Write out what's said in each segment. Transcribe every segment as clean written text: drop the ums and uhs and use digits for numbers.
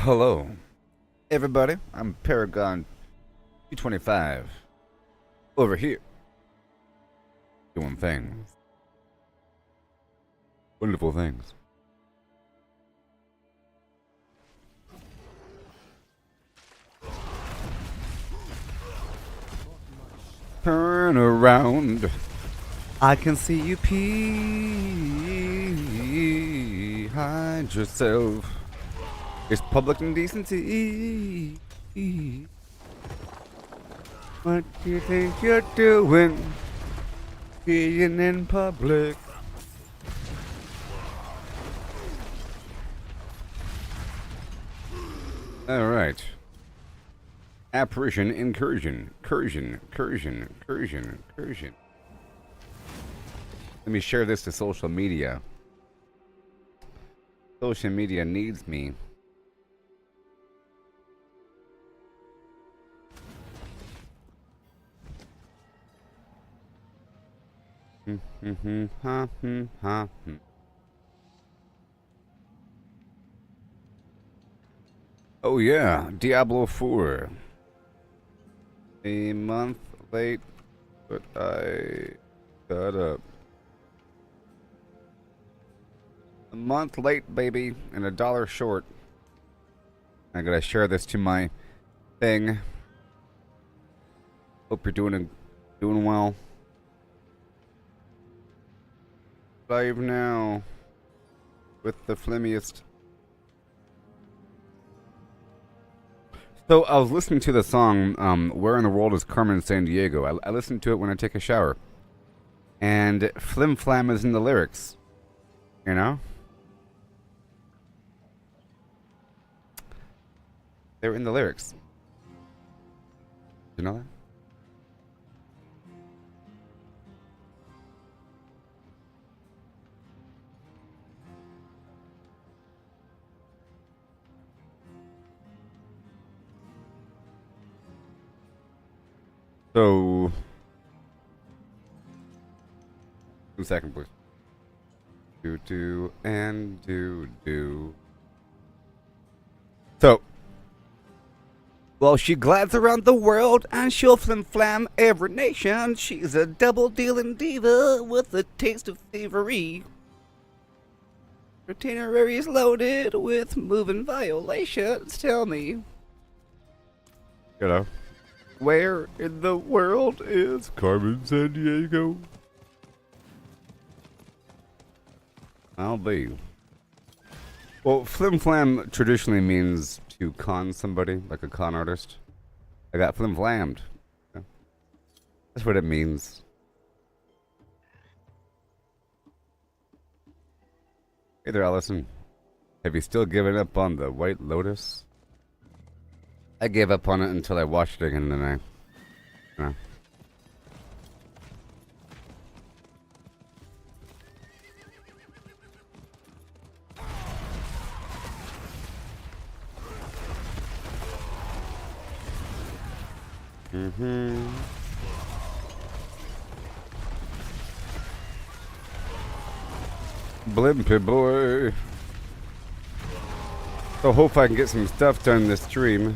Hello, everybody. I'm Paragon 225 over here doing things, wonderful things. Turn around. I can see you pee. Hide yourself. It's public indecency. What do you think you're doing? Being in public. Alright. Apparition incursion. Incursion. Let me share this to social media. Social media needs me. Oh yeah, Diablo 4. A month late, but I got up. A month late, baby, and $1 short. I gotta share this to my thing. Hope you're doing well. Live now with the flimmiest. So I was listening to the song "Where in the World is Carmen Sandiego." I listen to it when I take a shower, and flim flam is in the lyrics. You know, they're in the lyrics. You know that? So, 2 seconds, please. Do. So, well, she glides around the world and she'll flim-flam every nation. She's a double-dealing diva with a taste of thievery. Her itinerary is loaded with moving violations. Tell me, you know, where in the world is Carmen Sandiego? I'll be. Well, flim-flam traditionally means to con somebody, like a con artist. I got flim-flammed. Yeah. That's what it means. Hey there, Allison. Have you still given up on the White Lotus? I gave up on it until I watched it again tonight. You know? Blimpy boy. So hope I can get some stuff done this stream.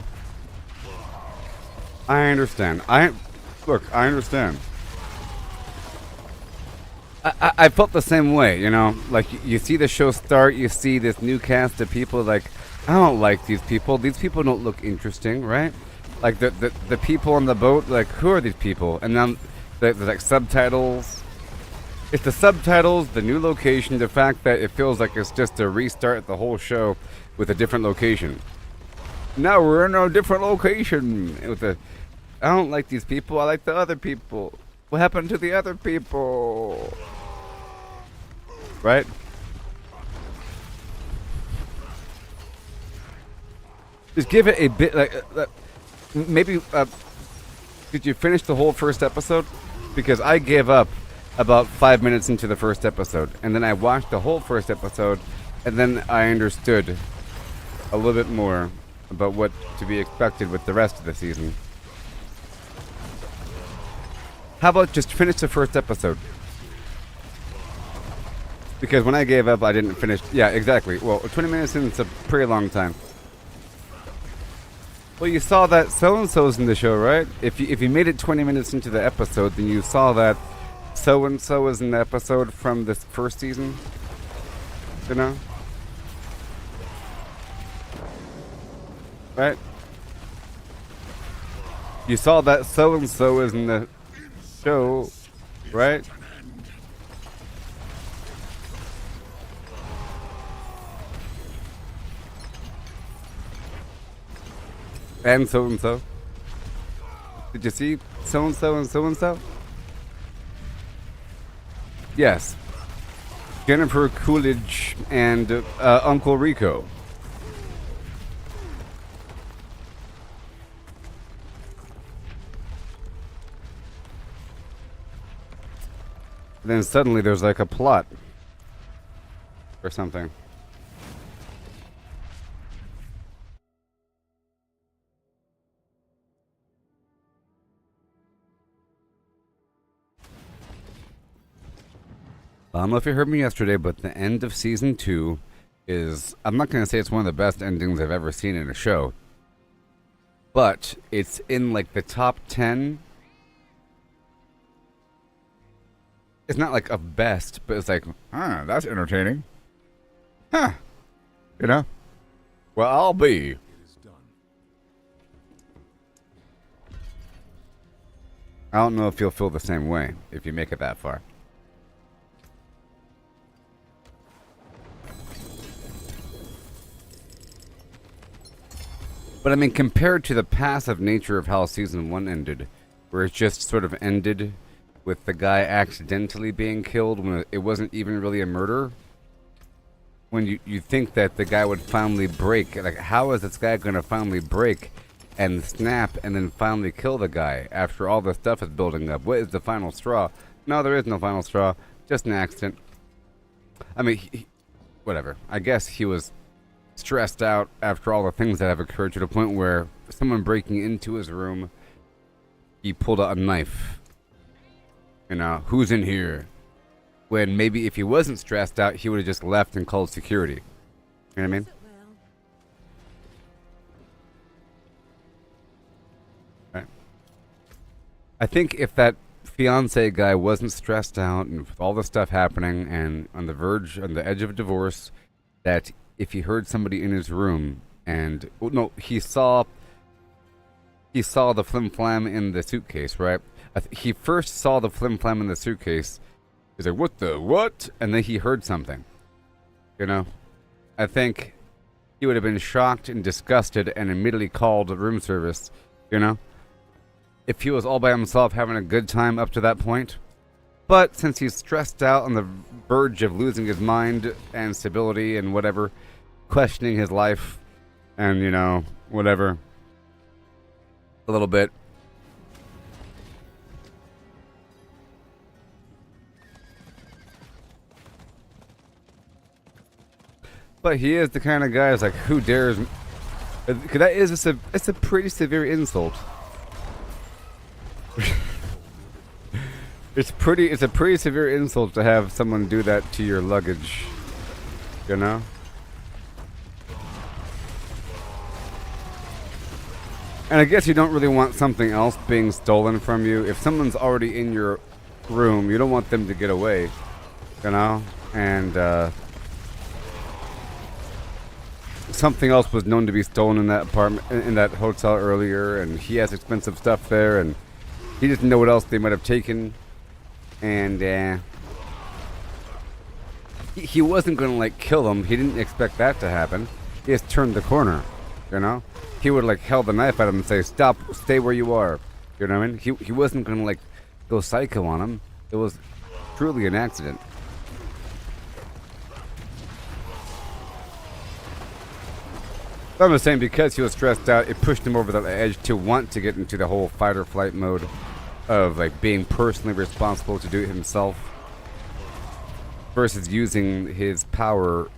I understand. I understand. I felt the same way, you know? Like, you see the show start, you see this new cast of people, like, I don't like these people. These people don't look interesting, right? Like, the people on the boat, like, who are these people? And then, the like, subtitles. It's the subtitles, the new location, the fact that it feels like it's just a restart of the whole show with a different location. Now we're in a different location with the... I don't like these people. I like the other people. What happened to the other people? Right? Just give it a bit like... maybe... did you finish the whole first episode? Because I gave up about 5 minutes into the first episode. And then I watched the whole first episode. And then I understood a little bit more about what to be expected with the rest of the season. How about just finish the first episode? Because when I gave up, I didn't finish. Yeah, exactly. Well, 20 minutes in is a pretty long time. Well, you saw that so-and-so's in the show, right? If you made it 20 minutes into the episode, then you saw that so-and-so is in the episode from this first season. You know? Right? You saw that so-and-so is in the show, right? And so-and-so. Did you see so-and-so and so-and-so? Yes. Jennifer Coolidge and Uncle Rico. Then suddenly there's like a plot. Or something. I don't know if you heard me yesterday, but the end of season 2 is, I'm not going to say it's one of the best endings I've ever seen in a show, but it's in like the top 10. It's not like of best, but it's like, that's entertaining. Huh. You know? Well, I'll be. I don't know if you'll feel the same way if you make it that far. But I mean, compared to the passive nature of how season 1 ended, where it just sort of ended with the guy accidentally being killed when it wasn't even really a murder, when you think that the guy would finally break, like, how is this guy going to finally break and snap and then finally kill the guy after all the stuff is building up? What is the final straw? No, there is no final straw, just an accident. I mean, whatever. I guess he was stressed out after all the things that have occurred to the point where someone breaking into his room, he pulled out a knife. You know, who's in here? When maybe if he wasn't stressed out, he would have just left and called security. You know what I mean? Right. I think if that fiance guy wasn't stressed out and with all the stuff happening and on the edge of divorce, that if he heard somebody in his room and he saw the flim flam in the suitcase, right? He first saw the flim flam in the suitcase. He's like, what? And then he heard something. You know? I think he would have been shocked and disgusted and immediately called room service, you know? If he was all by himself having a good time up to that point. But since he's stressed out on the verge of losing his mind and stability and whatever, questioning his life and, you know, whatever, a little bit. But he is the kind of guy who's like, who dares? It's a pretty severe insult. It's a pretty severe insult to have someone do that to your luggage, you know? And I guess you don't really want something else being stolen from you. If someone's already in your room, you don't want them to get away, you know? And something else was known to be stolen in that apartment, in that hotel earlier, and he has expensive stuff there, and he doesn't know what else they might have taken. And he wasn't going to like kill him. He didn't expect that to happen. He just turned the corner, you know? He would like held the knife at him and say, stop, stay where you are. You know what I mean? He wasn't going to like go psycho on him. It was truly an accident. I'm just saying, because he was stressed out, it pushed him over the edge to want to get into the whole fight or flight mode of like being personally responsible to do it himself versus using his power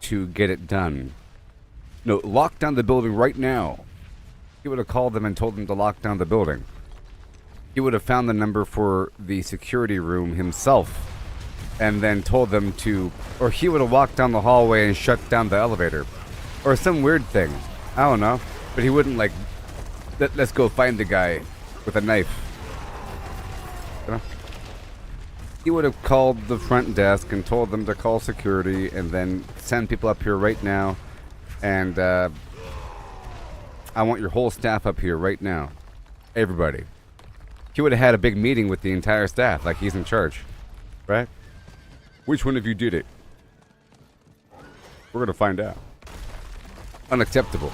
to get it done. No, lock down the building right now. He would have called them and told them to lock down the building. He would have found the number for the security room himself and then told them to, or he would have walked down the hallway and shut down the elevator or some weird thing. I don't know. But he wouldn't like let's go find the guy with a knife. You know? He would have called the front desk and told them to call security and then send people up here right now. And I want your whole staff up here right now. Everybody. He would have had a big meeting with the entire staff, like he's in charge. Right? Which one of you did it? We're going to find out. Unacceptable.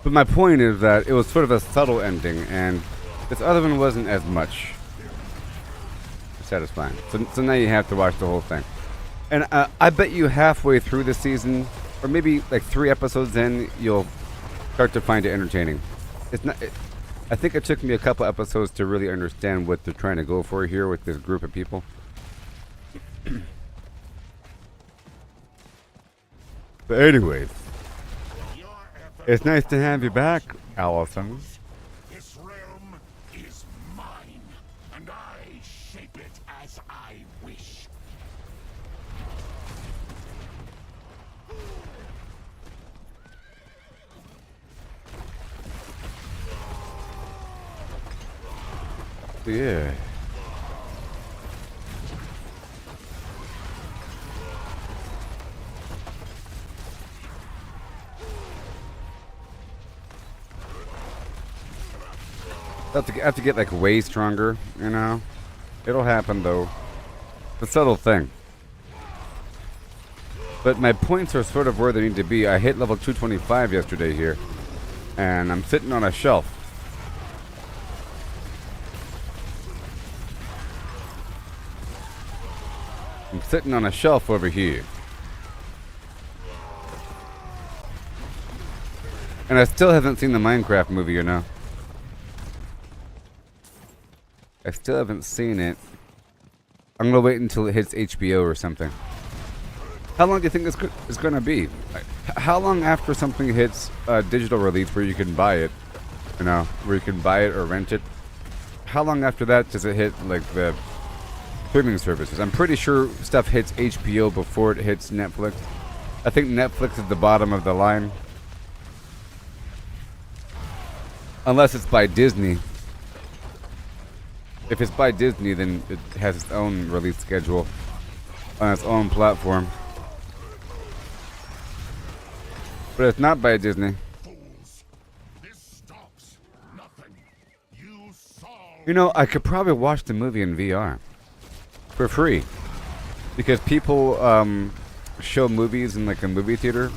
But my point is that it was sort of a subtle ending, and this other one wasn't as much satisfying. So now you have to watch the whole thing. And I bet you halfway through the season, or maybe like 3 episodes in, you'll start to find it entertaining. It's not. I think it took me a couple episodes to really understand what they're trying to go for here with this group of people. But anyways, it's nice to have you back, Allison. This realm is mine, and I shape it as I wish. Yeah. I have to get like way stronger, you know? It'll happen though. It's a subtle thing. But my points are sort of where they need to be. I hit level 225 yesterday here. And I'm sitting on a shelf. I'm sitting on a shelf over here. And I still haven't seen the Minecraft movie, you know? I still haven't seen it. I'm gonna wait until it hits HBO or something. How long do you think it's gonna be? Like, how long after something hits digital release where you can buy it, you know, where you can buy it or rent it? How long after that does it hit like the streaming services? I'm pretty sure stuff hits HBO before it hits Netflix. I think Netflix is the bottom of the line, unless it's by Disney. If it's by Disney, then it has its own release schedule on its own platform. But it's not by Disney. Fools. This stops nothing. You solve. You know, I could probably watch the movie in VR for free, because people show movies in like a movie theater,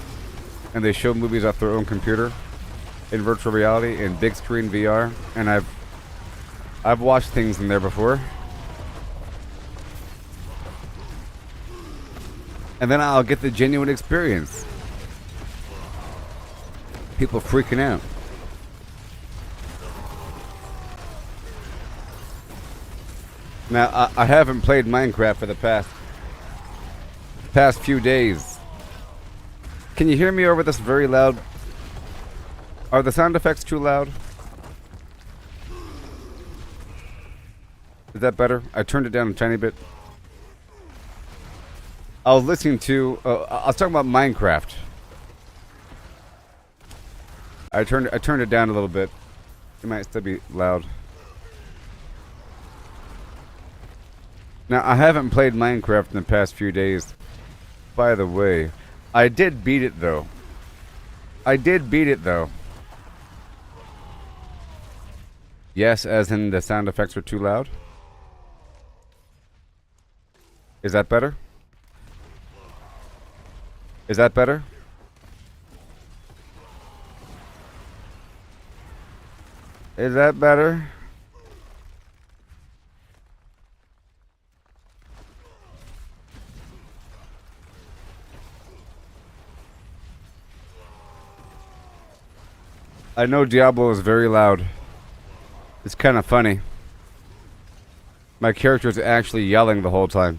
and they show movies off their own computer in virtual reality in big screen VR, and I've watched things in there before. And then I'll get the genuine experience. People freaking out. Now, I haven't played Minecraft for the past few days. Can you hear me over this very loud? Are the sound effects too loud? Is that better? I turned it down a tiny bit. I was listening to. I was talking about Minecraft. I turned it down a little bit. It might still be loud. Now I haven't played Minecraft in the past few days. By the way, I did beat it though. Yes, as in the sound effects were too loud. Is that better? Is that better? Is that better? I know Diablo is very loud. It's kind of funny. My character is actually yelling the whole time.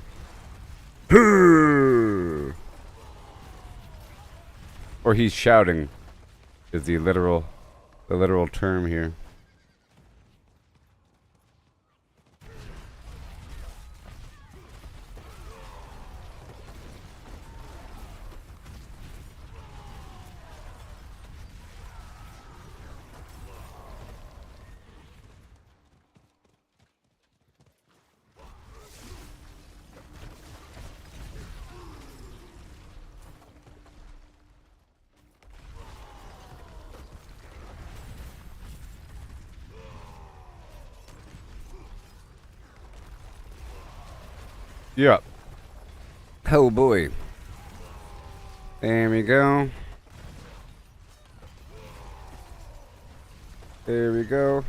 Or he's shouting is the literal term here. Yep. Oh boy. There we go. There we go.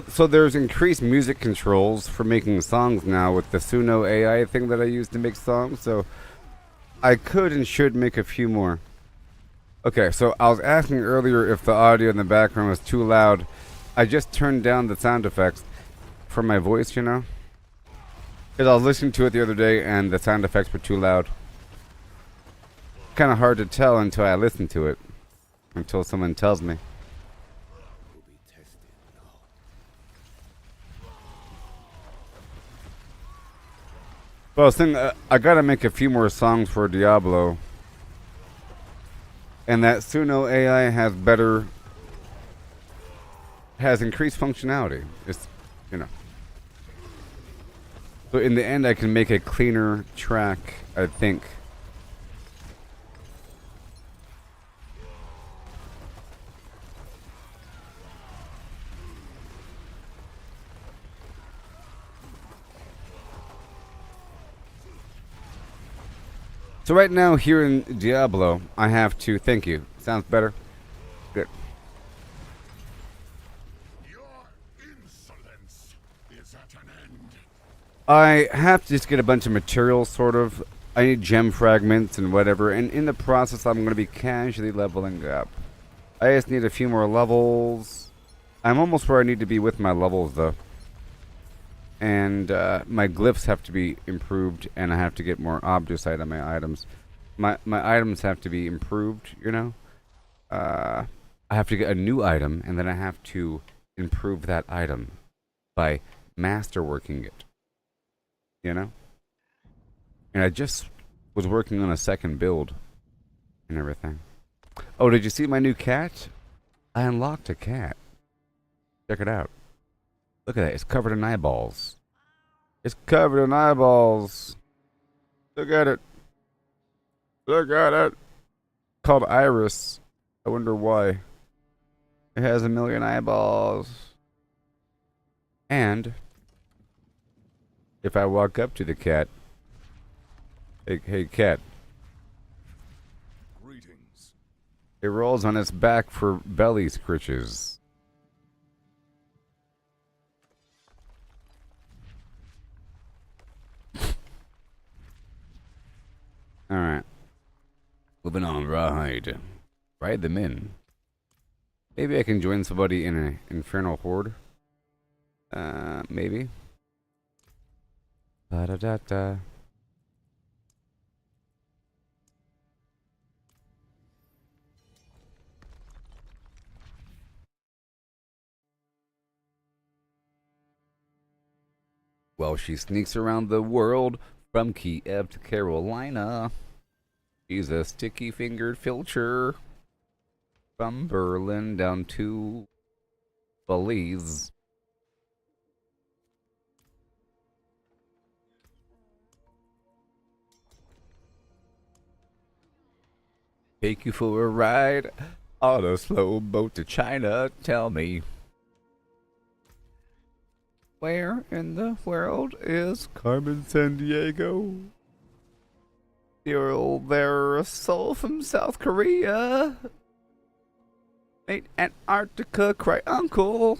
So there's increased music controls for making songs now with the Suno AI thing that I use to make songs. So I could and should make a few more. Okay, so I was asking earlier if the audio in the background was too loud. I just turned down the sound effects for my voice, you know? Because I was listening to it the other day and the sound effects were too loud. Kind of hard to tell until I listen to it. Until someone tells me. But I was thinking, I gotta make a few more songs for Diablo. And that Suno AI has increased functionality. It's, you know. So in the end, I can make a cleaner track, I think. So right now here in Diablo, I have to, thank you. Sounds better? Good. Your insolence is at an end. I have to just get a bunch of materials, sort of. I need gem fragments and whatever, and in the process I'm going to be casually leveling up. I just need a few more levels. I'm almost where I need to be with my levels, though. And my glyphs have to be improved, and I have to get more objects out of my items. My items have to be improved, you know? I have to get a new item, and then I have to improve that item by masterworking it. You know? And I just was working on a second build and everything. Oh, did you see my new cat? I unlocked a cat. Check it out. Look at that. It's covered in eyeballs. It's covered in eyeballs. Look at it. Look at it. Called Iris. I wonder why. It has 1,000,000 eyeballs. And if I walk up to the cat, hey cat. Greetings. It rolls on its back for belly scritches. Alright. Moving on, ride. Ride them in. Maybe I can join somebody in an infernal horde. Maybe. Da-da-da-da. Well, she sneaks around the world from Kiev to Carolina. She's a sticky-fingered filcher from Berlin down to Belize. Take you for a ride on a slow boat to China. Tell me, where in the world is Carmen Sandiego? Your old there soul from South Korea. Mate Antarctica, cry uncle.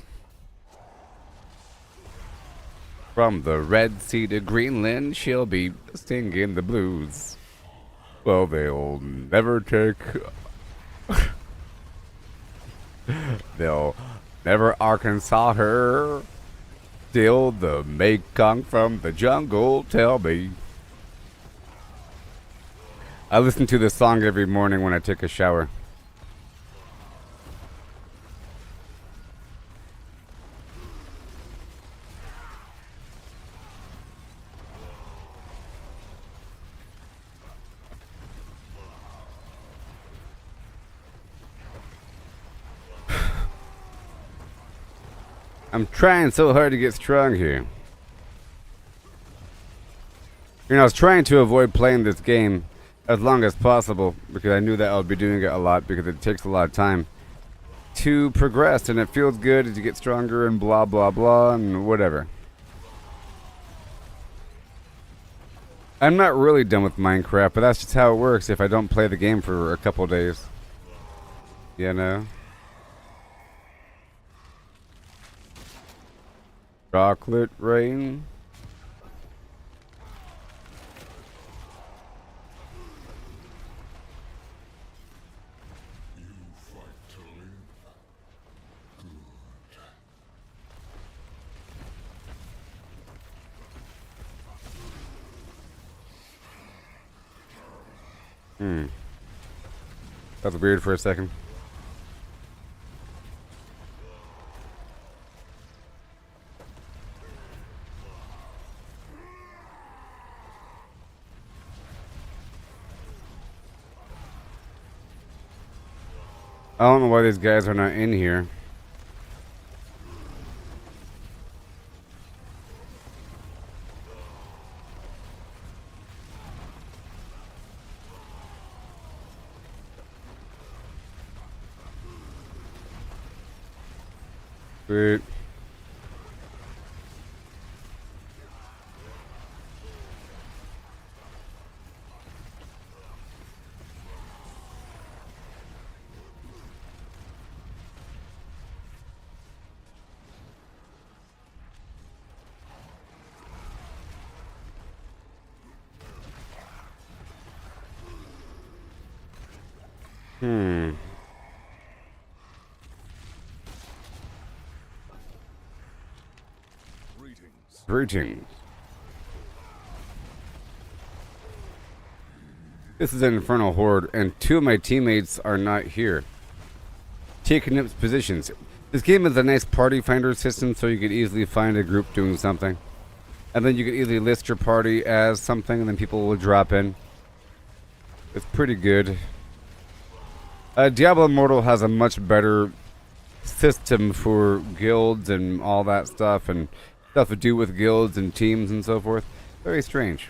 From the Red Sea to Greenland, she'll be singing the blues. Well, they'll never take... they'll never Arkansas her. Still the Mekong from the jungle, tell me. I listen to this song every morning when I take a shower. I'm trying so hard to get strong here. You know, I was trying to avoid playing this game as long as possible because I knew that I would be doing it a lot because it takes a lot of time to progress and it feels good as you get stronger and blah blah blah and whatever. I'm not really done with Minecraft, but that's just how it works if I don't play the game for a couple days. You know? Chocolate rain. That was weird for a second. I don't know why these guys are not in here. Sweet. Greetings. This is an infernal horde, and two of my teammates are not here. Taking up positions. This game is a nice party finder system, so you could easily find a group doing something. And then you could easily list your party as something, and then people will drop in. It's pretty good. Diablo Immortal has a much better system for guilds and all that stuff, and stuff to do with guilds and teams and so forth. Very strange.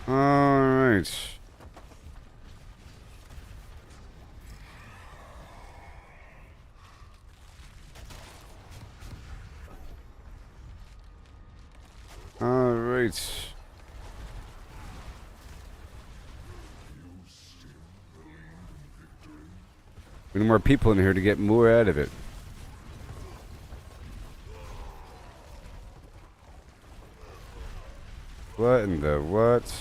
Alright. Alright. We need more people in here to get more out of it. What in the what?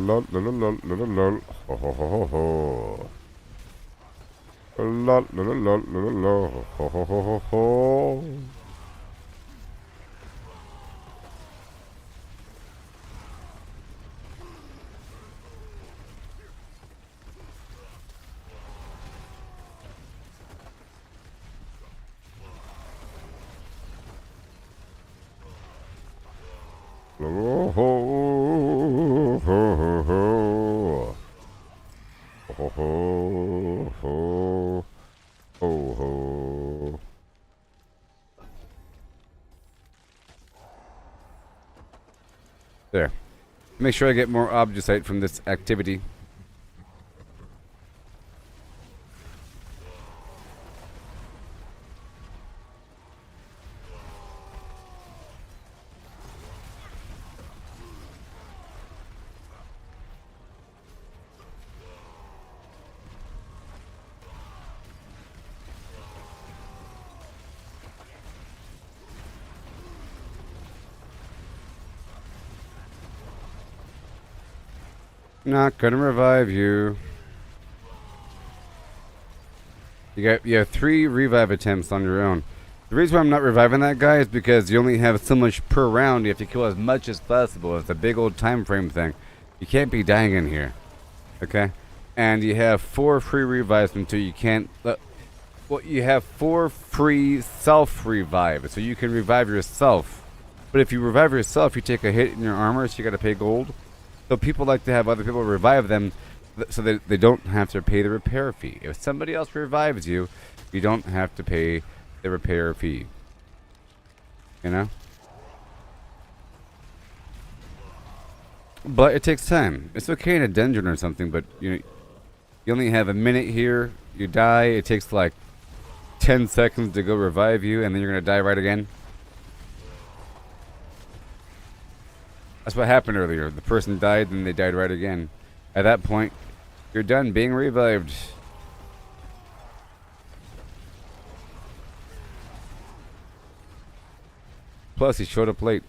Lol, lol, lol, lol, lol, ho, ho, ho, ho, ho. Lol, lol, lol, lol, lol, ho, ho, ho, ho, ho. Ho, ho, ho, ho, ho. Ho, ho, ho, ho, ho. There. Make sure I get more objusite from this activity. Not gonna revive you. You have 3 revive attempts on your own. The reason why I'm not reviving that guy is because you only have so much per round. You have to kill as much as possible. It's a big old time frame thing. You can't be dying in here. Okay? And you have 4 free revives until you can't... well, you have 4 free self-revive, so you can revive yourself. But if you revive yourself, you take a hit in your armor, so you gotta pay gold. So people like to have other people revive them so that they don't have to pay the repair fee. If somebody else revives you, you don't have to pay the repair fee. You know? But it takes time. It's okay in a dungeon or something, but you only have a minute here. You die. It takes like 10 seconds to go revive you, and then you're going to die right again. That's what happened earlier. The person died, and they died right again. At that point, you're done being revived. Plus, he showed up late.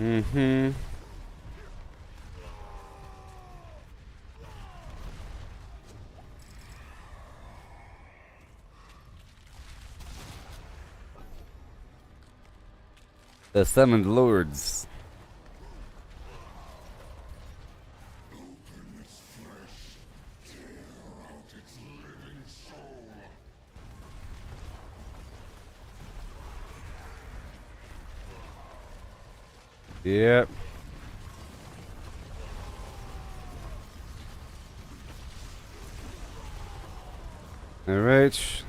Mm-hmm. The summoned lords. Yep. All right.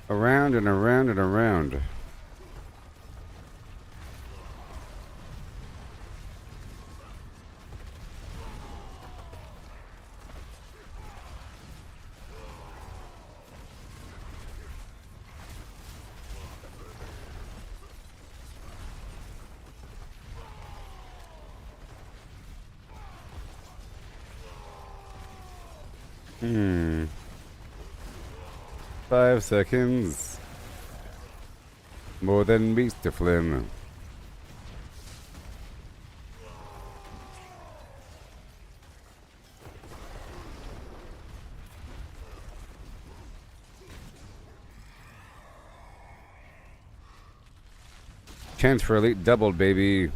Around and around and around. Hmm. 5 seconds. More than beast to flame. Chance for elite doubled, baby.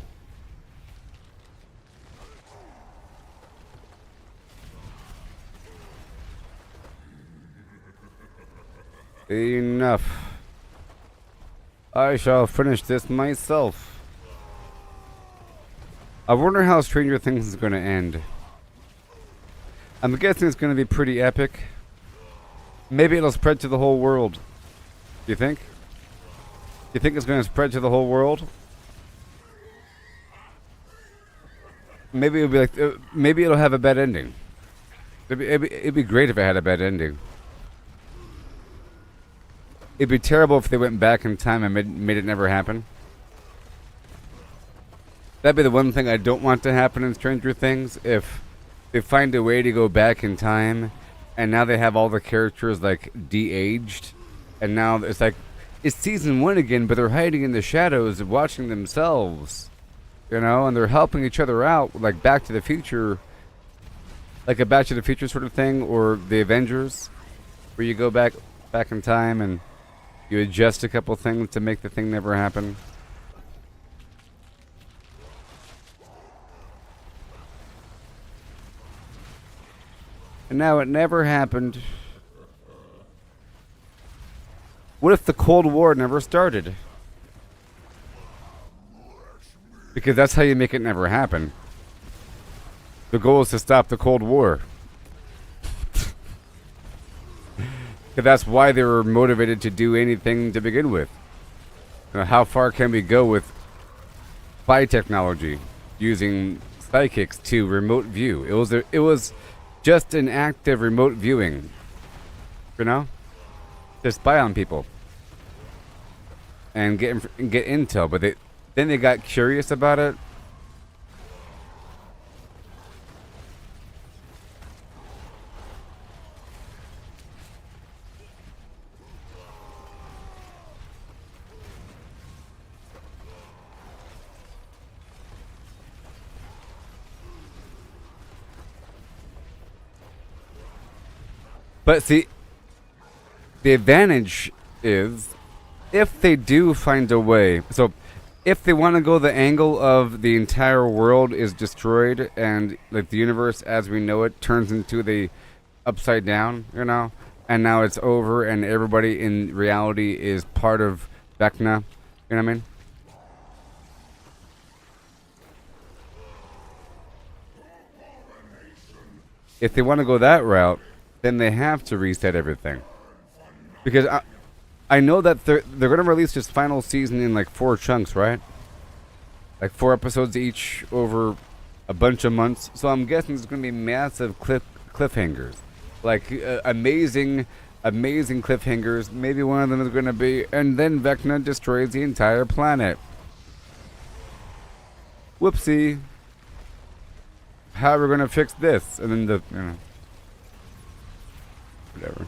Enough. I shall finish this myself. I wonder how Stranger Things is going to end. I'm guessing it's going to be pretty epic. Maybe it'll spread to the whole world. Do you think? You think it's going to spread to the whole world? Maybe it'll be like. Maybe it'll have a bad ending. It'd be great if it had a bad ending. It'd be terrible if they went back in time and made it never happen. That'd be the one thing I don't want to happen in Stranger Things. If they find a way to go back in time, and now they have all the characters like de-aged, and now it's like it's season 1 again, but they're hiding in the shadows and watching themselves, and they're helping each other out, like Back to the Future, like a Back to the Future sort of thing, or the Avengers, where you go back in time and you adjust a couple things to make the thing never happen. And now it never happened. What if the Cold War never started? Because that's how you make it never happen. The goal is to stop the Cold War. That's why they were motivated to do anything to begin with. How far can we go with spy technology using psychics to remote view? It was just an act of remote viewing, you know, to spy on people and get intel. But then they got curious about it. But see, the advantage is if they do find a way. So if they want to go the angle of the entire world is destroyed and like the universe as we know it turns into the upside down, you know, and now it's over and everybody in reality is part of Vecna, you know what I mean? If they want to go that route, then they have to reset everything. Because I know that they're going to release this final season in like 4 chunks, right? Like 4 episodes each over a bunch of months. So I'm guessing there's going to be massive cliffhangers. Like amazing cliffhangers. Maybe one of them is going to be, and then Vecna destroys the entire planet. Whoopsie. How are we going to fix this? And then whatever.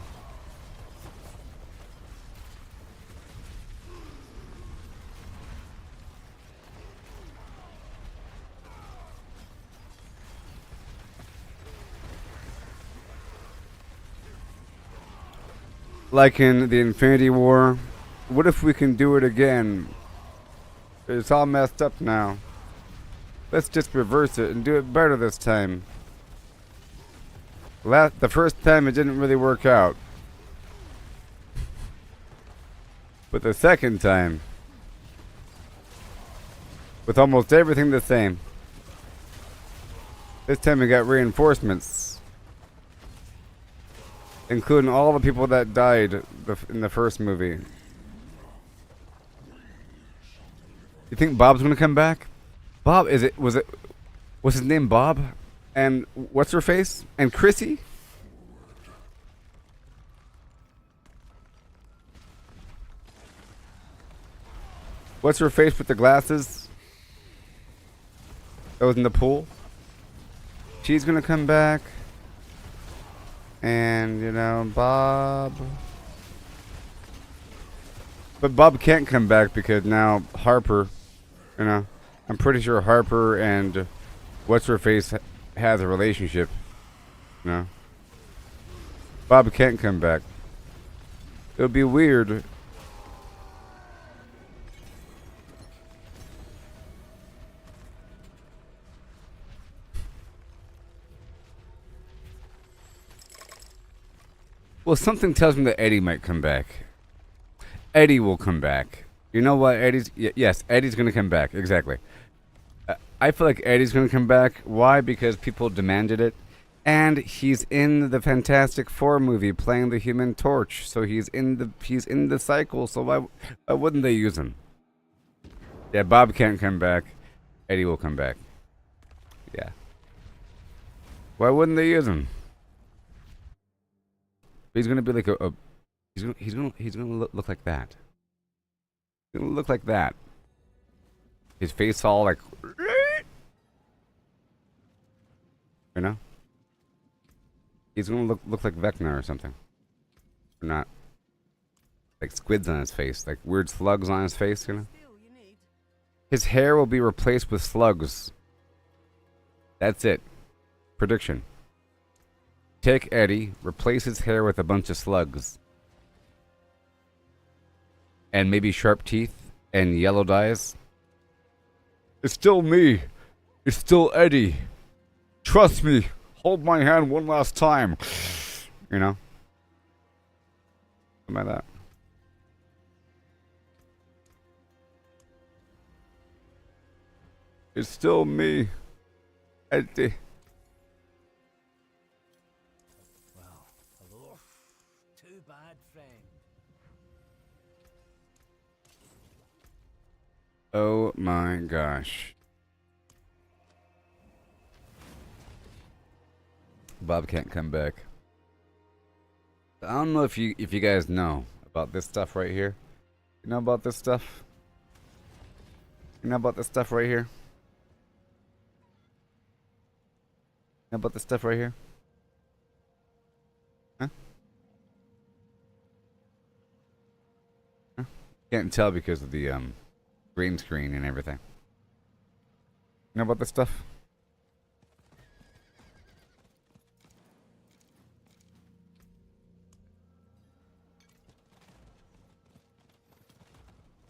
Like in the Infinity War, what if we can do it again? It's all messed up now. Let's just reverse it and do it better this time. The first time it didn't really work out. But the second time, with almost everything the same. This time we got reinforcements. Including all the people that died in the first movie. You think Bob's gonna come back? Bob, was his name Bob? And what's her face? And Chrissy? What's her face with the glasses? That was in the pool? She's gonna come back. And, you know, Bob. But Bob can't come back because now Harper, you know, I'm pretty sure Harper and what's her face has a relationship. You know, Bob can't come back. It would be weird. Well, something tells me that Eddie might come back. Eddie will come back. You know what? Yes, Eddie's going to come back. Exactly. I feel like Eddie's going to come back. Why? Because people demanded it. And he's in the Fantastic Four movie playing the Human Torch. So he's in the cycle. So why wouldn't they use him? Yeah, Bob can't come back. Eddie will come back. Yeah. Why wouldn't they use him? He's gonna be like he's gonna look like that. He's gonna look like that. His face all like, you know. He's gonna look like Vecna or something. Or not. Like squids on his face, like weird slugs on his face, you know. His hair will be replaced with slugs. That's it. Prediction. Take Eddie, replace his hair with a bunch of slugs. And maybe sharp teeth and yellow dyes. It's still me. It's still Eddie. Trust me. Hold my hand one last time. You know? Something like that. It's still me. Eddie. Well, hello. Too bad, friend. Oh my gosh. Bob can't come back. I don't know if you guys know about this stuff right here. You know about this stuff? You know about this stuff right here? You know about this stuff right here? Huh? Huh? Can't tell because of the green screen and everything. You know about this stuff?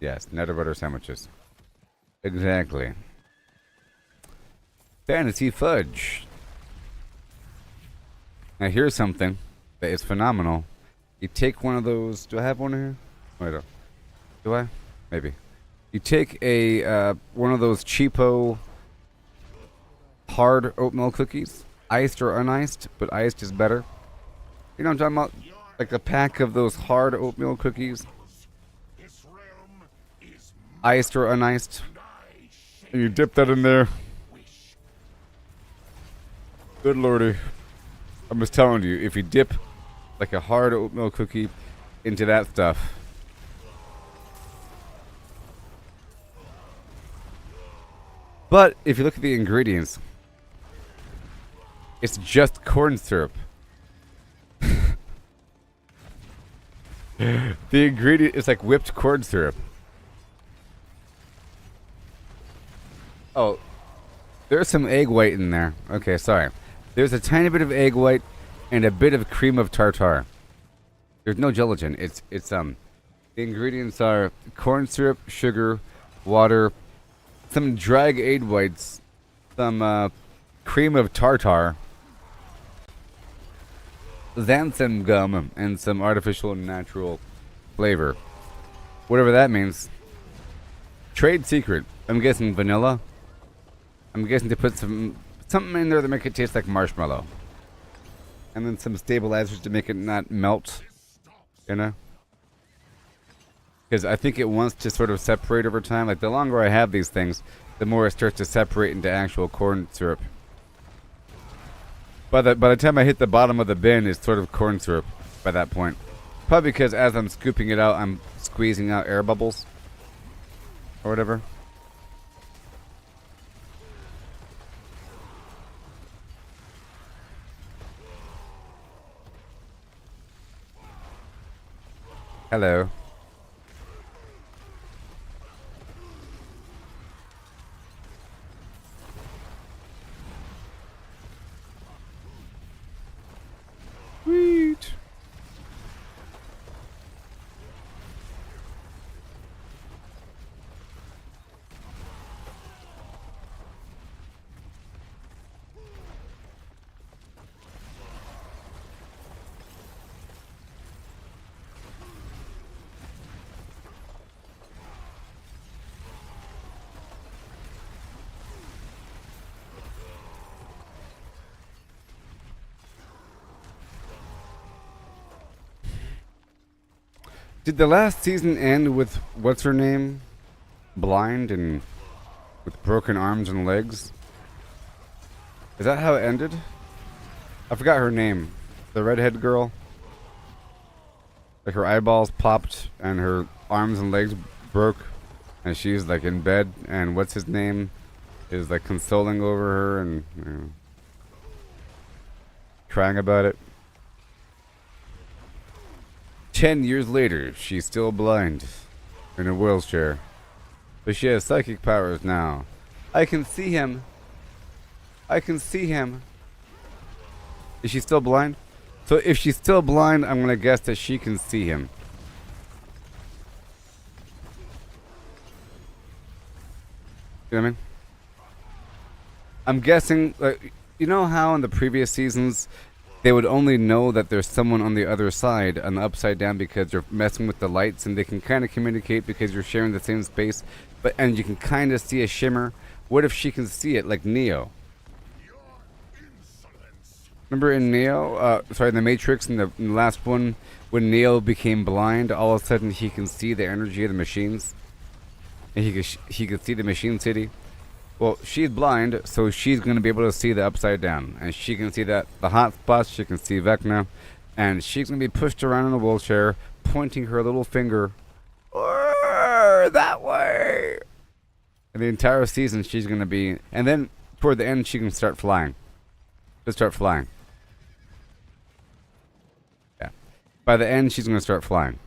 Yes, nutter butter sandwiches. Exactly. Fantasy fudge. Now here's something that is phenomenal. You take one of those. Do I have one here? Wait, do I? Maybe. You take a one of those cheapo hard oatmeal cookies, iced or uniced, but iced is better. You know what I'm talking about? Like a pack of those hard oatmeal cookies, This realm is iced or uniced, mine, I shape and you dip that in there. wish. Good lordy. I'm just telling you, if you dip like a hard oatmeal cookie into that stuff, but if you look at the ingredients, it's just corn syrup. The ingredient is like whipped corn syrup. Oh, there's some egg white in there. Okay, sorry. There's a tiny bit of egg white and a bit of cream of tartar. There's no gelatin. It's the ingredients are corn syrup, sugar, water, some drag egg whites, some cream of tartar, xanthan gum, and some artificial and natural flavor. Whatever that means. Trade secret. I'm guessing vanilla. I'm guessing they put something in there to make it taste like marshmallow. And then some stabilizers to make it not melt. You know? Because I think it wants to sort of separate over time. Like the longer I have these things, the more it starts to separate into actual corn syrup. By the time I hit the bottom of the bin, it's sort of corn syrup by that point. Probably because as I'm scooping it out, I'm squeezing out air bubbles. Or whatever. Hello. Sweet. Did the last season end with what's her name? Blind and with broken arms and legs? Is that how it ended? I forgot her name. The redhead girl? Like her eyeballs popped and her arms and legs broke and she's like in bed and what's his name is like consoling over her and crying about it. 10 years later, she's still blind in a wheelchair. But she has psychic powers now. I can see him. I can see him. Is she still blind? So if she's still blind, I'm going to guess that she can see him. You know what I mean? I'm guessing, You know how in the previous seasons they would only know that there's someone on the other side, on the upside down, because you're messing with the lights, and they can kind of communicate because you're sharing the same space, and you can kind of see a shimmer. What if she can see it like Neo? Remember in Neo, sorry, in the Matrix, in the last one, when Neo became blind, all of a sudden he can see the energy of the machines, and he could see the machine city. Well, she's blind, so she's going to be able to see the upside down. And she can see that the hot spots, she can see Vecna. And she's going to be pushed around in a wheelchair, pointing her little finger that way. And the entire season, she's going to be... And then, toward the end, she can start flying. Just start flying. Yeah. By the end, she's going to start flying.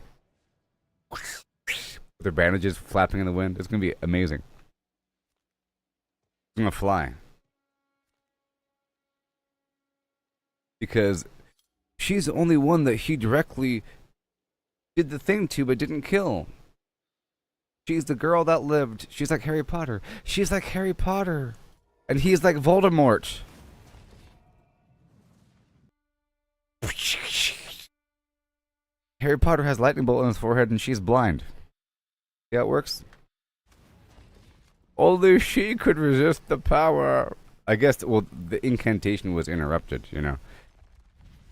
With her bandages flapping in the wind. It's going to be amazing. I'm gonna fly. Because she's the only one that he directly did the thing to but didn't kill. She's the girl that lived. She's like Harry Potter. She's like Harry Potter. And he's like Voldemort. Harry Potter has lightning bolt on his forehead and she's blind. See how it works? Only she could resist the power. I guess, well, the incantation was interrupted, you know.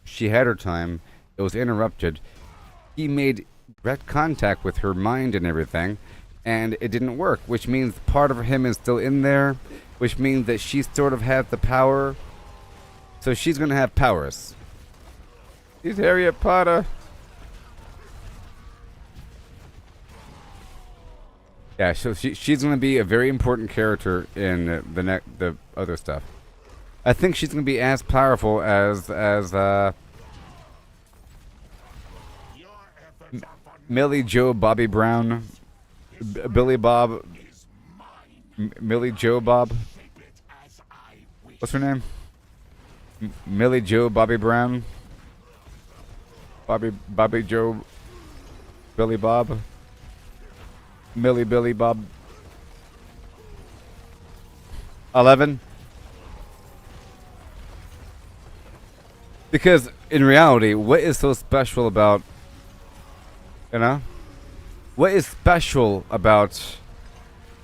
She had her time. It was interrupted. He made direct contact with her mind and everything, and it didn't work, which means part of him is still in there, which means that she sort of has the power. So she's going to have powers. She's Harriet Potter. Yeah, so she's going to be a very important character in the other stuff. I think she's going to be as powerful as Millie Joe Bobby Brown, Billy Bob, Millie Joe Bob. What's her name? Millie Joe Bobby Brown, Bobby Joe, Billy Bob. Millie Billy Bob 11. Because in reality, what is so special about, you know? What is special about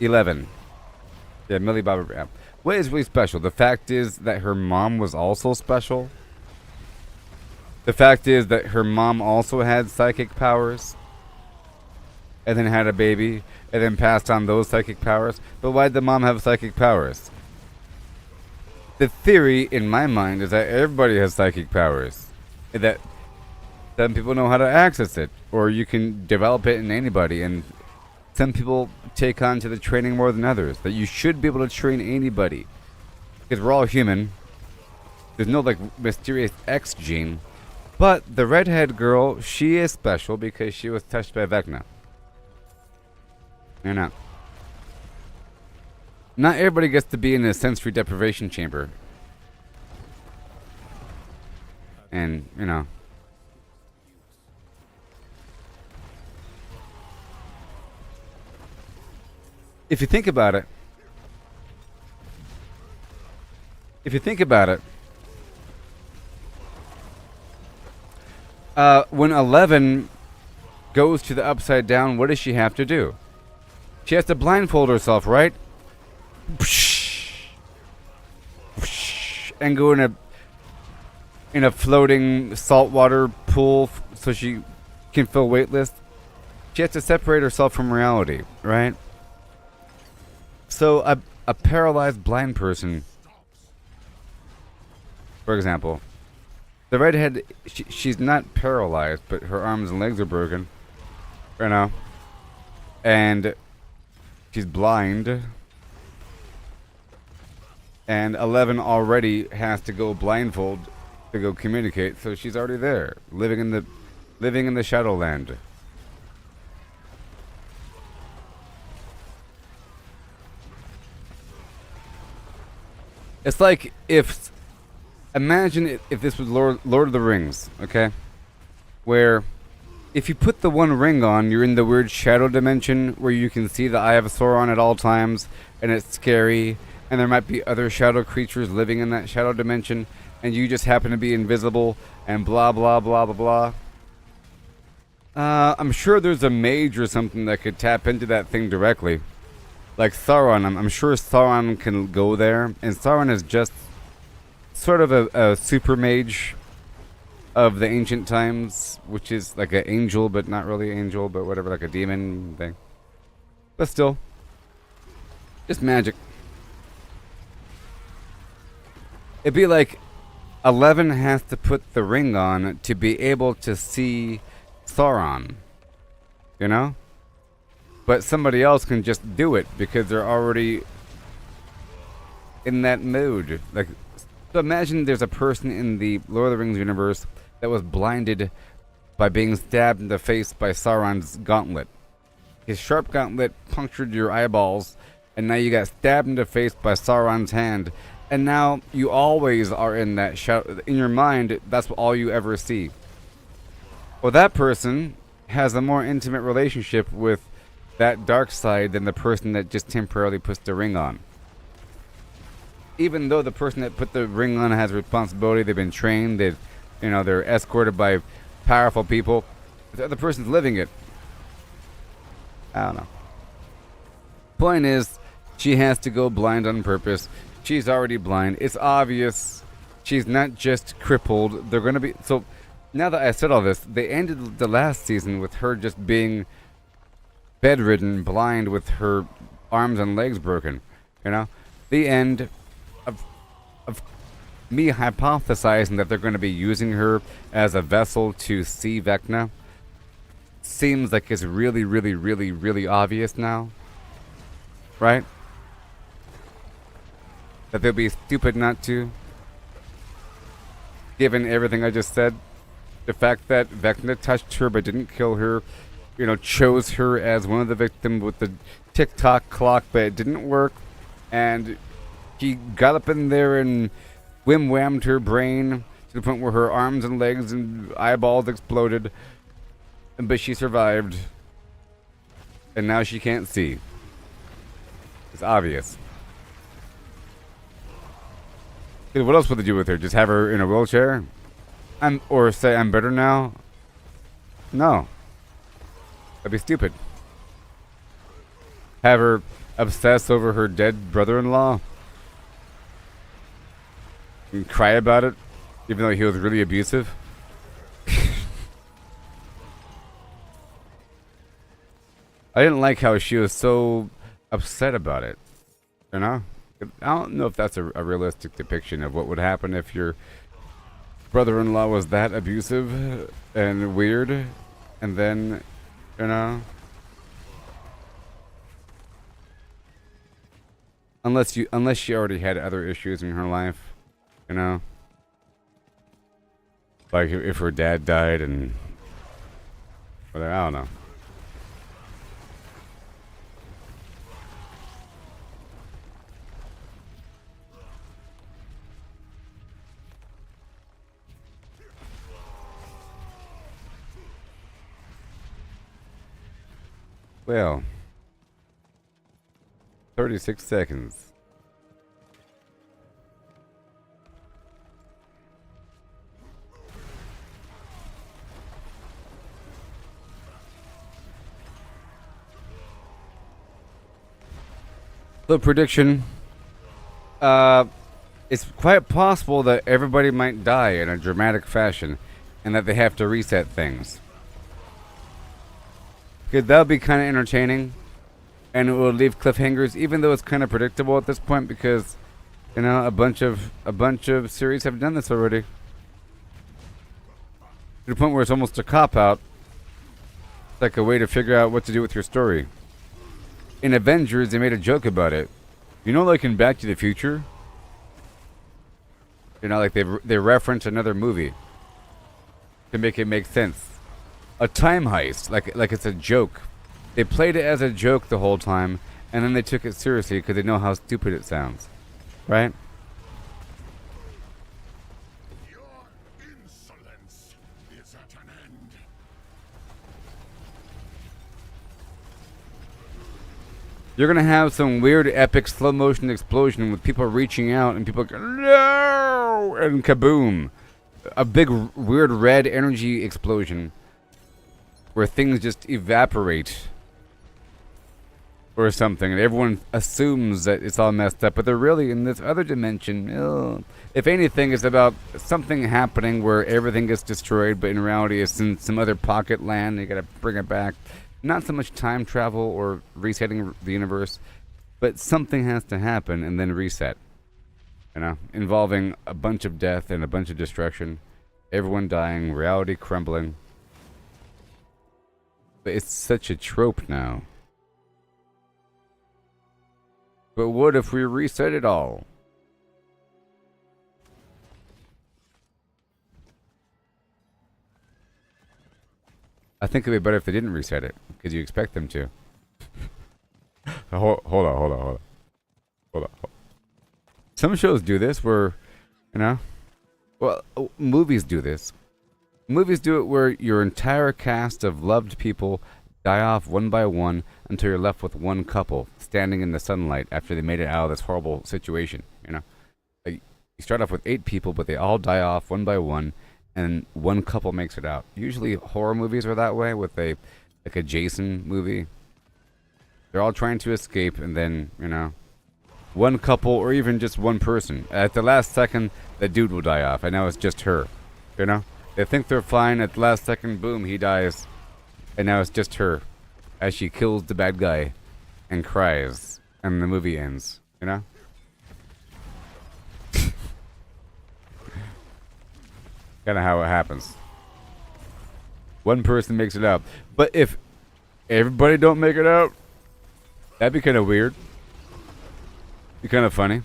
11? Yeah, Millie Bob. Yeah. What is really special? The fact is that her mom was also special. The fact is that her mom also had psychic powers. And then had a baby, and then passed on those psychic powers. But why did the mom have psychic powers? The theory, in my mind, is that everybody has psychic powers. And that some people know how to access it, or you can develop it in anybody. And some people take on to the training more than others. That you should be able to train anybody. Because we're all human. There's no, like, mysterious X gene. But the redhead girl, she is special because she was touched by Vecna. You're not. Not everybody gets to be in a sensory deprivation chamber. And, you know. If you think about it. When 11 goes to the upside down, what does she have to do? She has to blindfold herself, right? And go in a floating saltwater pool so she can feel weightless. She has to separate herself from reality, right? So a paralyzed blind person, for example, the redhead, she's not paralyzed, but her arms and legs are broken, you know, and she's blind, and 11 already has to go blindfold to go communicate, so she's already there, living in the Shadowland. It's like imagine if this was Lord of the Rings, okay? Where if you put the one ring on, you're in the weird shadow dimension where you can see the Eye of Sauron at all times, and it's scary, and there might be other shadow creatures living in that shadow dimension, and you just happen to be invisible, and blah blah blah blah blah. I'm sure there's a mage or something that could tap into that thing directly. Like Sauron, I'm sure Sauron can go there, and Sauron is just sort of a super mage of the ancient times, which is like an angel, but not really angel, but whatever, like a demon thing. But still, just magic. It'd be like 11 has to put the ring on to be able to see Sauron, you know? But somebody else can just do it because they're already in that mood. Like, so imagine there's a person in the Lord of the Rings universe that was blinded by being stabbed in the face by Sauron's gauntlet. His sharp gauntlet punctured your eyeballs, and now you got stabbed in the face by Sauron's hand, and now you always are in that shadow. In your mind, that's all you ever see. Well, that person has a more intimate relationship with that dark side than the person that just temporarily puts the ring on. Even though the person that put the ring on has responsibility, they've been trained, they're escorted by powerful people. The other person's living it. I don't know. Point is, she has to go blind on purpose. She's already blind. It's obvious. She's not just crippled. They're going to be... So, now that I said all this, they ended the last season with her just being bedridden, blind, with her arms and legs broken. You know? The end of me hypothesizing that they're going to be using her as a vessel to see Vecna seems like it's really, really, really, really obvious now. Right? That they'll be stupid not to. Given everything I just said. The fact that Vecna touched her but didn't kill her. Chose her as one of the victims with the tick-tock clock, but it didn't work. And he got up in there and whim-whammed her brain to the point where her arms and legs and eyeballs exploded. But she survived. And now she can't see. It's obvious. What else would they do with her? Just have her in a wheelchair? Or say, I'm better now? No. That'd be stupid. Have her obsess over her dead brother-in-law? And cry about it? Even though he was really abusive? I didn't like how she was so upset about it. You know? I don't know if that's a realistic depiction of what would happen if your brother-in-law was that abusive and weird, and then, unless she already had other issues in her life, like if her dad died and whatever, I don't know. Well, 36 seconds. The prediction, it's quite possible that everybody might die in a dramatic fashion and that they have to reset things. Because that would be kind of entertaining, and it will leave cliffhangers, even though it's kind of predictable at this point, because a bunch of series have done this already. To the point where it's almost a cop-out. It's like a way to figure out what to do with your story. In Avengers, they made a joke about it. Like in Back to the Future, like they reference another movie to make it make sense. A time heist, like it's a joke. They played it as a joke the whole time, and then they took it seriously because they know how stupid it sounds, right? Your insolence is at an end. You're gonna have some weird, epic, slow motion explosion with people reaching out and people go, no, and kaboom, a big, weird red energy explosion where things just evaporate or something, and everyone assumes that it's all messed up, but they're really in this other dimension. Ugh. If anything, it's about something happening where everything gets destroyed, but in reality, it's in some other pocket land. You gotta bring it back. Not so much time travel or resetting the universe, but something has to happen and then reset. You know, involving a bunch of death and a bunch of destruction, everyone dying, reality crumbling. But it's such a trope now. But what if we reset it all? I think it'd be better if they didn't reset it, because you expect them to. hold on. Some shows do this where, you know, well, movies do this. Movies do it where your entire cast of loved people die off one by one until you're left with one couple standing in the sunlight after they made it out of this horrible situation, you know. Like, you start off with 8 people, but they all die off one by one, and one couple makes it out. Usually horror movies are that way, with a Jason movie. They're all trying to escape, and then, you know, one couple or even just one person. At the last second, the dude will die off. I know it's just her, you know. They think they're fine. At the last second, boom, he dies. And now it's just her as she kills the bad guy and cries. And the movie ends, you know? Kind of how it happens. One person makes it out. But if everybody don't make it out, that'd be kind of weird. Be kind of funny.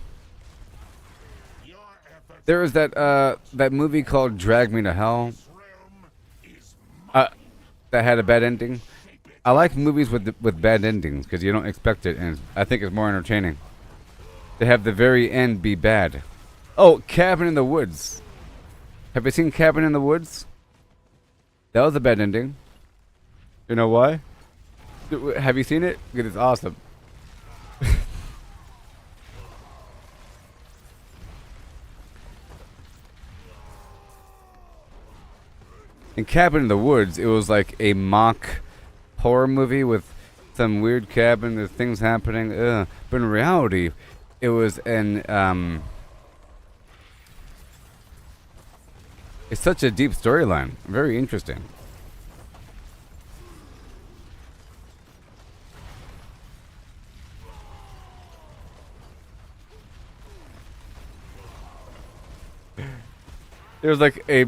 There was that movie called Drag Me to Hell. That had a bad ending. I like movies with bad endings because you don't expect it, and I think it's more entertaining to have the very end be bad. Oh, Cabin in the Woods. Have you seen Cabin in the Woods? That was a bad ending. You know why? Have you seen it? Because it's awesome. In Cabin in the Woods, it was like a mock horror movie with some weird cabin, there's things happening. But in reality, it was it's such a deep storyline. Very interesting. There's like a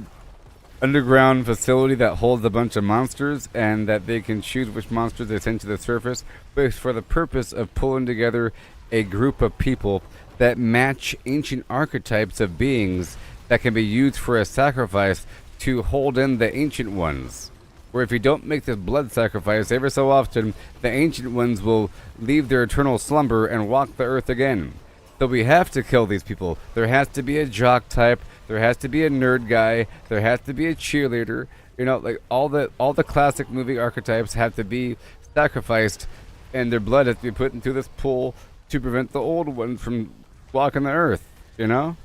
underground facility that holds a bunch of monsters, and that they can choose which monsters they send to the surface, but it's for the purpose of pulling together a group of people that match ancient archetypes of beings that can be used for a sacrifice to hold in the ancient ones. Where if you don't make this blood sacrifice, every so often the ancient ones will leave their eternal slumber and walk the earth again. So we have to kill these people. There has to be a jock type. There has to be a nerd guy. There has to be a cheerleader. You know, like all the classic movie archetypes have to be sacrificed, and their blood has to be put into this pool to prevent the old ones from walking the earth. You know,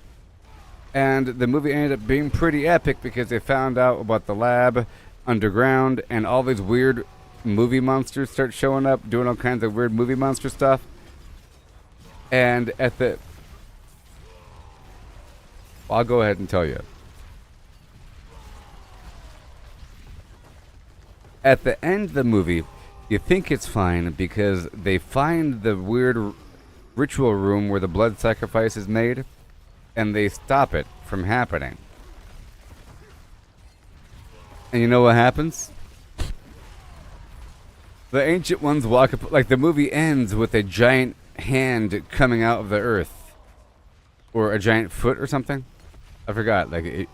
and the movie ended up being pretty epic because they found out about the lab underground, and all these weird movie monsters start showing up, doing all kinds of weird movie monster stuff. And I'll go ahead and tell you. At the end of the movie, you think it's fine because they find the weird ritual room where the blood sacrifice is made, and they stop it from happening. And you know what happens? The ancient ones walk up, like the movie ends with a giant hand coming out of the earth, or a giant foot or something. I forgot. The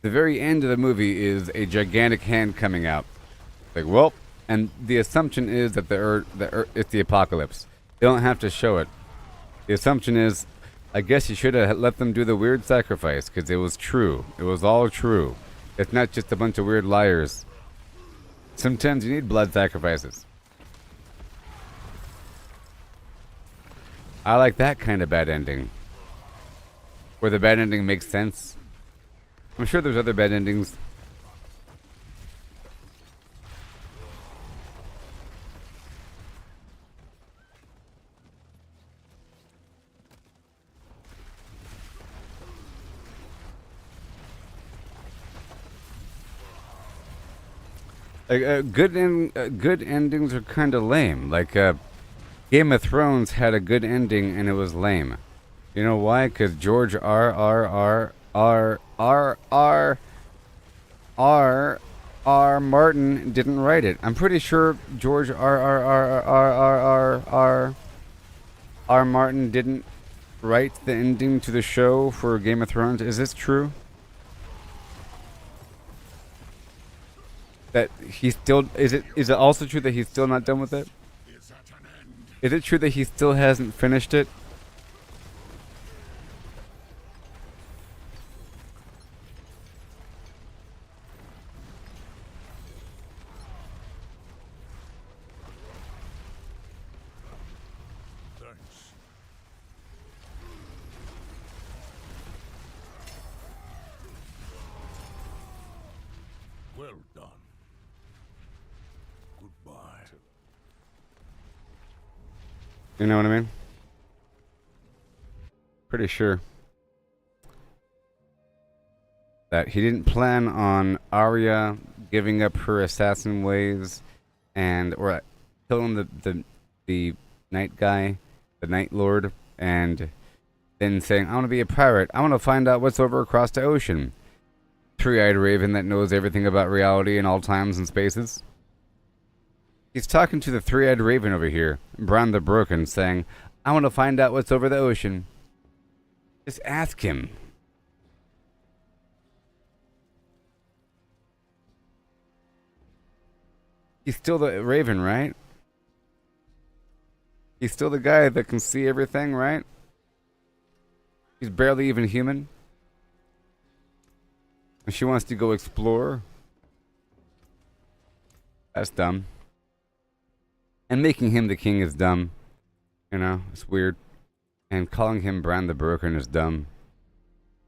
very end of the movie is a gigantic hand coming out. Like, well, and the assumption is that the earth, it's the apocalypse. They don't have to show it. The assumption is, I guess you should have let them do the weird sacrifice because it was true. It was all true. It's not just a bunch of weird liars. Sometimes you need blood sacrifices. I like that kind of bad ending. Where the bad ending makes sense. I'm sure there's other bad endings. Like, good endings are kind of lame. Like, Game of Thrones had a good ending and it was lame. You know why? Because George R. Martin didn't write it. I'm pretty sure George R. Martin didn't write the ending to the show for Game of Thrones. Is this true? That he still is it also true that he's still not done with it? Is at an end. Is it true that he still hasn't finished it? Thanks. Well done. Goodbye. You know what I mean? Pretty sure that he didn't plan on Arya giving up her assassin ways and or killing the night guy, the Night Lord, and then saying, I want to be a pirate. I want to find out what's over across the ocean. Three-eyed raven that knows everything about reality in all times and spaces. He's talking to the three-eyed raven over here, Bran the Broken, saying, I want to find out what's over the ocean. Just ask him. He's still the raven, right? He's still the guy that can see everything, right? He's barely even human. And she wants to go explore. That's dumb. And making him the king is dumb. You know, it's weird. And calling him Bran the Broken is dumb.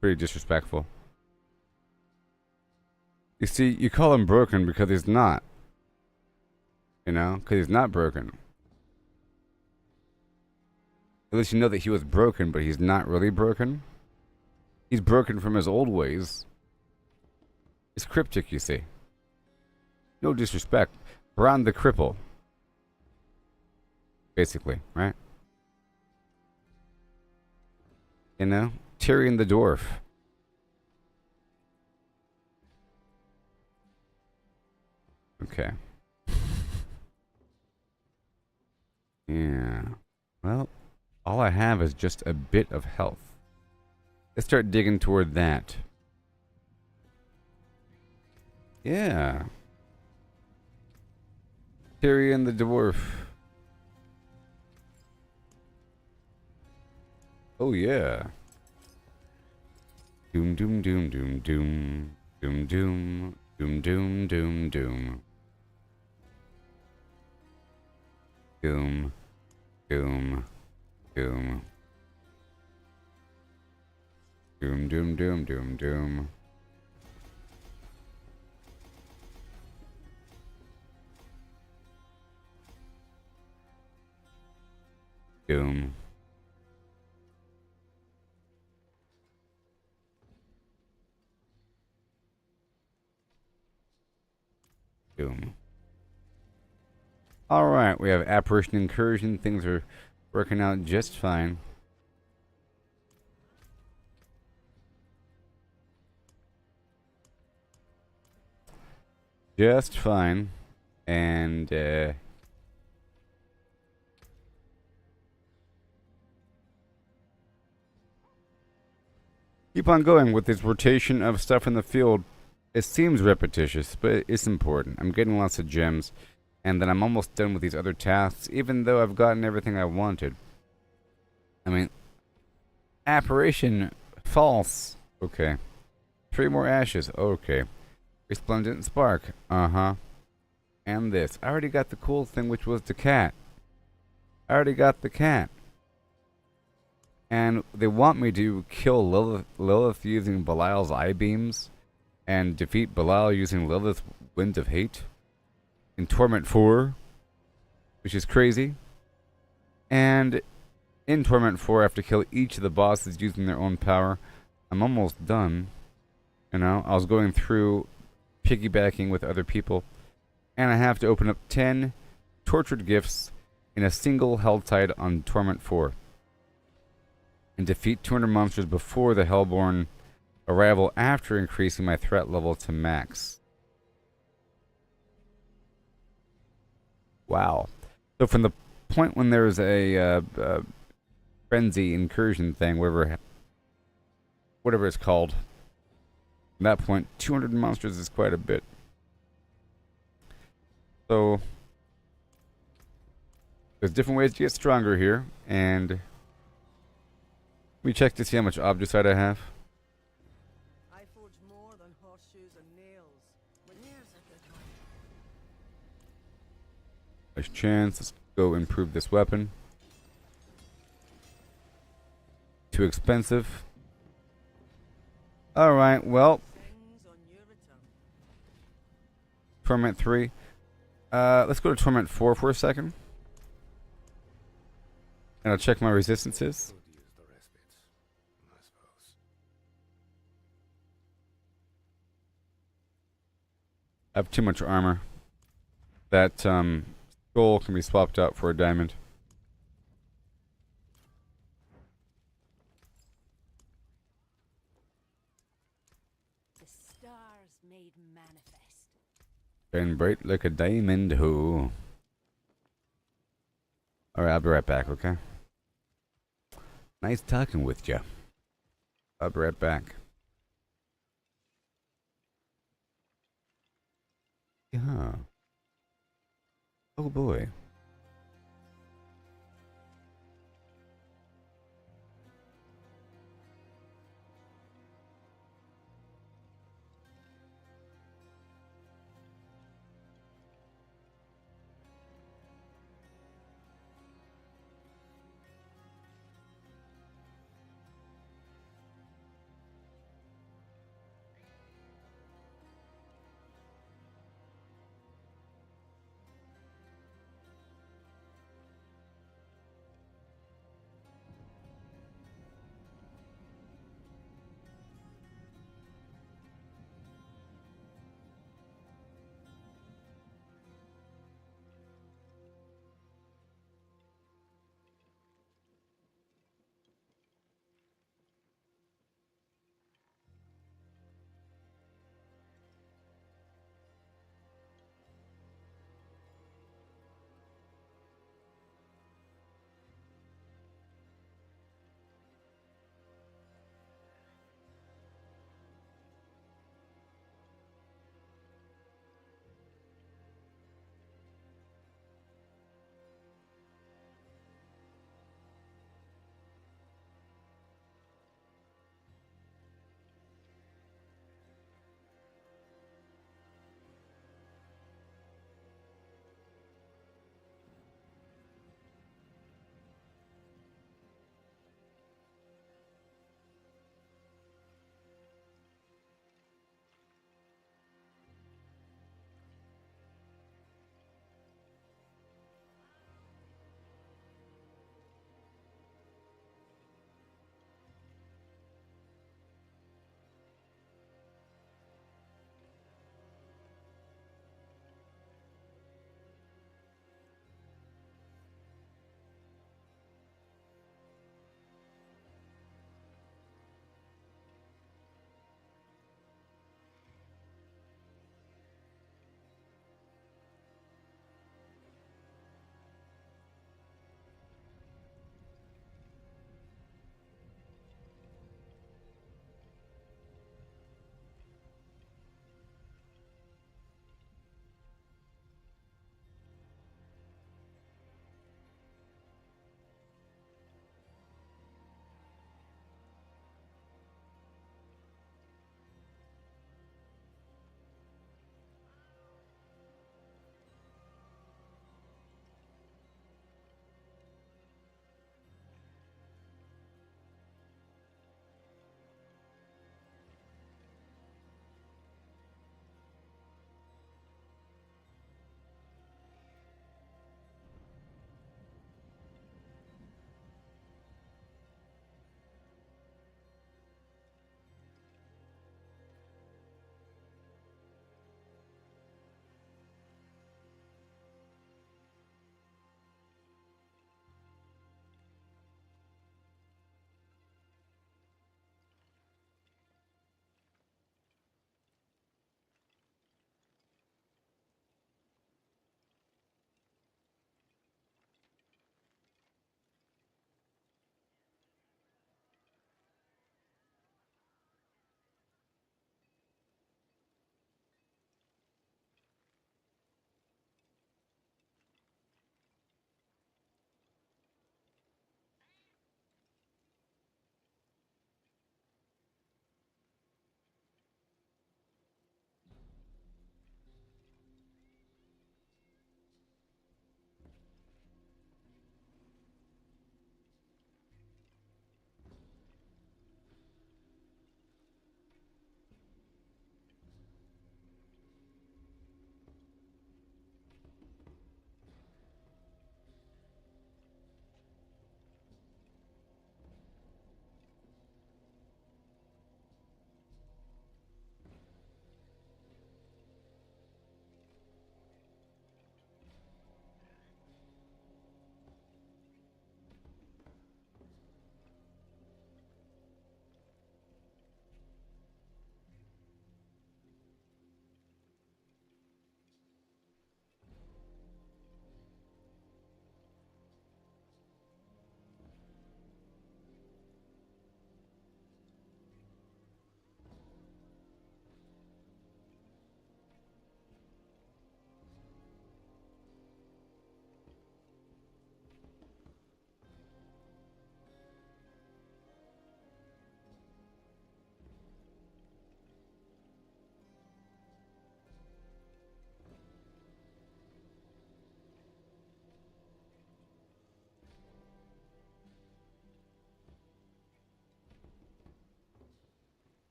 Pretty disrespectful. You see, you call him broken because he's not. You know, because he's not broken. At least you know that he was broken, but he's not really broken. He's broken from his old ways. It's cryptic, you see. No disrespect. Bran the Cripple. Basically, right? You know? Tyrion the Dwarf. Okay. Yeah. Well, all I have is just a bit of health. Let's start digging toward that. Yeah. Tyrion the Dwarf. Oh yeah. Doom doom doom doom doom. Doom doom. Doom doom doom doom. Doom. Doom. Doom. Doom doom doom doom doom. Doom. Doom. Alright, we have Apparition Incursion. Things are working out just fine. Just fine. And, keep on going with this rotation of stuff in the field. It seems repetitious, but it's important. I'm getting lots of gems, and then I'm almost done with these other tasks, even though I've gotten everything I wanted. I mean, Apparition, false. Okay. 3 more ashes. Okay. Resplendent Spark. Uh-huh. And this. I already got the cool thing, which was the cat. I already got the cat. And they want me to kill Lilith using Belial's eye beams and defeat Belial using Lilith's Wind of Hate in Torment 4, which is crazy. And in Torment 4, I have to kill each of the bosses using their own power. I'm almost done. You know, I was going through piggybacking with other people, and I have to open up 10 tortured gifts in a single Helltide on Torment 4 and defeat 200 monsters before the Hellborn arrival after increasing my threat level to max. Wow. So from the point when there's a frenzy incursion thing, whatever it's called, from that point, 200 monsters is quite a bit. So there's different ways to get stronger here, and we check to see how much Obducite I have. I forge more than horseshoes and nails. But here's a good one. There's chance. Let's go improve this weapon. Too expensive. Alright, well. Sings on your return. Torment 3. Let's go to Torment 4 for a second. And I'll check my resistances. Could use the respite, I suppose. I have too much armor. That skull can be swapped out for a diamond. The stars made manifest. Shine bright like a diamond, ho. Alright, I'll be right back, okay? Nice talking with you. I'll be right back. Yeah. Oh boy.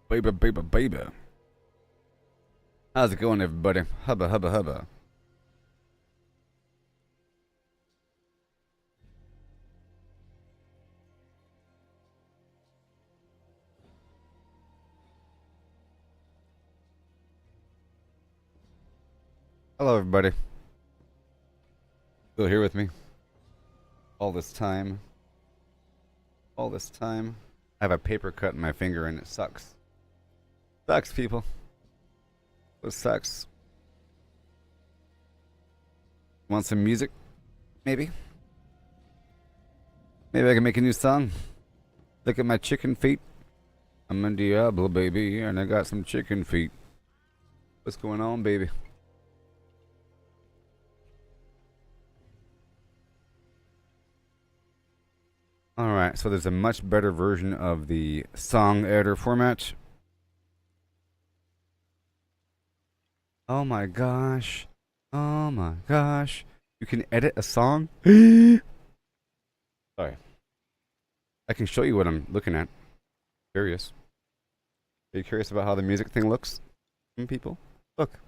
Baby, baby, baby. How's it going, everybody? Hubba, hubba, hubba. Hello, everybody. Still here with me? All this time. All this time. I have a paper cut in my finger and it sucks. Sucks, people. It sucks. Want some music? Maybe? Maybe I can make a new song. Look at my chicken feet. I'm a Diablo, baby, and I got some chicken feet. What's going on, baby? Alright, so there's a much better version of the song editor format. Oh my gosh. Oh my gosh. You can edit a song? Sorry. I can show you what I'm looking at. Curious. Are you curious about how the music thing looks? People? Look.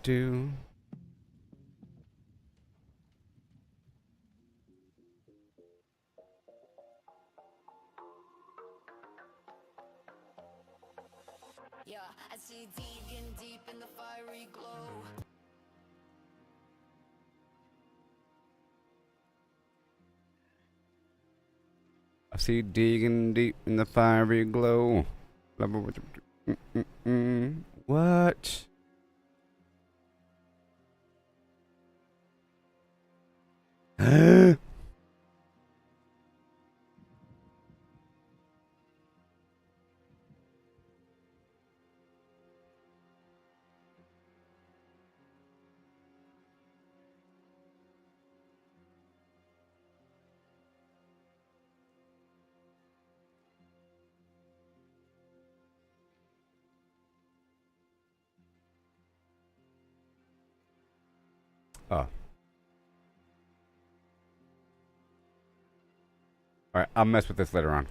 Do. Yeah, I see digging deep in the fiery glow. I see digging deep in the fiery glow. What? Oh. Alright, I'll mess with this later on.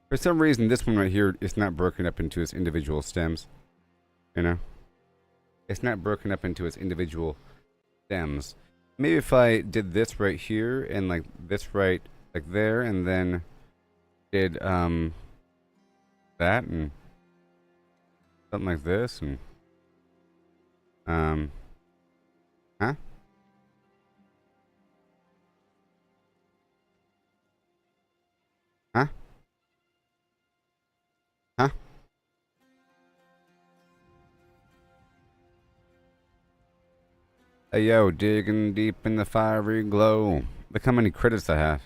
For some reason, this one right here is not broken up into its individual stems. You know? It's not broken up into its individual stems. Maybe if I did this right here, and like this right, like there, and then did, that, and something like this, and, huh? Huh? Huh? Hey yo, digging deep in the fiery glow. Look how many credits I have.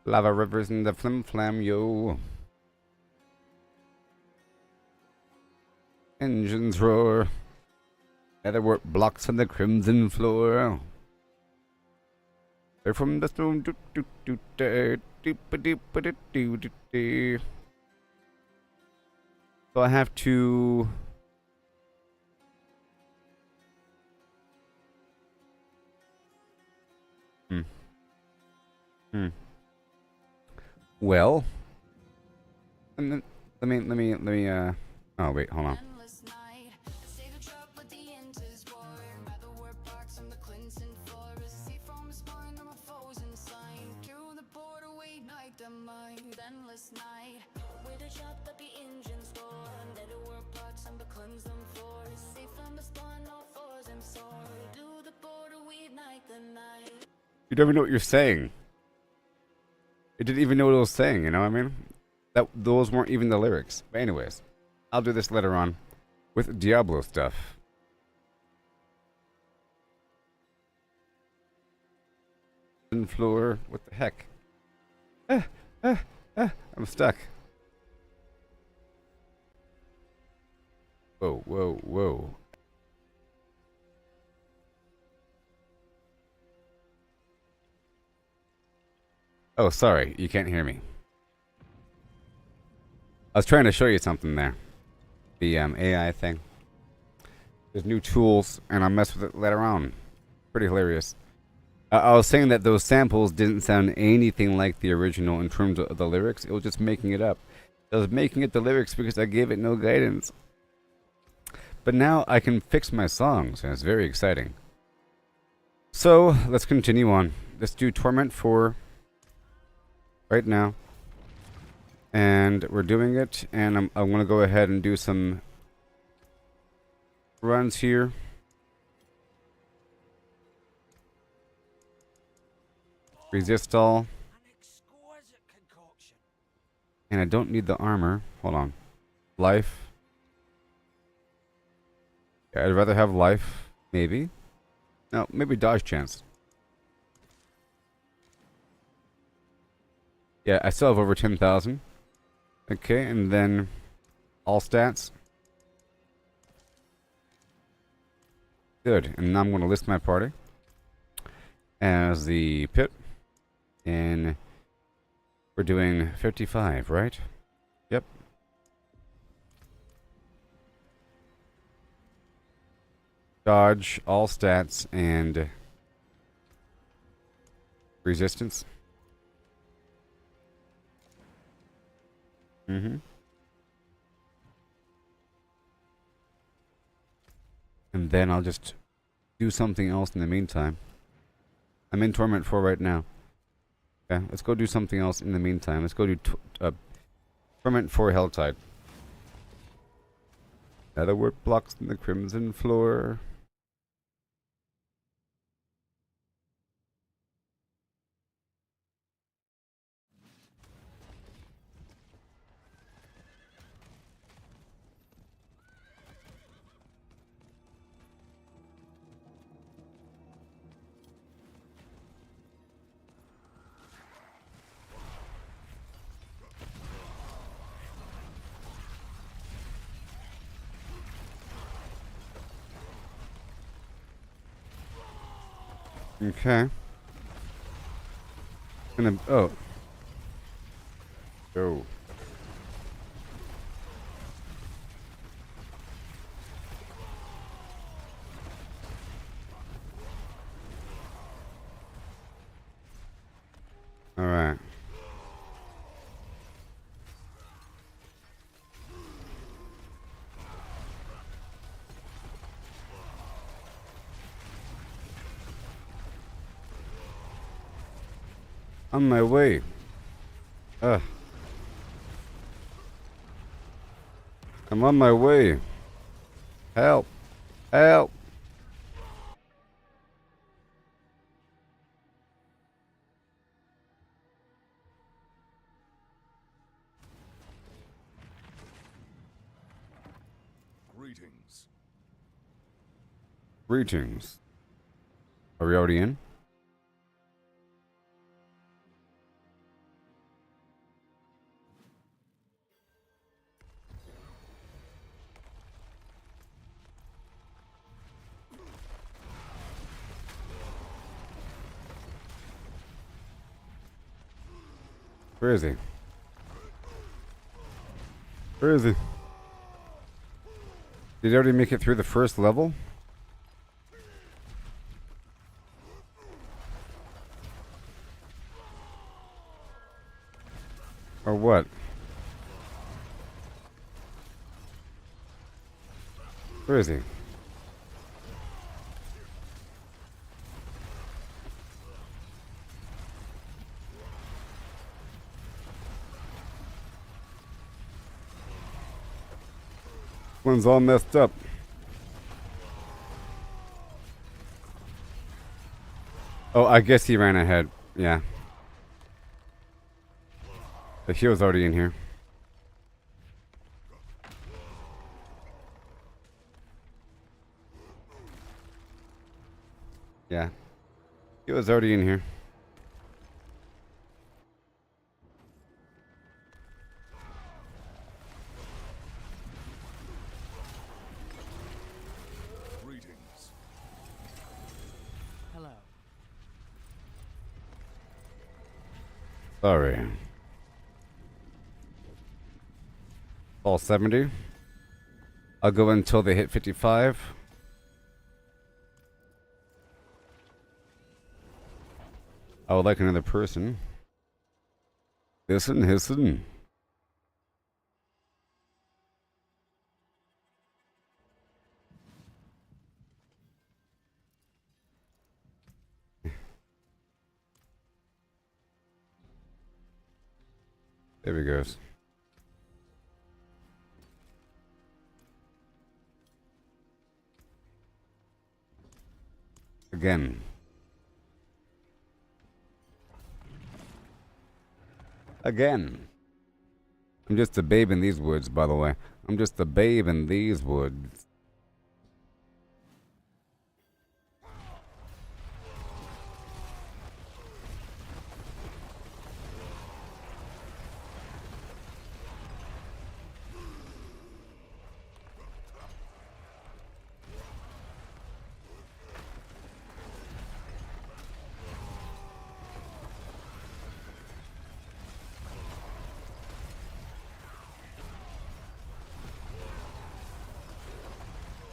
Lava rivers in the flim flam, yo. Engines roar. Netherwork blocks on the crimson floor. They're from the stone. So I have to. Well, and then, let me, oh wait, hold on. Endless night, save a drop with the enters war. Rather work parks on the Clinton forest. See from his mind, I'm a foes inside. Through the border, we night the mind. Endless night, with a drop that the engines roar. Rather work parks on the Clinton forest. See from his mind, no foes and sword. Through the border, we night the night. You don't even know what you're saying. It didn't even know what it was saying, you know what I mean? Those weren't even the lyrics. But anyways, I'll do this later on with Diablo stuff. Floor, what the heck? I'm stuck. Whoa, whoa, whoa. Oh, sorry, you can't hear me. I was trying to show you something there. The AI thing. There's new tools, and I'll mess with it later on. Pretty hilarious. I was saying that those samples didn't sound anything like the original in terms of the lyrics. It was just making it up. I was making it the lyrics because I gave it no guidance. But now I can fix my songs, and it's very exciting. So, let's continue on. Let's do Torment 4 right now. And we're doing it, and I'm going to go ahead and do some runs here. Resist all. An exquisite concoction. And I don't need the armor. Hold on. Life. Yeah, I'd rather have life. Maybe. No, maybe dodge chance. Yeah, I still have over 10,000. Okay, and then all stats. Good. And now I'm going to list my party as the pit. And we're doing 55, right? Yep. Dodge, all stats, and resistance. And then I'll just do something else in the meantime. I'm in Torment 4 right now. Yeah, let's go do something else in the meantime. Let's go do Torment 4 Helltide. Nether wart blocks in the crimson floor. Okay. Oh. Oh. All right. On my way. I'm on my way. Help. Help. Greetings. Greetings. Are we already in? Where is he? Where is he? Did he already make it through the first level? Or what? Where is he? One's all messed up. Oh, I guess he ran ahead. Yeah. The heal's already in here. Yeah. He was already in here. Greetings. Hello. Sorry. All 70. I'll go until they hit 55. I would like another person. Listen. There he goes. Again. I'm just a babe in these woods, by the way. I'm just a babe in these woods.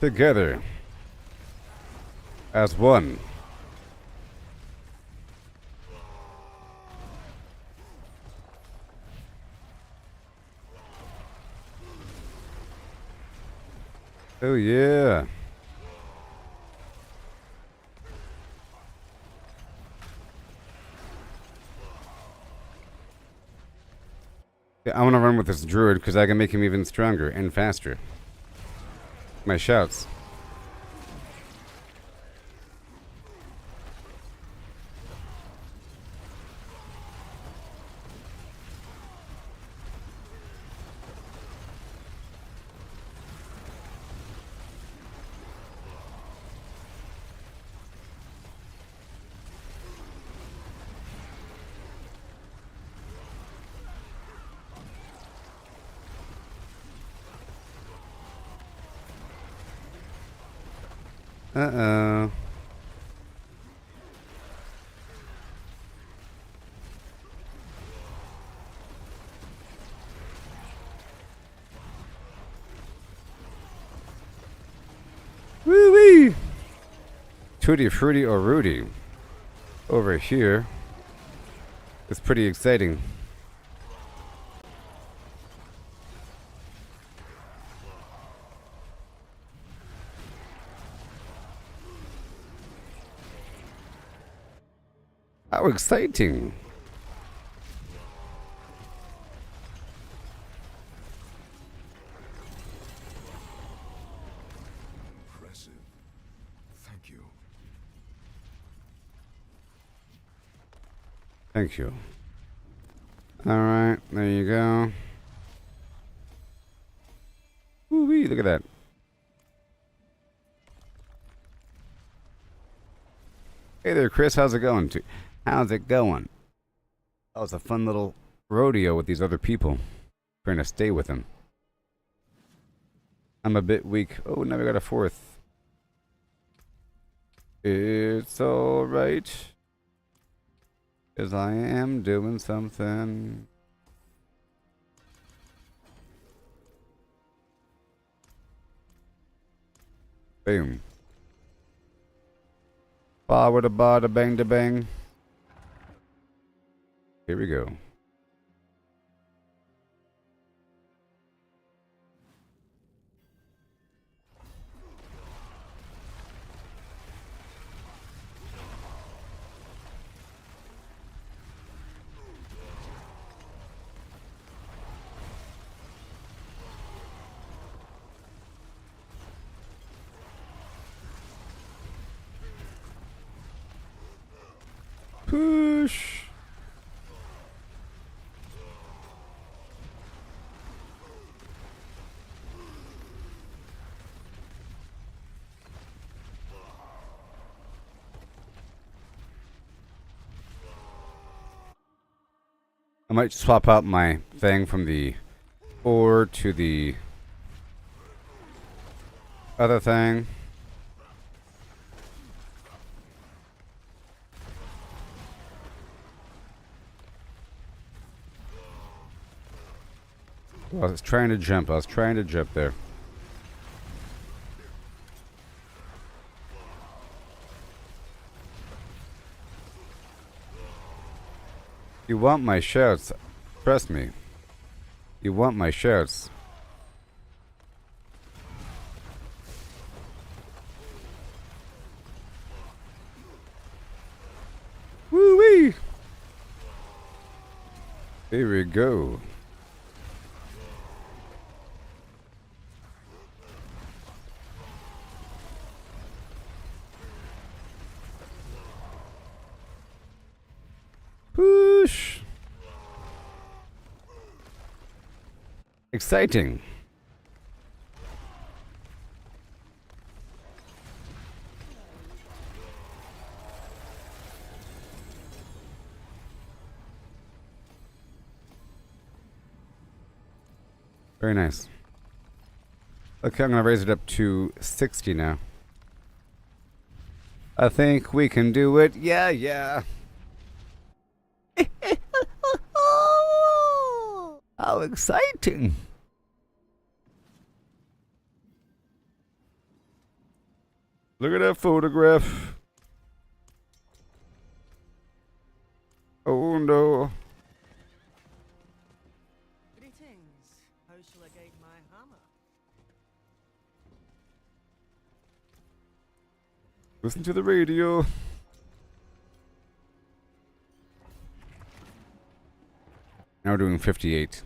Together as one. Oh yeah. I want to run with this druid because I can make him even stronger and faster. My shouts. Uh-oh. Woo-wee! Tutti Frutti or Rudy. Over here. It's pretty exciting. How exciting! Impressive. Thank you. Thank you. Alright, there you go. Woo-wee, look at that. Hey there, Chris, how's it going? How's it going? That was a fun little rodeo with these other people. Trying to stay with them. I'm a bit weak. Oh, now we got a fourth. It's alright. 'Cause I am doing something. Boom. Ba with a ba da bang da bang. Here we go. Push. I might swap out my thing from the ore to the other thing. I was trying to jump. There. You want my shouts. Trust me. You want my shouts. Woo-wee! Here we go. Push. Exciting. Very nice. Okay, I'm gonna raise it up to 60 now. I think we can do it. Yeah, yeah. How exciting. Look at that photograph. Oh no. Greetings. How shall I guide my hammer? Listen to the radio. Now we're doing 58.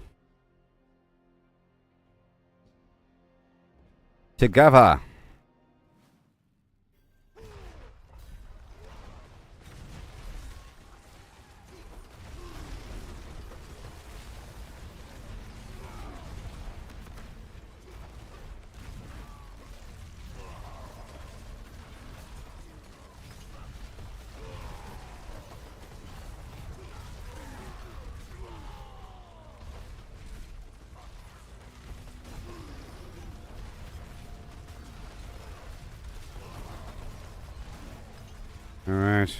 Together. All right.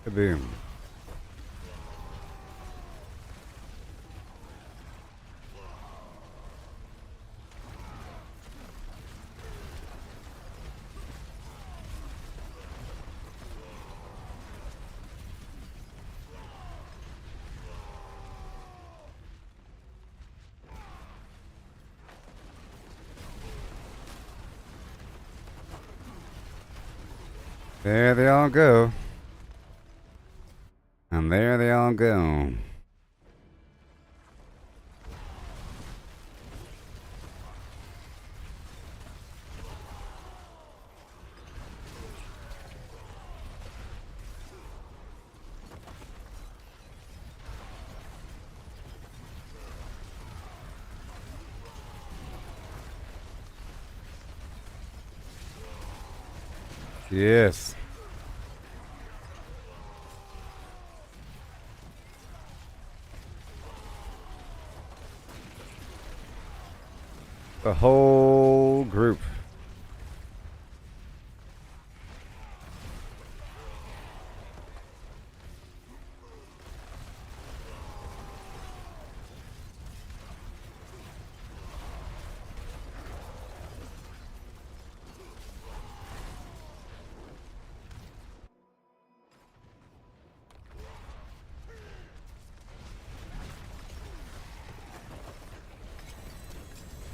Kaboom. There they all go. And there they all go. Yes. The whole group.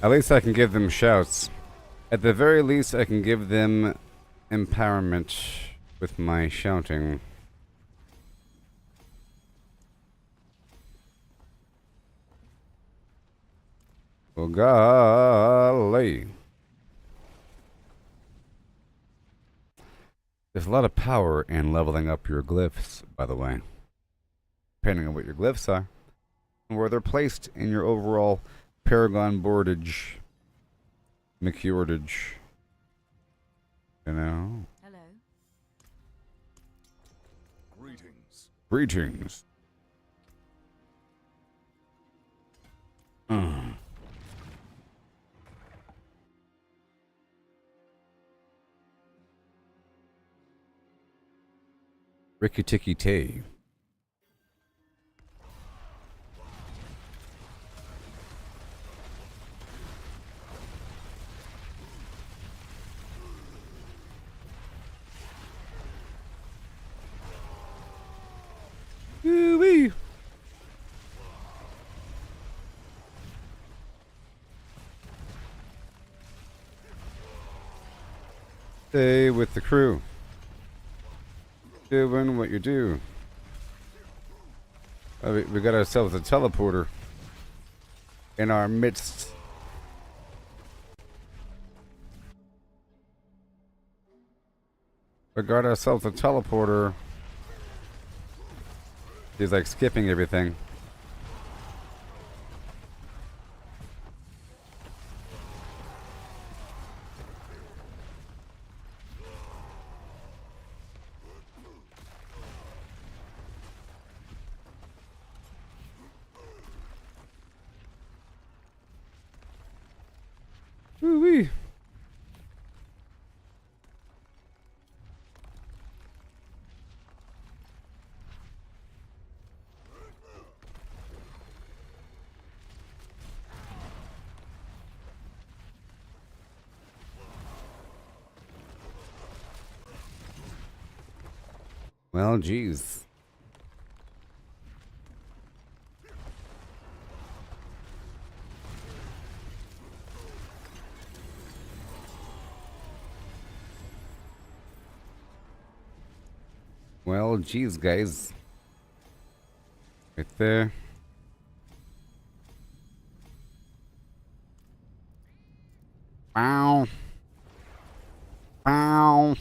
At least I can give them shouts. At the very least, I can give them empowerment with my shouting. Oh, golly. There's a lot of power in leveling up your glyphs, by the way. Depending on what your glyphs are and where they're placed in your overall Paragon boardage, McCordage. You know? Hello. Greetings. Greetings. Ricky Ticky Tay. Stay with the crew. Doing what you do. We got ourselves a teleporter in our midst. We got ourselves a teleporter. He's like skipping everything. Woo-wee. Well, geez. Well, geez, guys. Right there. Wow. Wow.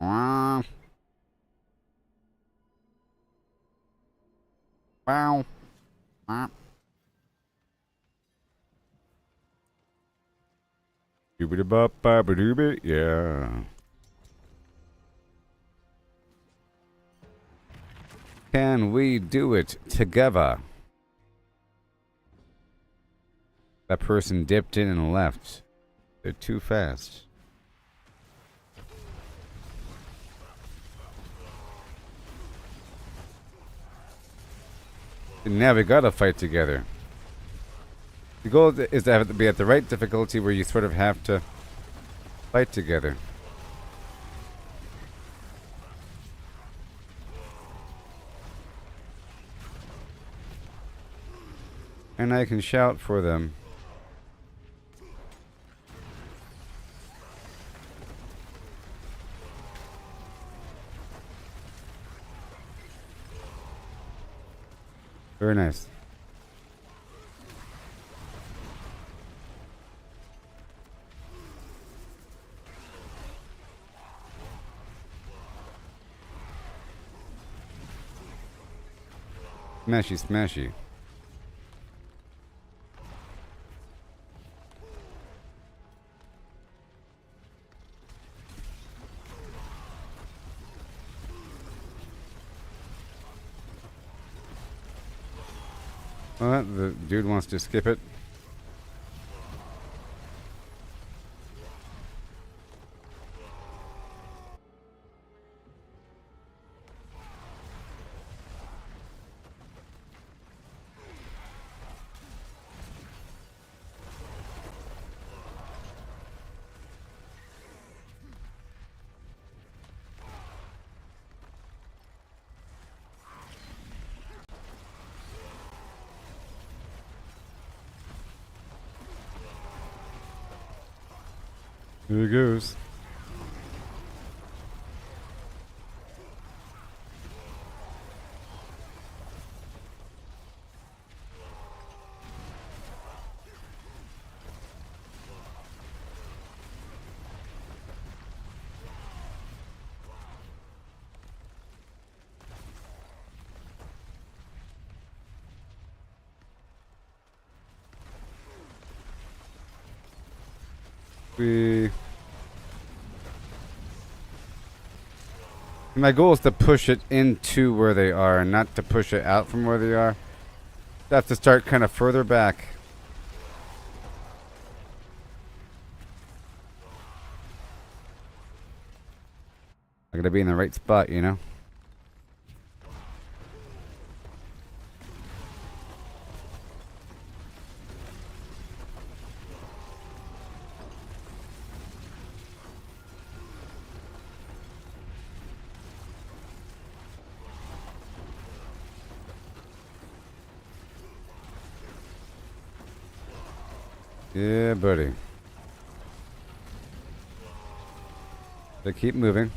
Wow. Wow. Wow. Doobity-bop-bop-a-doobie, yeah. Can we do it together? That person dipped in and left. They're too fast. And now we gotta fight together. The goal is to have it be at the right difficulty where you sort of have to fight together. And I can shout for them. Very nice. Smashy, smashy. Well, the dude wants to skip it. Here it goes. My goal is to push it into where they are, and not to push it out from where they are. I have to start kind of further back. I gotta be in the right spot, you know? Yeah, buddy. They keep moving.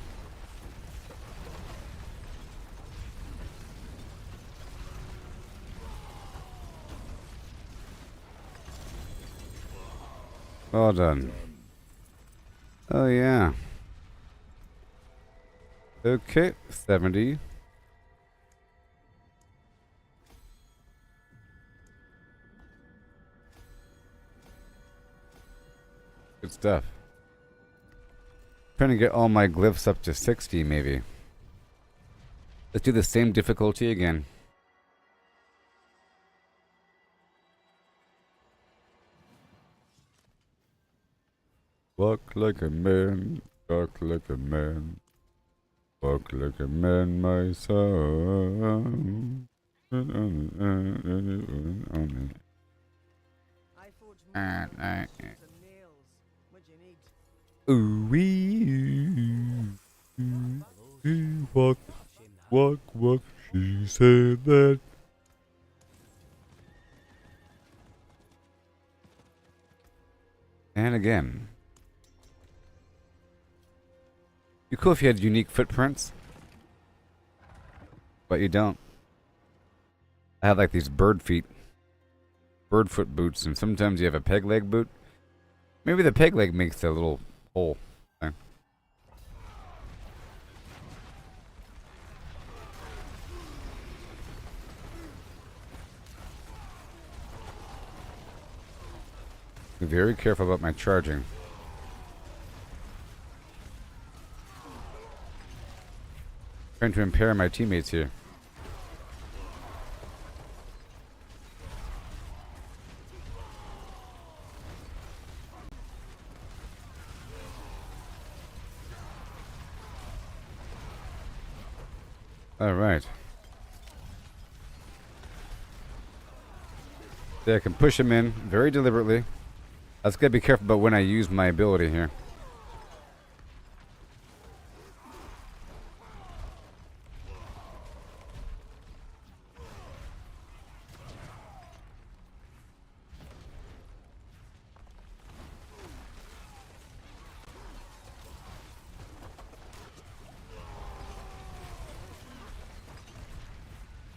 Well done. Oh yeah. Okay, 70. Good stuff. Trying to get all my glyphs up to 60 maybe. Let's do the same difficulty again. Walk like a man, talk like a man, walk like a man, my son. I forge more than horseshoes and nails. What do you need? Ooh wee, walk, walk, walk. She said that. And again. Be cool if you had unique footprints, but you don't. I have like these bird feet, bird foot boots, and sometimes you have a peg leg boot. Maybe the peg leg makes a little hole thing. Be very careful about my charging. Trying to impair my teammates here. All right. See, I can push him in very deliberately. I just gotta be careful about when I use my ability here.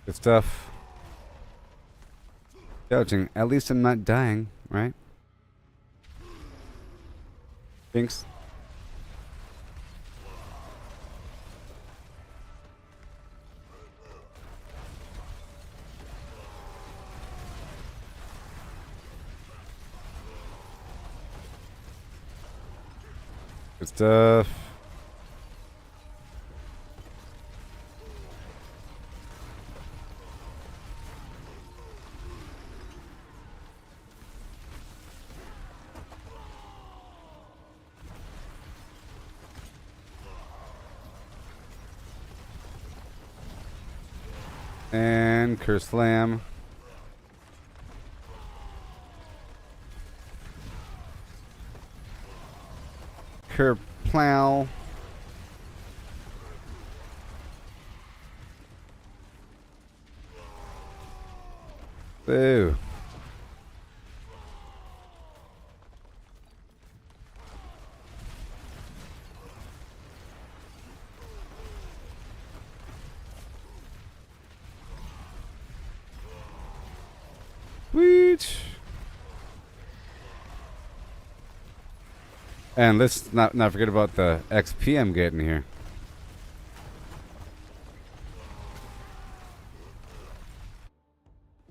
Good stuff. Gouging. At least I'm not dying, right? Thanks. Good stuff. And curse slam. Curve plow. Boo. Sweet. And let's not forget about the XP I'm getting here.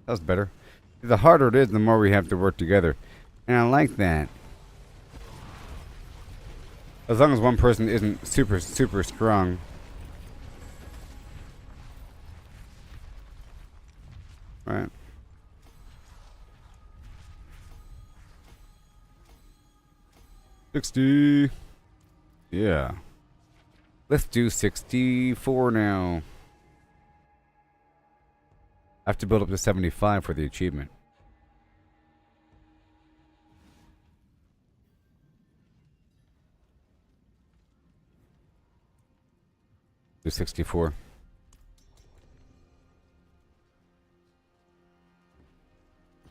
That's better. The harder it is, the more we have to work together. And I like that. As long as one person isn't super strong. Right. $60. Yeah. Let's do 64 now. I have to build up to 75 for the achievement. Do 64.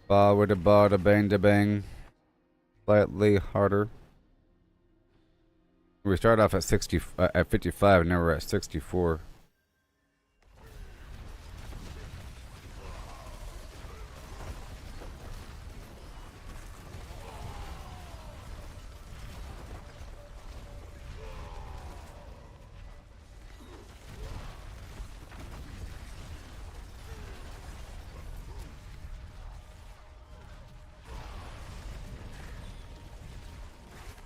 Ba with a ba da bang da bang. Slightly harder. We started off at 55, and now we're at 64.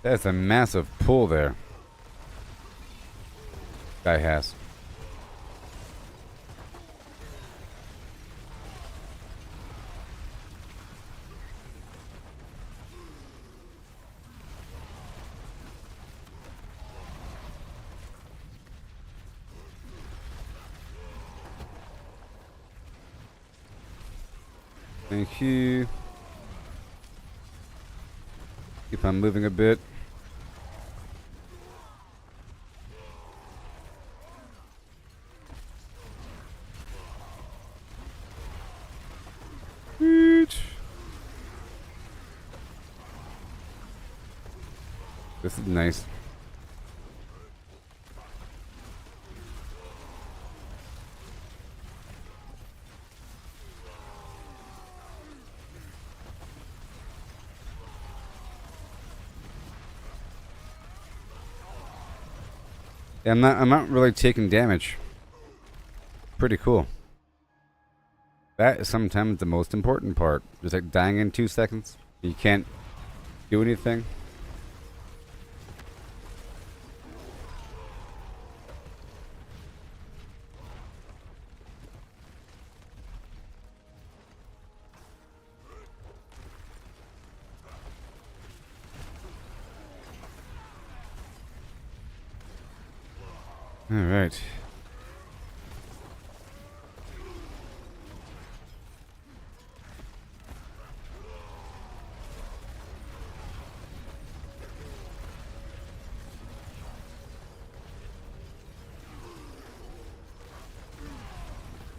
That's a massive pull there. Guy has. Thank you. Keep on moving a bit. This is nice. Yeah, I'm not really taking damage. Pretty cool. That is sometimes the most important part. Just like dying in 2 seconds. You can't do anything. All right.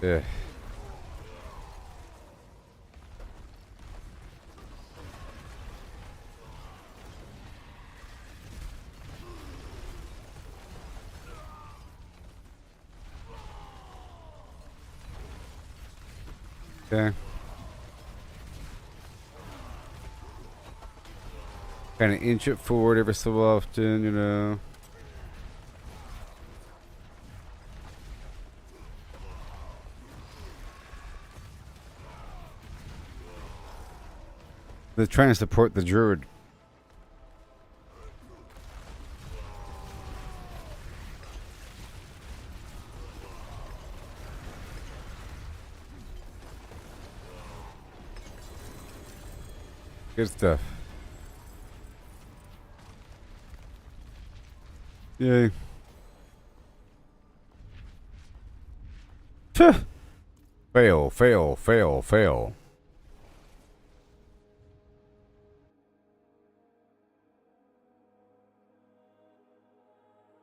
Yeah. Okay. Kind of inch it forward every so often, you know. They're trying to support the druid. Good stuff. Yay. Tuh. Fail, fail, fail, fail.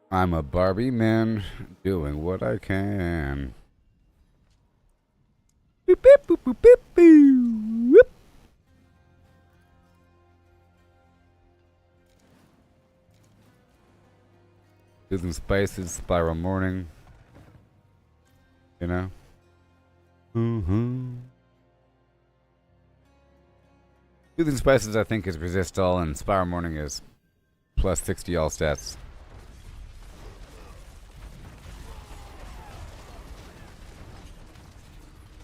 I'm a Barbie man doing what I can. Boop, boop, boop, boop, boop, boop. Whoop. Using spices, spiral morning. You know? Using spices, I think, is resist all, and spiral morning is plus 60 all stats.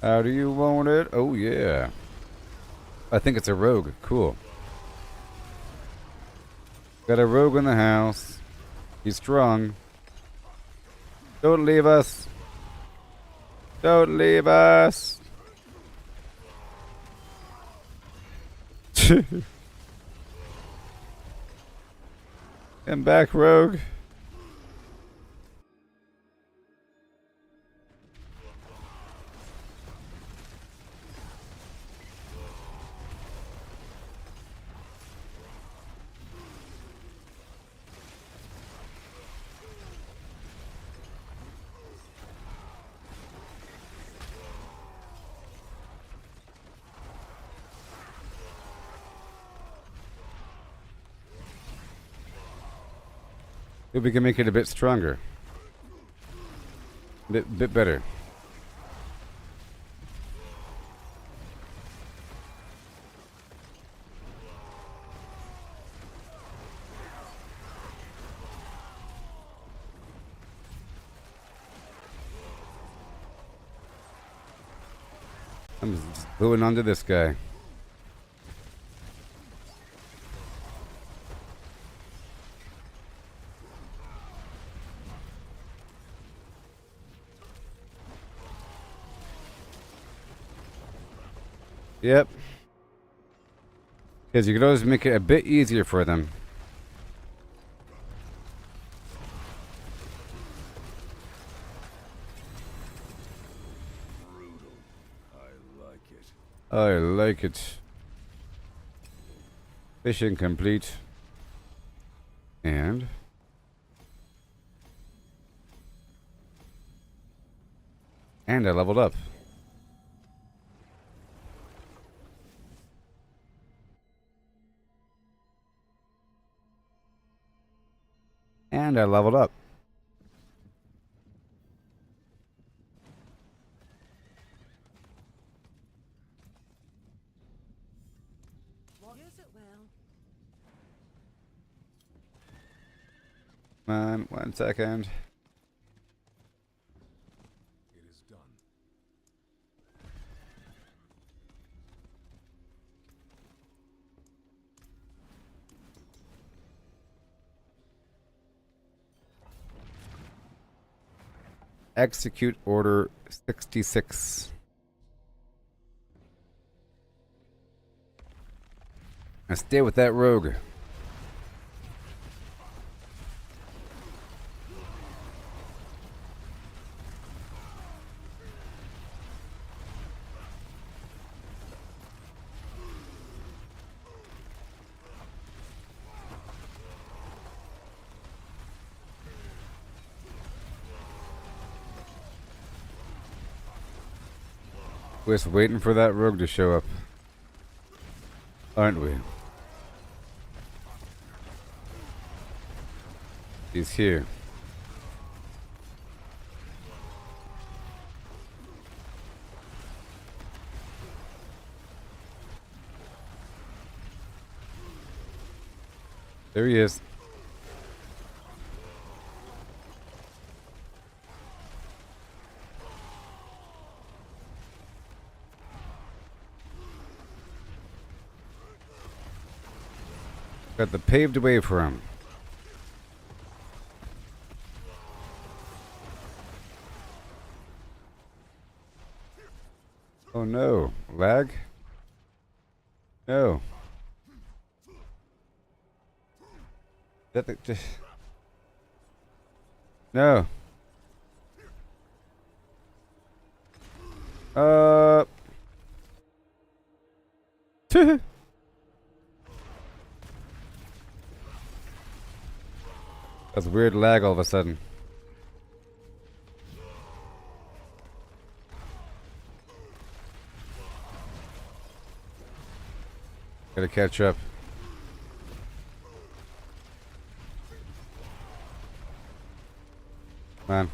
How do you want it? Oh, yeah. I think it's a rogue. Cool. Got a rogue in the house. He's strong. Don't leave us. Don't leave us. Come back, rogue. Maybe we can make it a bit stronger. Bit better. I'm just gluing onto this guy. Yep. Because you could always make it a bit easier for them. I like it. Mission complete. And I leveled up. And I leveled up. Use it well. Man, 1 second. It is done. Execute order 66. I stay with that rogue. We're just waiting for that rogue to show up, aren't we? He's here. There he is. Got the paved way for him. Oh no. Lag? No. That the, just... No. That's weird lag all of a sudden. Gotta catch up. Man.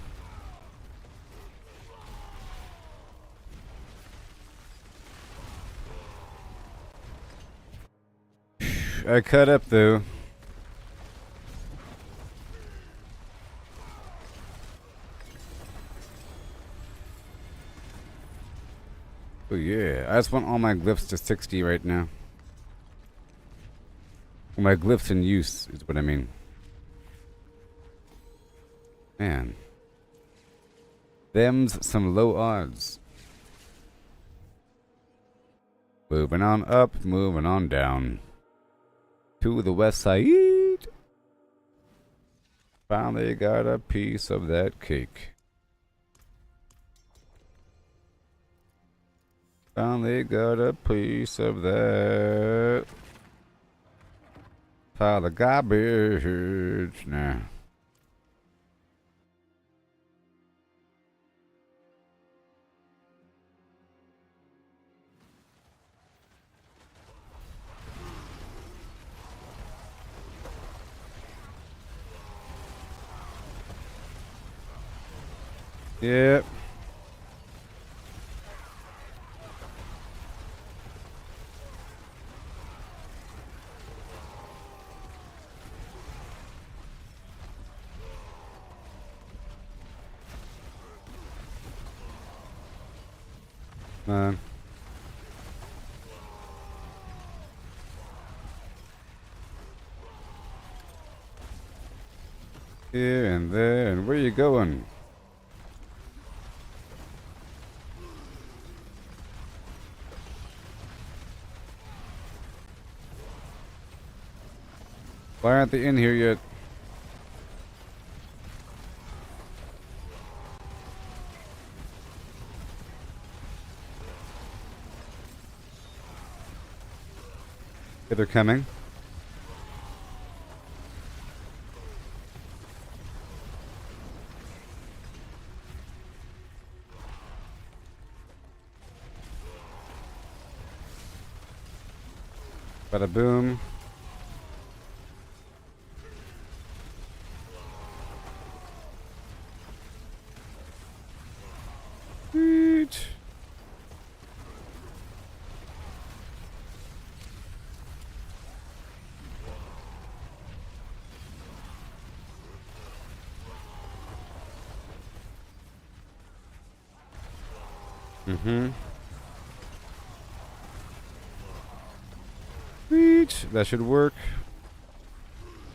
I caught up though. Oh yeah, I just want all my glyphs to 60 right now. Well, my glyphs in use is what I mean. Man. Them's some low odds. Moving on up, moving on down. To the west side. Finally got a piece of that cake. Finally got a piece of that pile of garbage now. Yep. Man. Here and there, and where you going? Why aren't they in here yet? Okay, they're coming. Bada boom. Sweet. Mm-hmm. Sweet. That should work.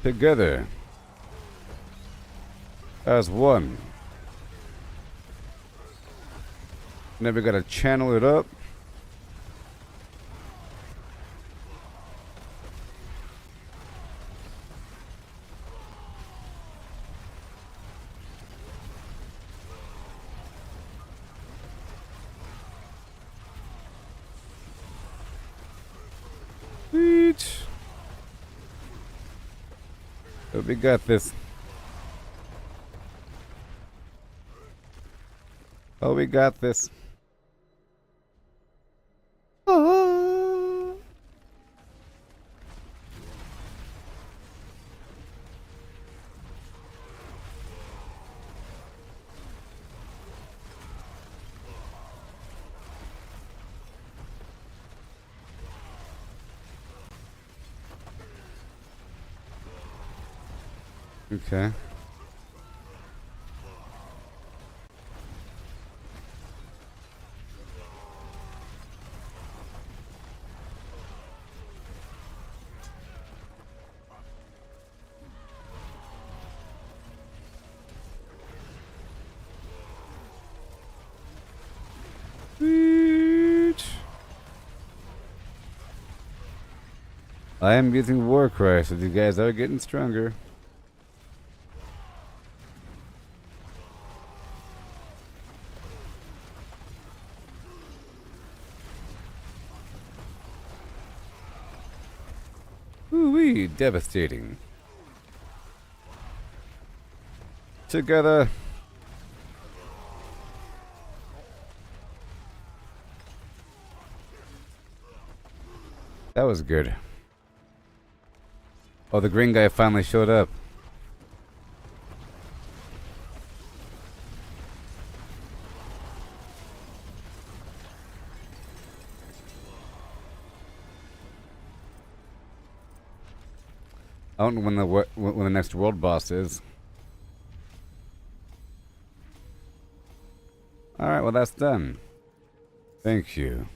Together. As one. Never gotta channel it up. Sweet. So we got this. Oh, we got this. Oh. Okay. Sweet. I am using Warcry, so you guys are getting stronger. Ooh-wee, devastating. Together. That was good. Oh, the green guy finally showed up. I don't know when the next world boss is. All right, well that's done. Thank you.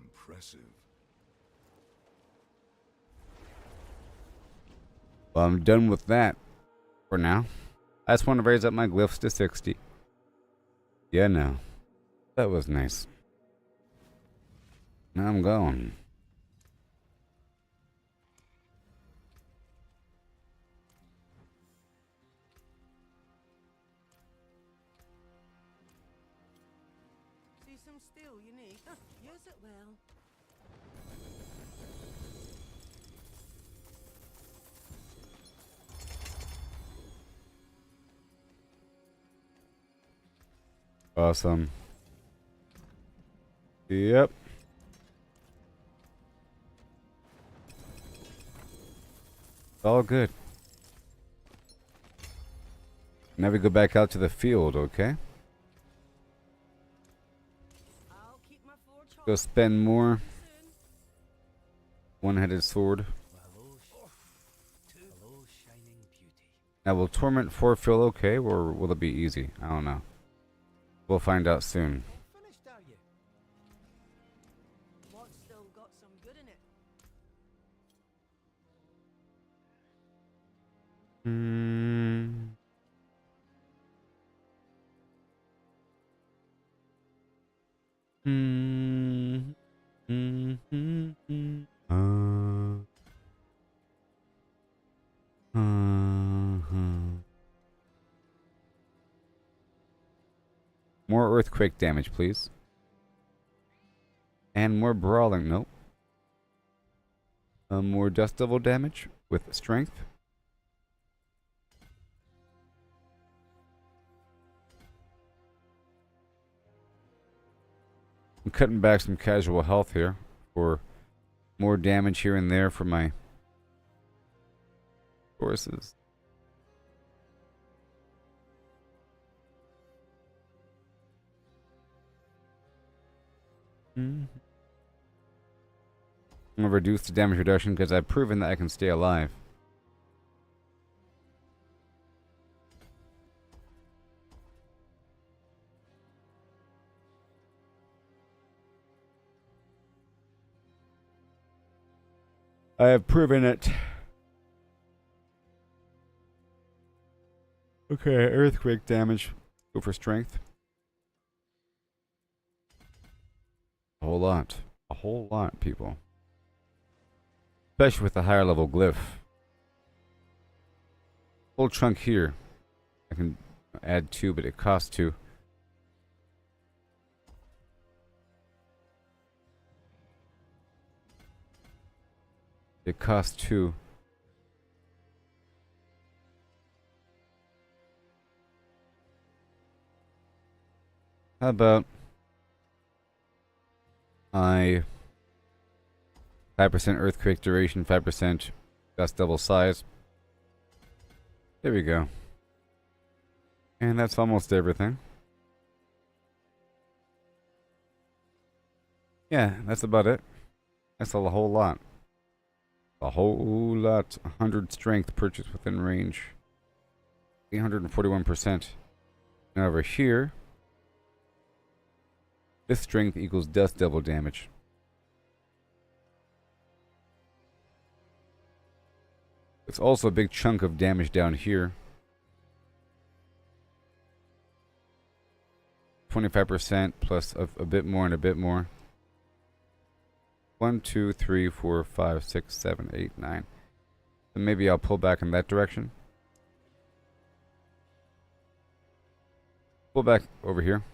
Impressive. Well, I'm done with that for now. I just want to raise up my glyphs to 60. Yeah, no. That was nice. Now I'm going. See some steel you need? Use it well. Awesome. Yep. All good. Now we go back out to the field, okay? Go spend more. One-headed sword. Now, will Torment 4 feel okay, or will it be easy? I don't know. We'll find out soon. Finished, are you? What's still got some good in it? Hmm. Hmm. Hmm. Hmm. Hmm. More earthquake damage, please. And more brawling. Nope. More dust devil damage with strength. I'm cutting back some casual health here for more damage here and there for my forces. I'm gonna reduce the damage reduction because I've proven that I can stay alive. I have proven it. Okay, earthquake damage. Go for strength. A whole lot. A whole lot, people. Especially with the higher level glyph. Whole chunk here. I can add 2, but it costs 2. It costs 2. How about I 5% earthquake duration, 5% dust devil size. There we go. And that's almost everything. Yeah, that's about it. That's a whole lot. A whole lot. 100 strength purchased within range. 841%. Now over here, this strength equals dust devil damage. It's also a big chunk of damage down here. 25% plus a bit more and a bit more. 1, 2, 3, 4, 5, 6, 7, 8, 9. So maybe I'll pull back in that direction. Pull back over here.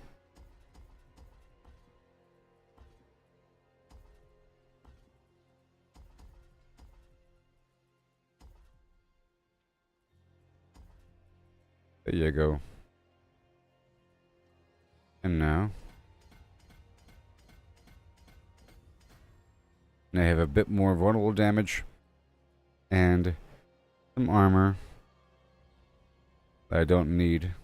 There you go. And now I have a bit more vulnerable damage and some armor that I don't need.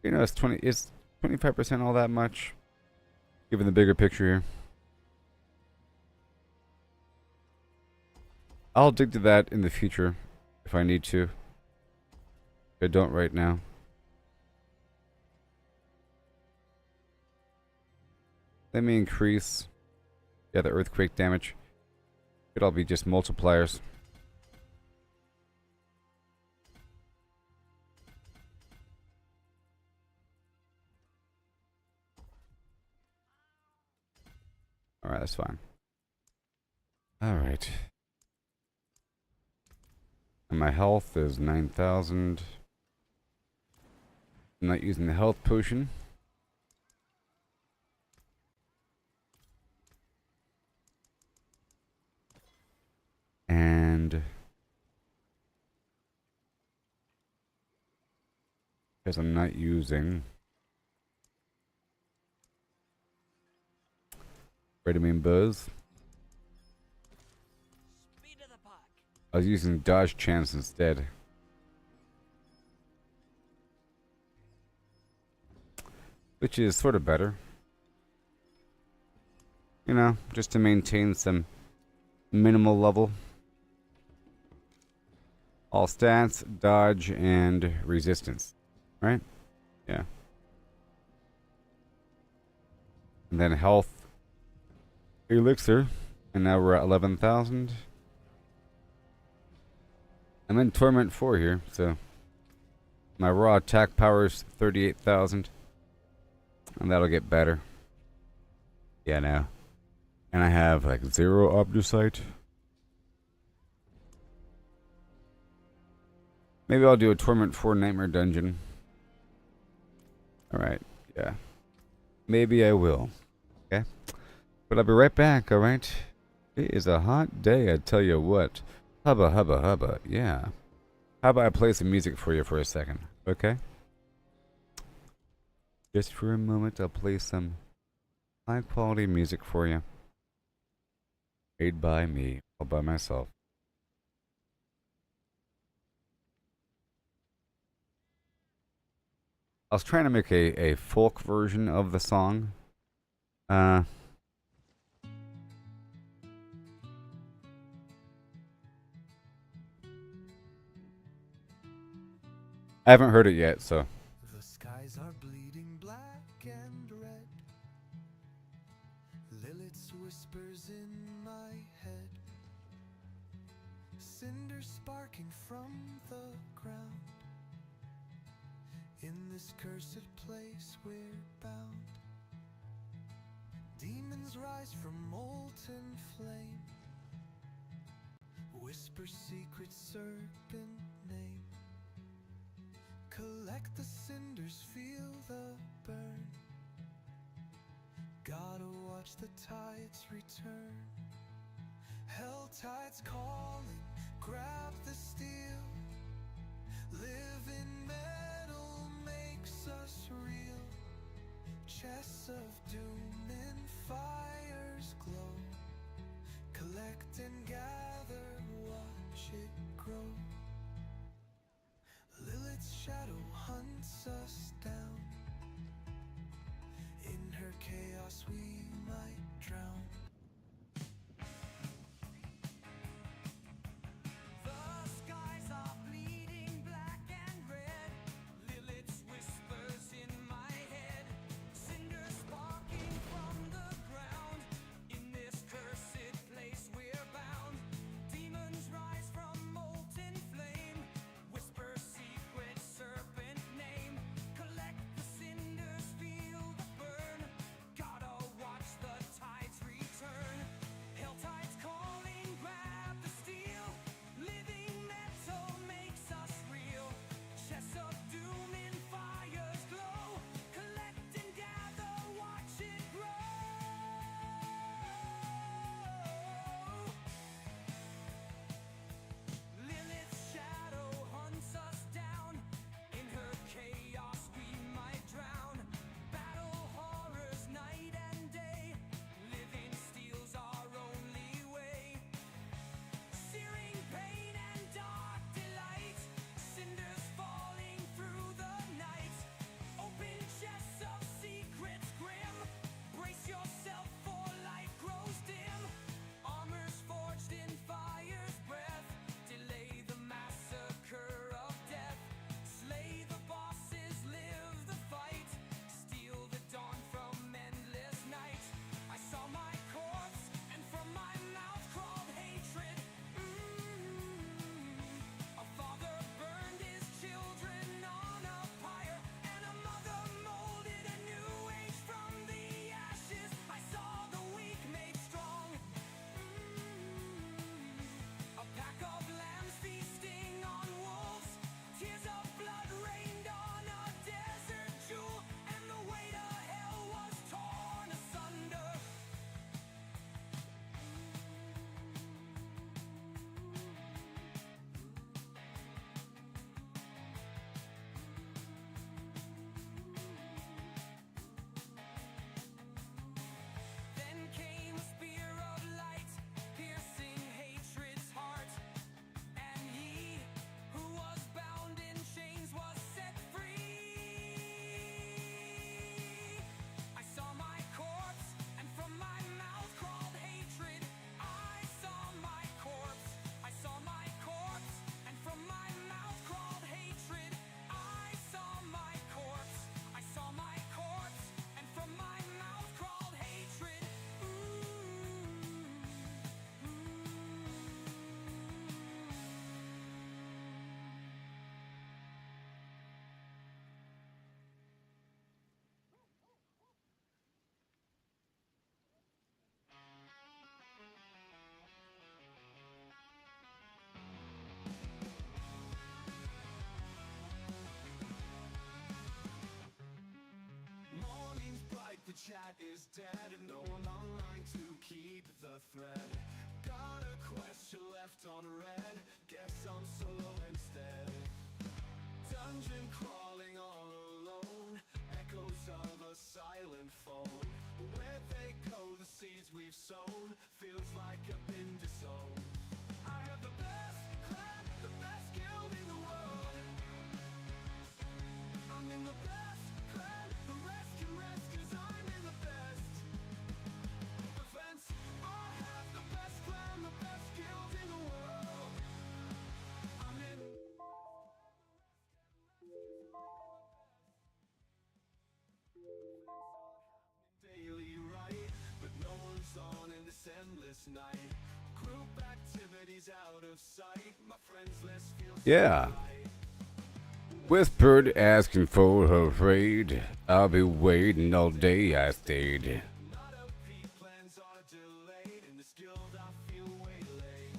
You know, it's 25% all that much, given the bigger picture here. I'll dig to that in the future if I need to. I don't right now. Let me increase, yeah, the earthquake damage. Could all be just multipliers. Alright, that's fine. Alright. And my health is 9,000. I'm not using the health potion. And because I'm not using vitamin buzz, Speed of the pack. I was using dodge chance instead. Which is sort of better. You know, just to maintain some minimal level. All stats, dodge, and resistance. Right? Yeah. And then health, elixir. And now we're at 11,000. I'm in Torment 4 here, so my raw attack power is 38,000. And that'll get better. Yeah, now. And I have like 0 Obducite. Maybe I'll do a Torment 4 Nightmare Dungeon. Alright, yeah. Maybe I will. Okay? But I'll be right back, alright? It is a hot day, I tell you what. Hubba, hubba, hubba, yeah. How about I play some music for you for a second, okay? Just for a moment, I'll play some high quality music for you. Made by me, all by myself. I was trying to make a folk version of the song. I haven't heard it yet, so. The skies are bleeding black and red. Lilith's whispers in my head. Cinders sparking from the ground. In this cursed place we're bound. Demons rise from molten flame. Whisper secret serpent name. Collect the cinders, feel the burn. Gotta watch the tides return. Hell tides calling, grab the steel. Live in metal makes us real. Chests of doom in fire's glow. Collect and gather, watch it grow. Lilith's shadow hunts us down. In her chaos we might drown. The skies are bleeding black and red. chat is dead, and no one online to keep the thread. Got a question left on red, guess I'm solo instead. Dungeon crawling all alone, echoes of a silent phone. Where they go, the seeds we've sown, feels like I've been disowned. I have the best clan, the best guild in the world. I'm in the best clan, the rest can rest, cause I'm in the best. Defense, I have the best clan, the best guild in the world. I'm in. Daily right, but no one's on in this endless night. Group activities out of sight, my friends list feels Yeah. so light. Whispered, asking for her aid. I'll be waiting all day, I stayed. Not OP plans are delayed, in this guild I feel waylaid.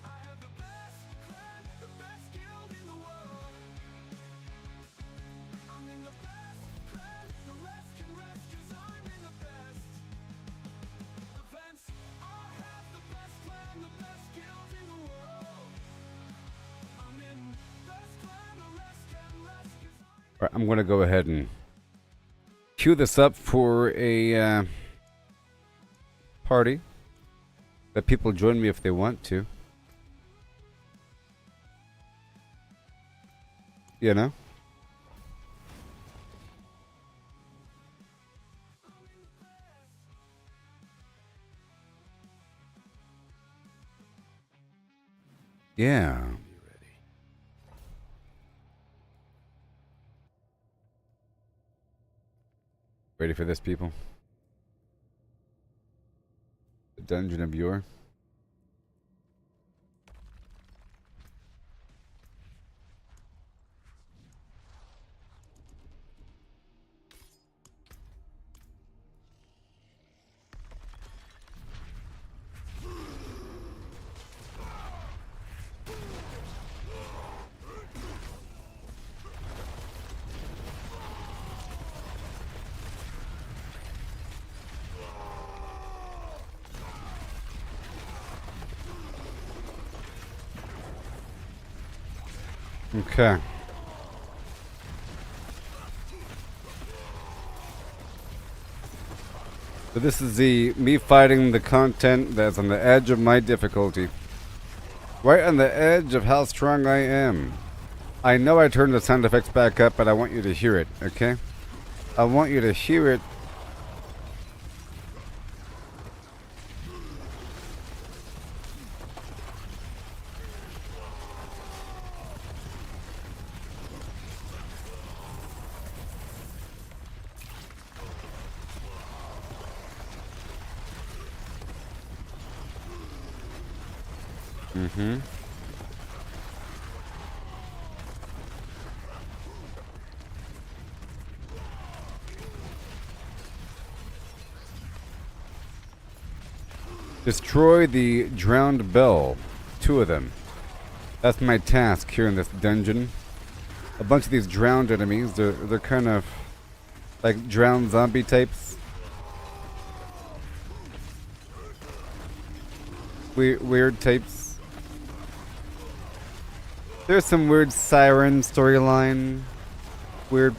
I have the best clan, the best guild in the world. I'm in the best clan, the rest can rest, cause I'm in the best. Events, I have the best clan, the best guild in the world. I'm in best clan, the rest can rest, cause I'm in. Alright, I'm gonna go ahead and cue this up for a party. Let people join me if they want to. You know? Yeah. Ready for this, people? The Dungeon of Yore. Okay. So this is me fighting the content that's on the edge of my difficulty. Right on the edge of how strong I am. I know I turned the sound effects back up, but I want you to hear it, okay? I want you to hear it. Mm-hmm. Destroy the drowned bell. 2 of them. That's my task here in this dungeon. A bunch of these drowned enemies. They're kind of like drowned zombie types. Weird types. There's some weird siren storyline. Weird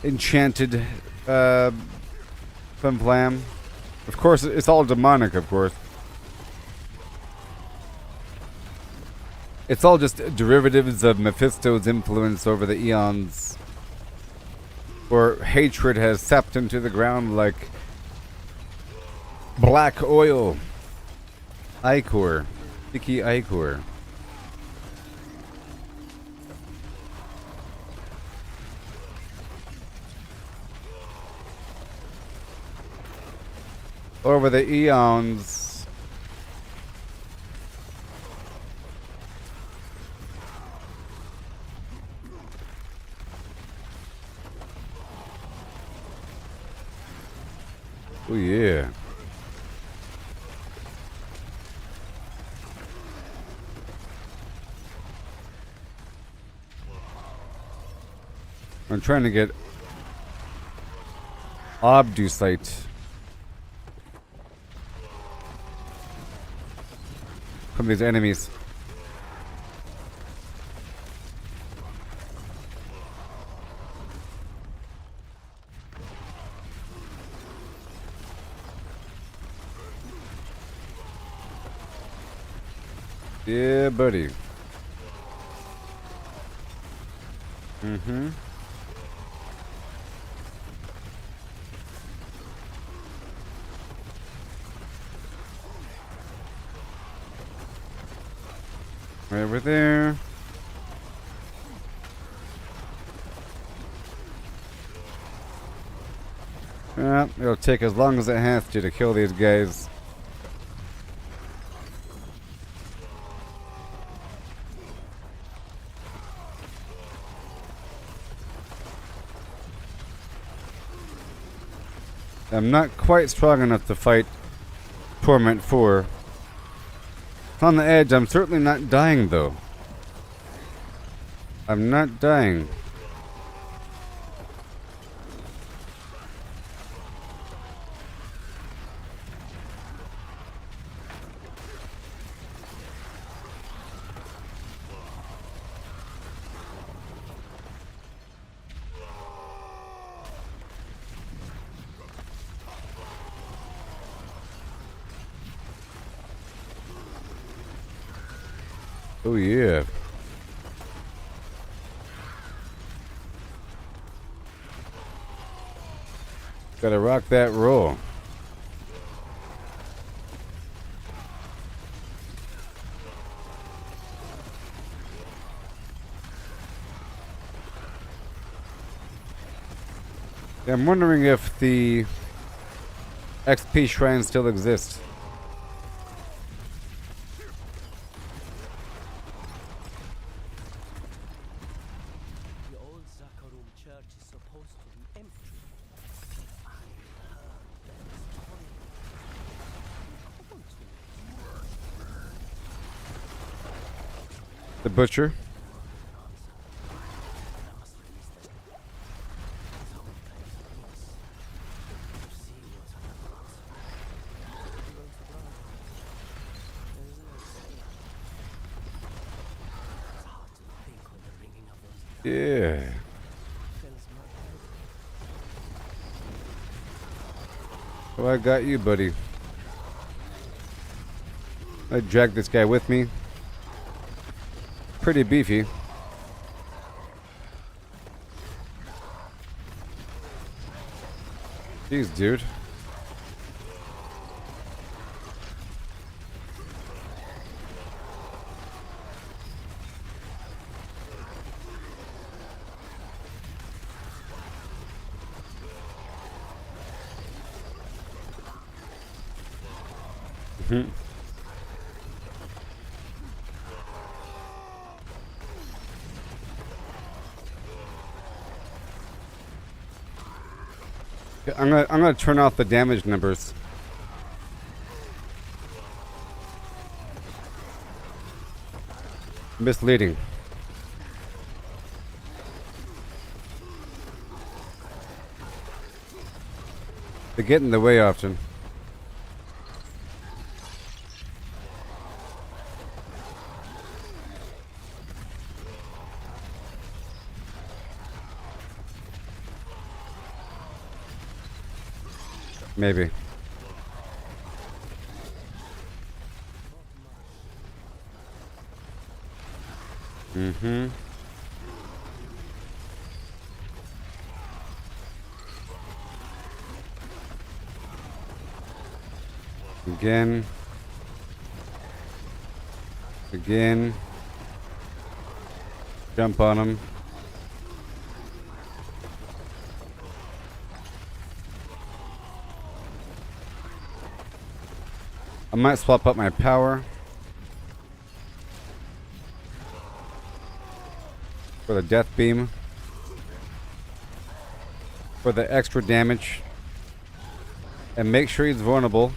enchanted flam. Of course, it's all demonic, of course. It's all just derivatives of Mephisto's influence over the eons. Where hatred has seeped into the ground like black oil. Ichor. Sticky ichor. Over the eons. Oh yeah. I'm trying to get Obdusite. From these enemies. Yeah, buddy. Mm-hmm. Right over there. Yeah, it'll take as long as it has to kill these guys. I'm not quite strong enough to fight Torment 4. It's on the edge. I'm certainly not dying, though. I'm not dying. Oh yeah. Gotta rock that roll. I'm wondering if the XP shrines still exist. The old Zakharum church is supposed to be empty. I heard that story. The butcher. Yeah. Oh, I got you, buddy. I dragged this guy with me. Pretty beefy. Jeez, dude. I'm gonna turn off the damage numbers. Misleading. They get in the way often. Maybe. Mm-hmm. Again. Again. Jump on him. I might swap up my power for the death beam for the extra damage and make sure he's vulnerable.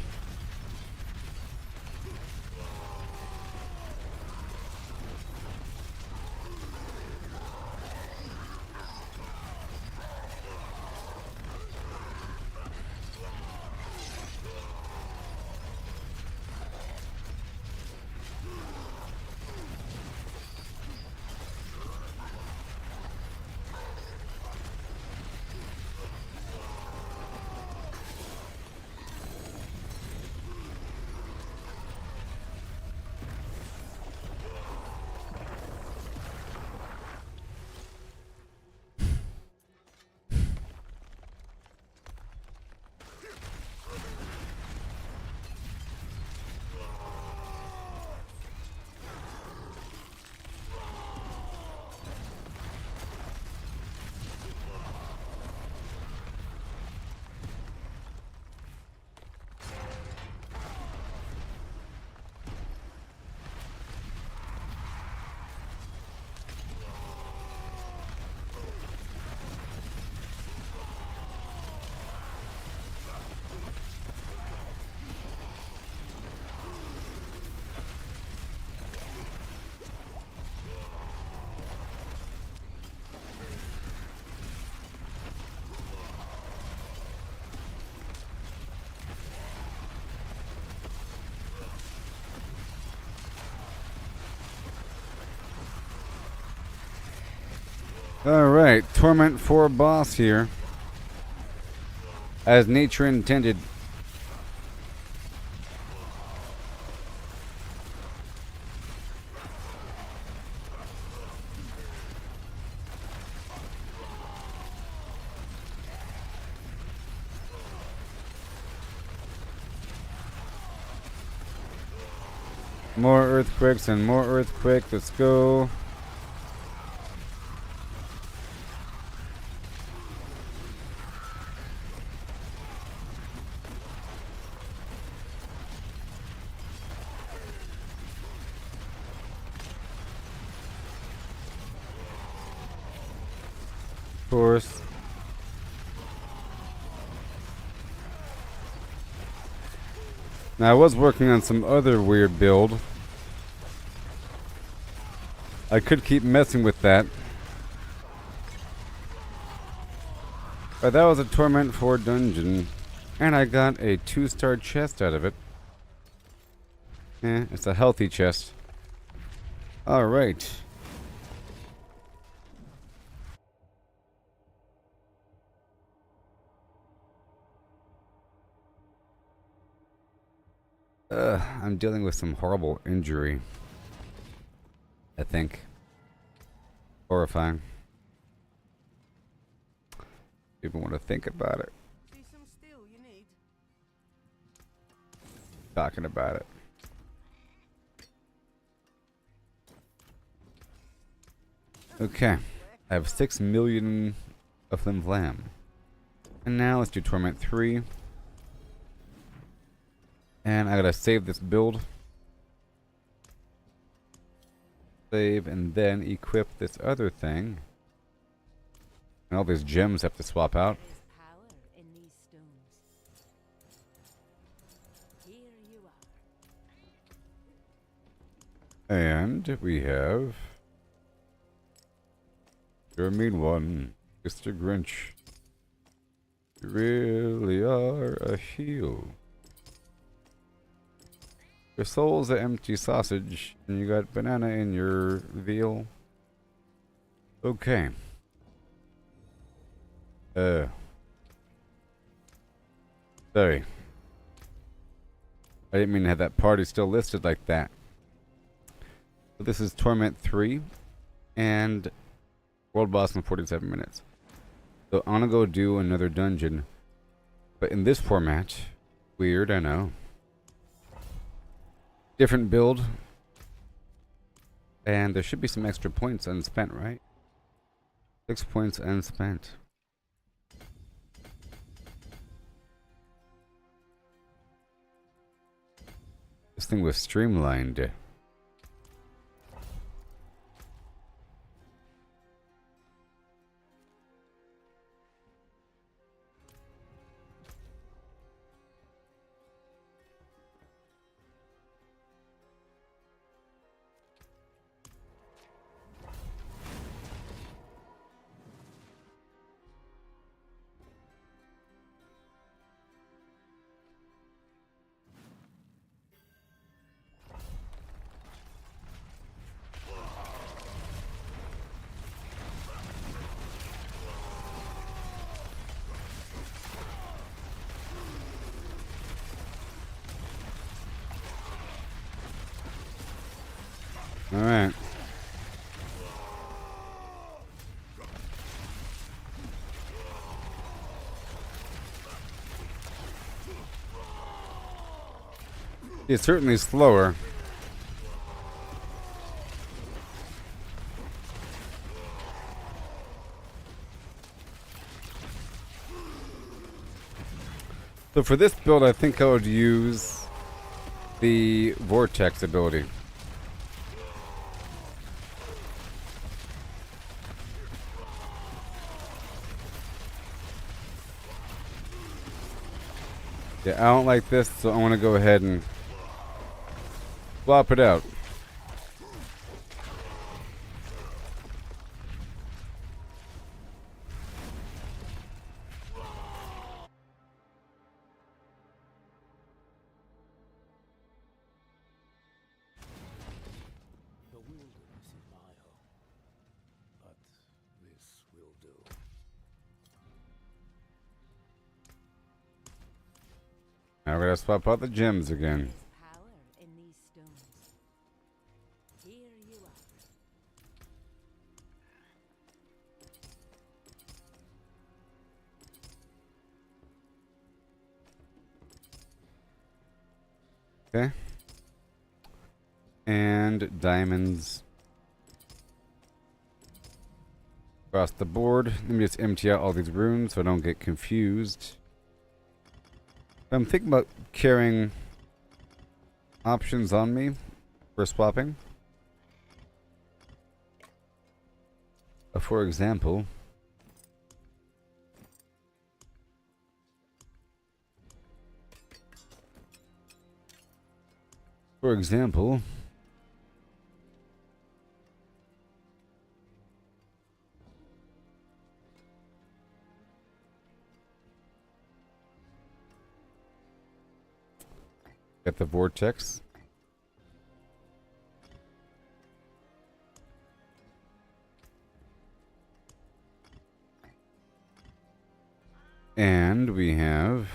Alright, Torment 4 boss here. As nature intended. More earthquakes and more earthquake. Let's go. Of course. Now I was working on some other weird build. I could keep messing with that. But that was a Torment 4 dungeon. And I got a 2-star chest out of it. It's a healthy chest. Alright. I'm dealing with some horrible injury. I think. Horrifying. People want to think about it. See some steel you need. Talking about it. Okay. I have 6 million of Flim Flam. And now let's do Torment 3. And I gotta save this build. Save and then equip this other thing. And all these gems have to swap out. There's power in these stones. Here you are. And we have... You're a mean one, Mr. Grinch. You really are a heel. Your soul's an empty sausage, and you got banana in your veal. Okay. Sorry. I didn't mean to have that party still listed like that. So this is Torment 3, and World Boss in 47 minutes. So I'm gonna go do another dungeon, but in this format. Weird, I know. Different build. And there should be some extra points unspent, right? 6 points unspent. This thing was streamlined. Alright. It's certainly slower. So for this build, I think I would use the Vortex ability. Yeah, I don't like this, so I want to go ahead and swap it out. The wilderness is my home, but this Now we gotta swap out the gems again. There's power in these stones. Here you are. Okay. And diamonds across the board. Let me just empty out all these rooms so I don't get confused. I'm thinking about carrying options on me for swapping. For example, get the vortex. And we have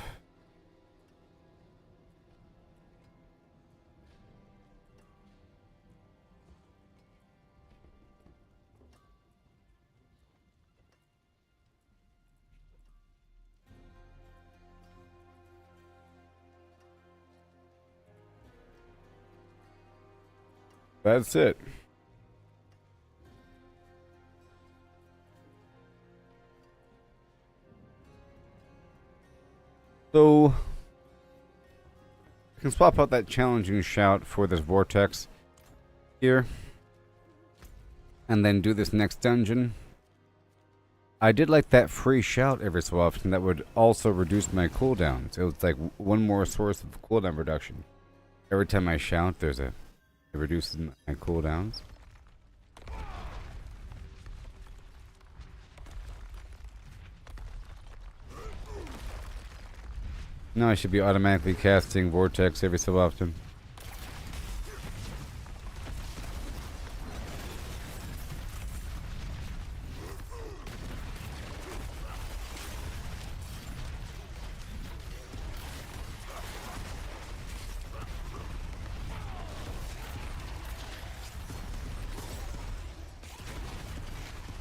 that's it. So I can swap out that challenging shout for this vortex here. And then do this next dungeon. I did like that free shout every so often that would also reduce my cooldowns. It was like one more source of cooldown reduction. Every time I shout, it reduces my cooldowns. Now I should be automatically casting Vortex every so often.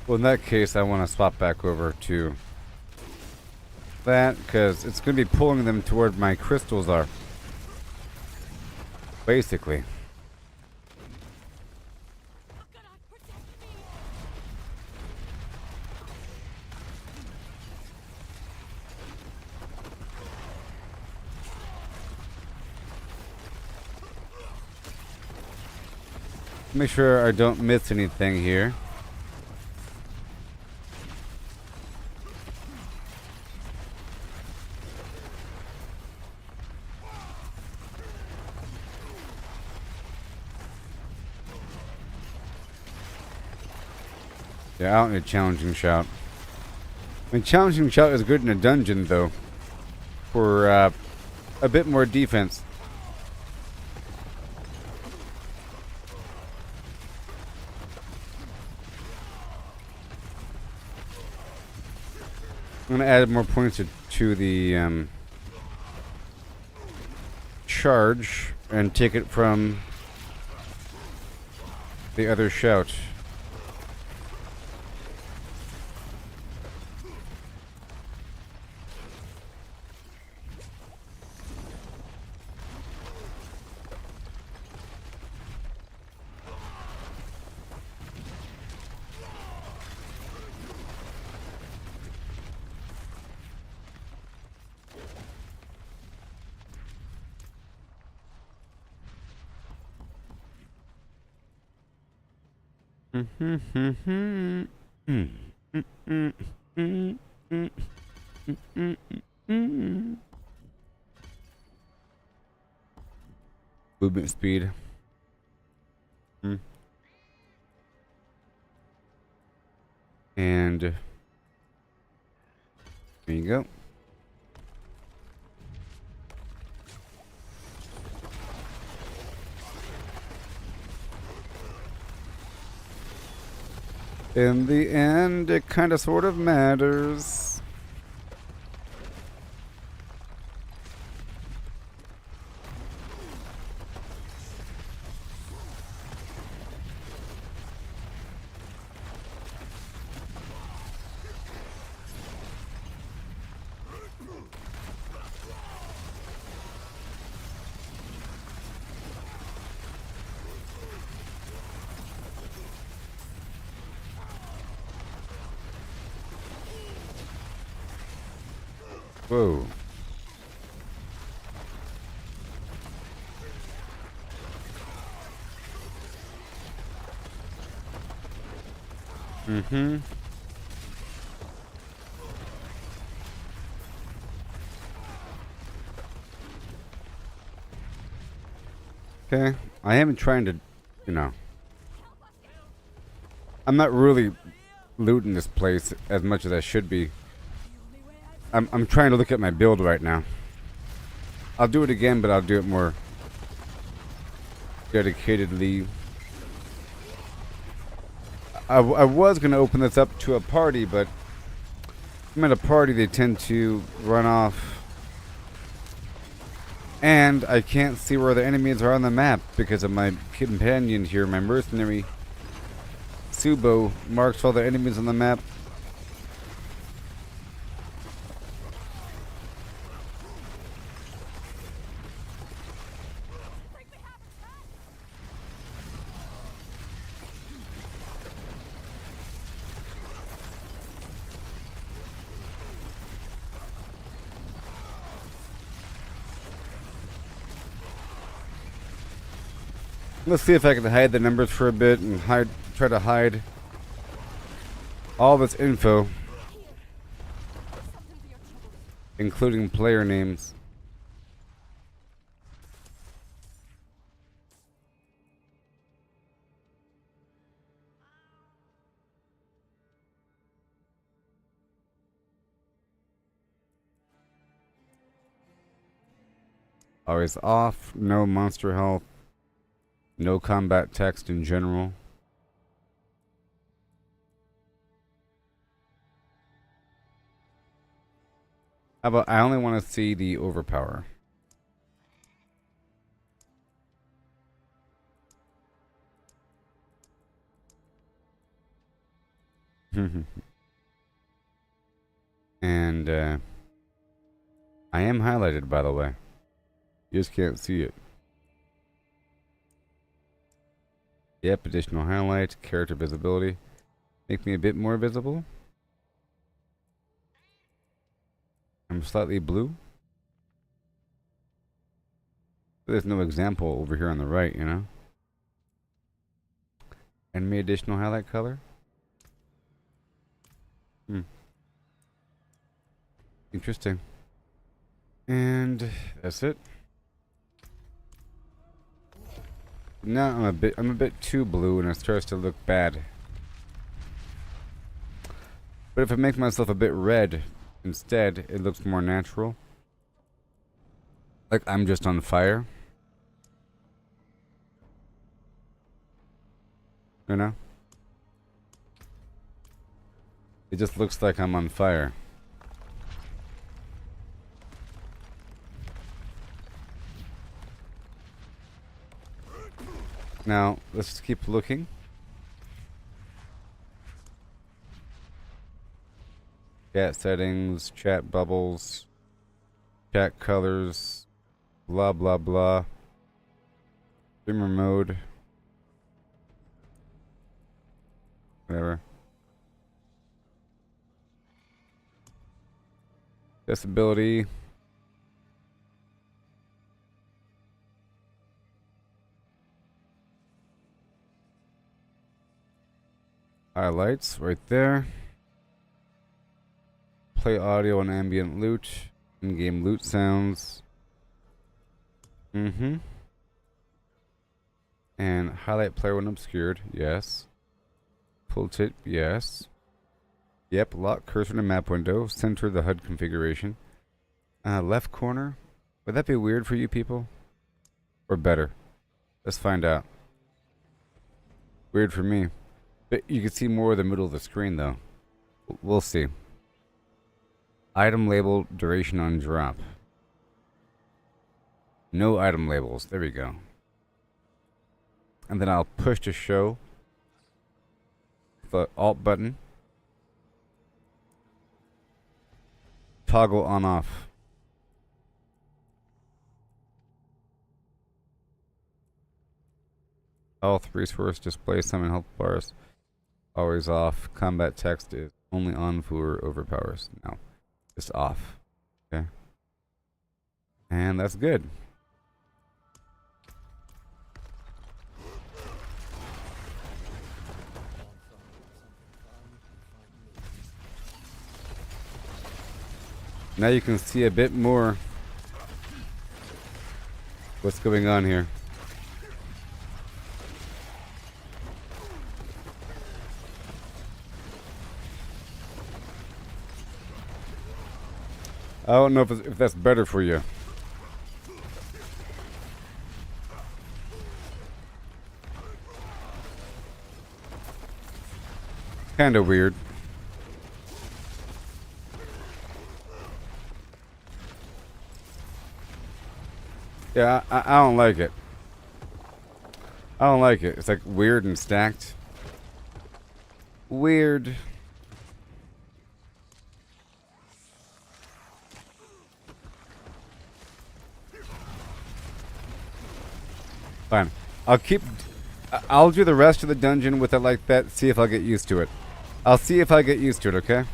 Well, in that case, I want to swap back over to that, because it's going to be pulling them to where my crystals are. Basically. Make sure I don't miss anything here. Yeah, I don't need challenging shout. I mean, challenging shout is good in a dungeon, though, for a bit more defense. I'm gonna add more points to the charge and take it from the other shout. Movement speed. And there you go. In the end, it kind of sort of matters. Whoa. Mm-hmm. Okay. I am trying to, you know. I'm not really looting this place as much as I should be. I'm trying to look at my build right now. I'll do it again, but I'll do it more dedicatedly. I was going to open this up to a party, but I'm at a party, they tend to run off. And I can't see where the enemies are on the map because of my companion here, my mercenary. Subo marks all the enemies on the map. Let's see if I can hide the numbers for a bit and try to hide all this info, including player names. Always off, no monster health, no combat text in general. How about I only want to see the overpower. And I am highlighted, by the way. You just can't see it. Yep, additional highlight, character visibility. Make me a bit more visible. I'm slightly blue. There's no example over here on the right, you know. Enemy additional highlight color. Interesting. And that's it. Now I'm a bit too blue and it starts to look bad. But if I make myself a bit red instead, it looks more natural. Like I'm just on fire. You know? It just looks like I'm on fire. Now, let's just keep looking. Chat settings, chat bubbles, chat colors, blah blah blah. Streamer mode. Whatever. Accessibility. Highlights right there. Play audio and ambient loot. In-game loot sounds. And highlight player when obscured. Yes. Full tip. Yes. Yep. Lock cursor to map window. Center the HUD configuration. Left corner. Would that be weird for you people? Or better? Let's find out. Weird for me. But you can see more of the middle of the screen, though. We'll see. Item label, duration on drop. No item labels. There we go. And then I'll push to show. The Alt button. Toggle on off. Health, resource, display, summon health bars. Always off. Combat text is only on for overpowers. No, it's off. Okay. And that's good. Now you can see a bit more what's going on here. I don't know if that's better for you. Kind of weird. Yeah, I don't like it. I don't like it. It's like weird and stacked. Weird. Fine. I'll do the rest of the dungeon with it like that, see if I'll get used to it. I'll see if I get used to it, okay?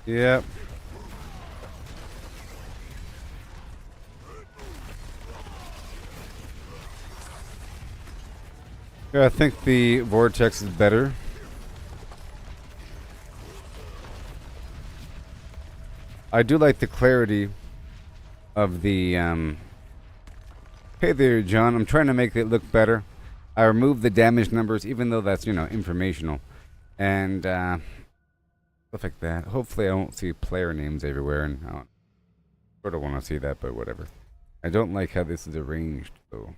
Yep. Yeah, I think the vortex is better. I do like the clarity of the Hey there, John. I'm trying to make it look better. I removed the damage numbers, even though that's, informational. And stuff like that. Hopefully I don't see player names everywhere, and I sort of want to see that, but whatever. I don't like how this is arranged, though.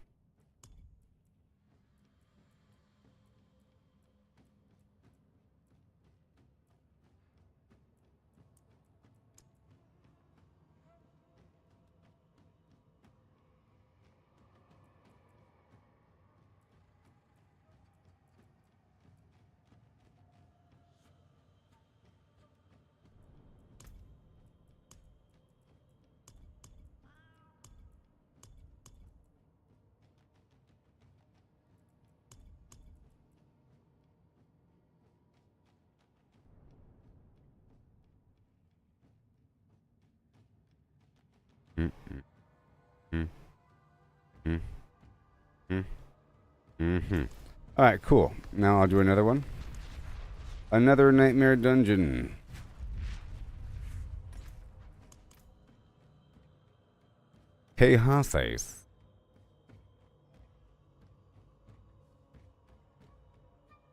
Alright, cool. Now I'll do another one. Another nightmare dungeon. Que haces?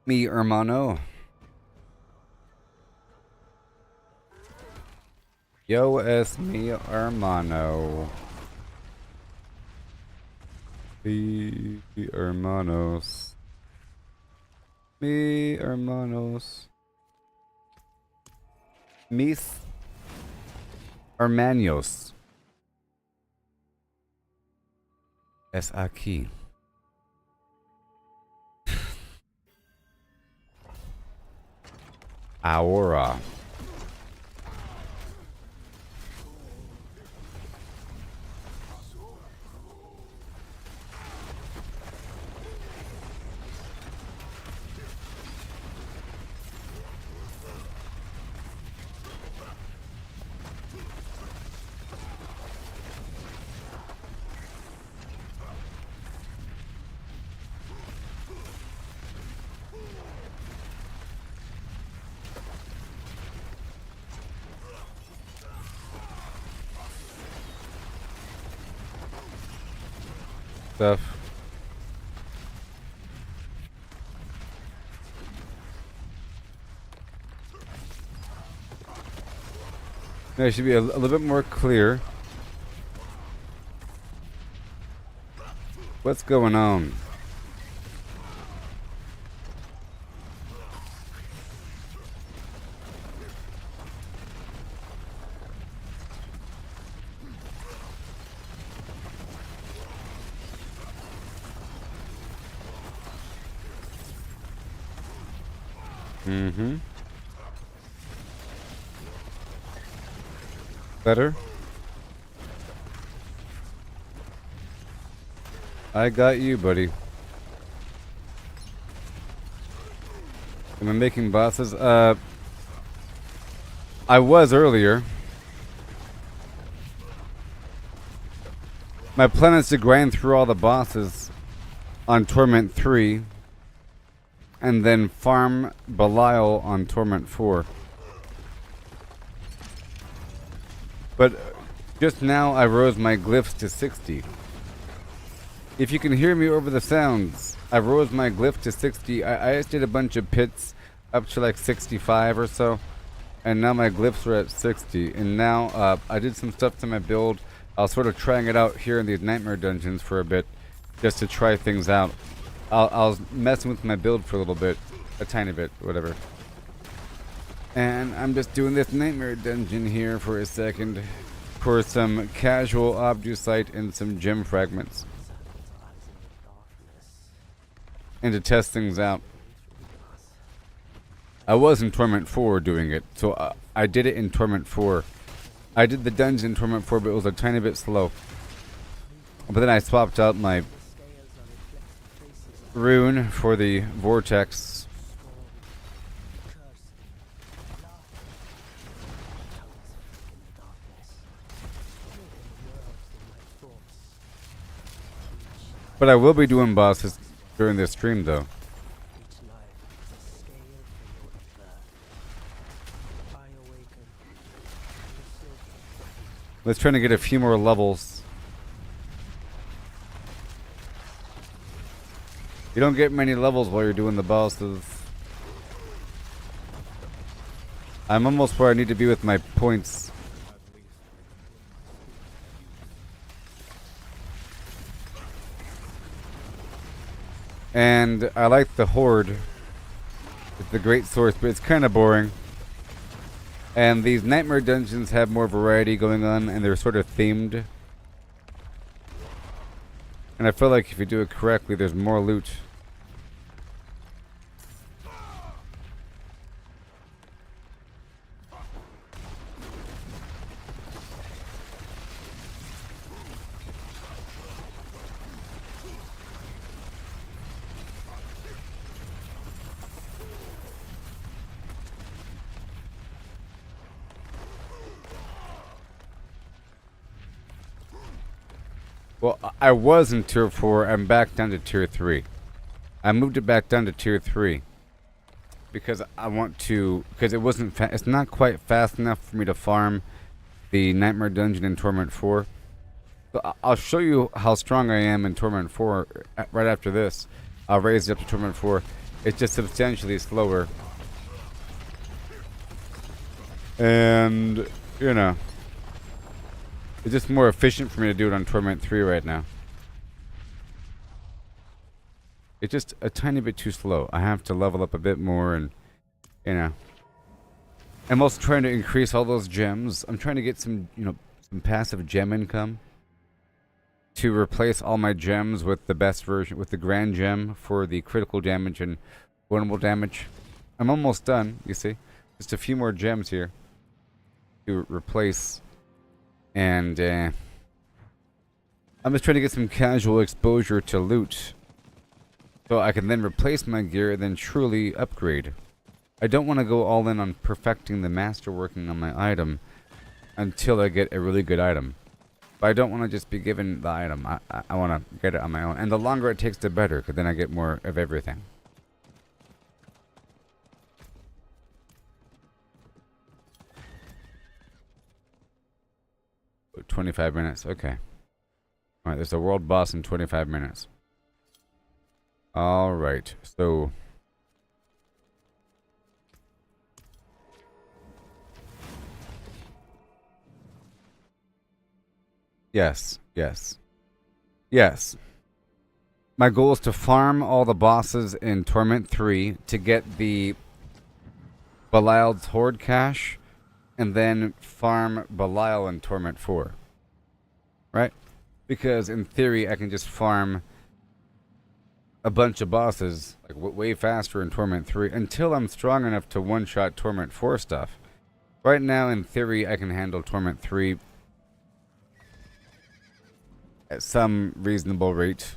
Mi hermano. Yo es mi hermano. Mi hermanos. Mi hermanos. Mis hermanos. Es aquí. Ahora. Stuff. Now it should be a little bit more clear. What's going on? Mm-hmm. Better? I got you, buddy. Am I making bosses? I was earlier. My plan is to grind through all the bosses on Torment 3 and then farm Belial on Torment 4. But just now I rose my glyphs to 60. If you can hear me over the sounds, I rose my glyph to 60. I just did a bunch of pits up to like 65 or so. And now my glyphs are at 60. And now I did some stuff to my build. I was sort of trying it out here in these nightmare dungeons for a bit, just to try things out. I was messing with my build for a little bit, a tiny bit, whatever. And I'm just doing this nightmare dungeon here for a second for some casual obducite and some gem fragments. And to test things out. I was in Torment 4 doing it, so I did it in Torment 4. I did the dungeon in Torment 4, but it was a tiny bit slow. But then I swapped out my rune for the vortex. But I will be doing bosses during this stream, though. Let's try to get a few more levels. You don't get many levels while you're doing the bosses. I'm almost where I need to be with my points. And I like the Horde. It's the great source, but it's kind of boring. And these nightmare dungeons have more variety going on, and they're sort of themed. And I feel like if you do it correctly, there's more loot. Well, I was in Tier 4. I'm back down to Tier 3. I moved it back down to Tier 3 because I want to, because it wasn't it's not quite fast enough for me to farm the Nightmare Dungeon in Torment 4. So I'll show you how strong I am in Torment 4 right after this. I'll raise it up to Torment 4. It's just substantially slower. And, you know, it's just more efficient for me to do it on Torment 3 right now. It's just a tiny bit too slow. I have to level up a bit more and, you know. I'm also trying to increase all those gems. I'm trying to get some, you know, some passive gem income to replace all my gems with the best version, with the Grand Gem for the critical damage and vulnerable damage. I'm almost done, you see. Just a few more gems here to replace. And I'm just trying to get some casual exposure to loot so I can then replace my gear and then truly upgrade. I don't want to go all in on perfecting the masterworking on my item until I get a really good item. But I don't want to just be given the item. I want to get it on my own. And the longer it takes, the better, because then I get more of everything. 25 minutes, okay. Alright, there's a world boss in 25 minutes. Alright, so... Yes. My goal is to farm all the bosses in Torment 3 to get the Belial's Horde cache, and then farm Belial in Torment 4. Right? Because in theory I can just farm a bunch of bosses like way faster in Torment 3 until I'm strong enough to one-shot Torment 4 stuff. Right now, in theory, I can handle Torment 3 at some reasonable rate.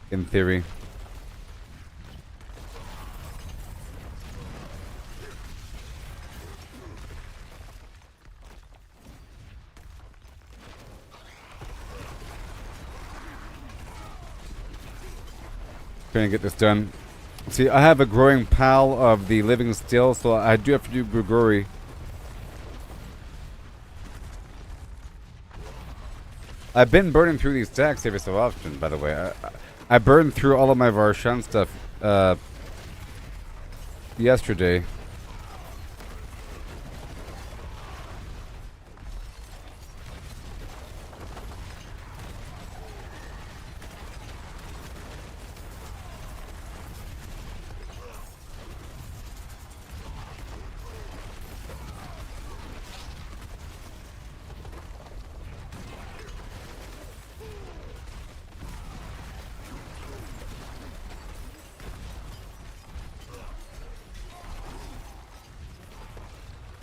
In theory. Trying to get this done. See, I have a growing pile of the living still, so I do have to do Grigori. I've been burning through these stacks every so often, by the way. I burned through all of my Varshan stuff yesterday.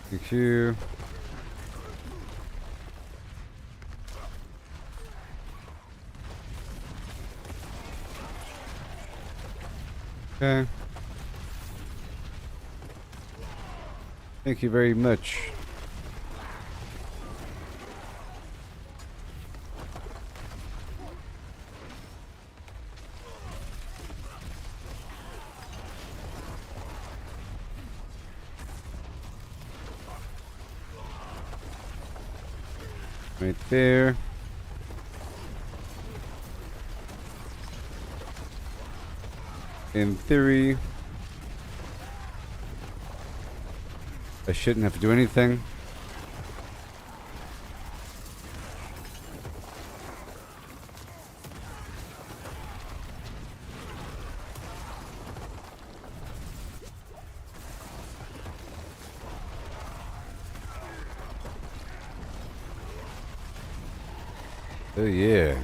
Thank you. Okay. Thank you very much. Right there. In theory, I shouldn't have to do anything. Oh yeah.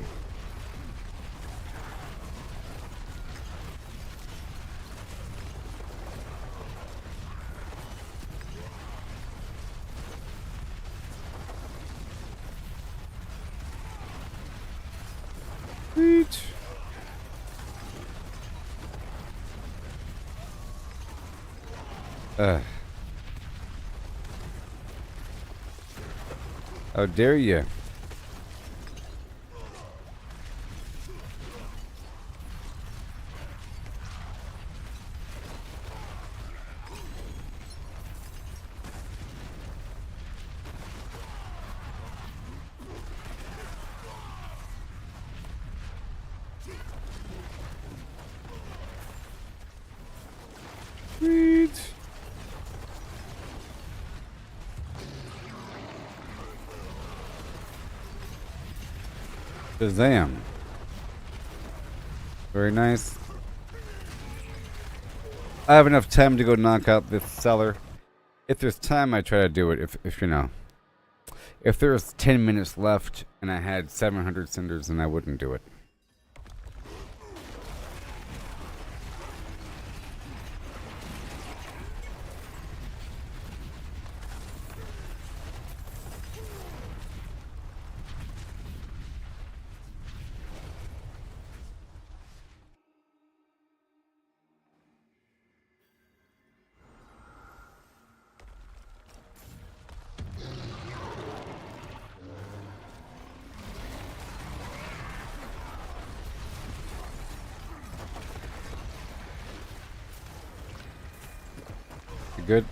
Sweet. How dare you? Sweet. Shazam. Very nice. I have enough time to go knock out this cellar. If there's time, I try to do it. If you know. If there's 10 minutes left and I had 700 cinders, then I wouldn't do it. You good?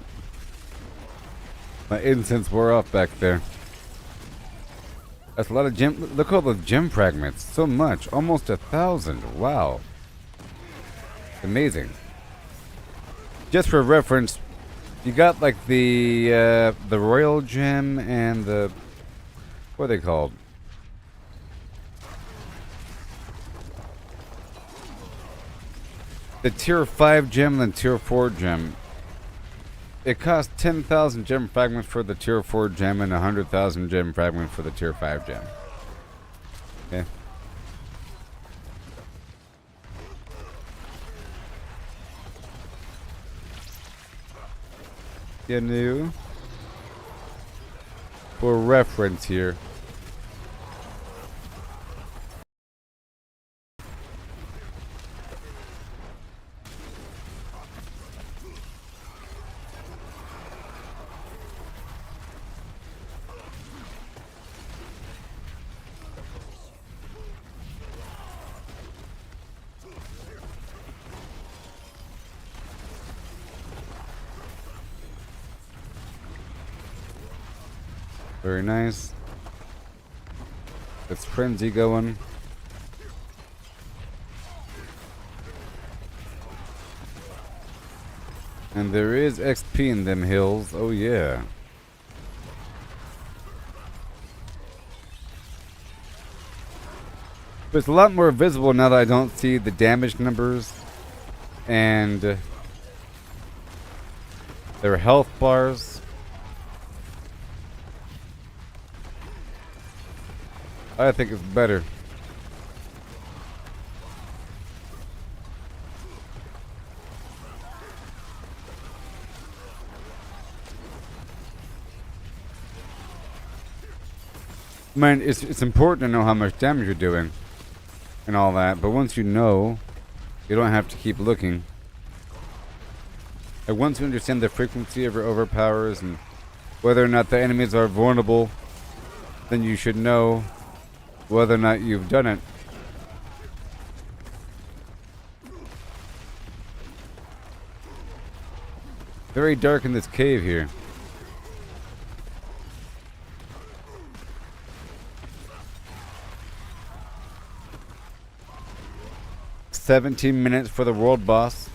My incense wore off back there. That's a lot of gem. Look at all the gem fragments. So much. Almost 1,000. Wow. Amazing. Just for reference, you got like the royal gem and the, what are they called? The tier 5 gem and the tier 4 gem. It costs 10,000 gem fragments for the tier 4 gem and 100,000 gem fragments for the tier 5 gem. Okay. You knew? For reference here. Very nice. It's frenzy going. And there is XP in them hills. Oh yeah. But it's a lot more visible now that I don't see the damage numbers and their health bars. I think it's better. I mean, it's important to know how much damage you're doing and all that, but once you know, you don't have to keep looking. And once you understand the frequency of your overpowers and whether or not the enemies are vulnerable, then you should know whether or not you've done it. Very dark in this cave here. $17 minutes for the world boss.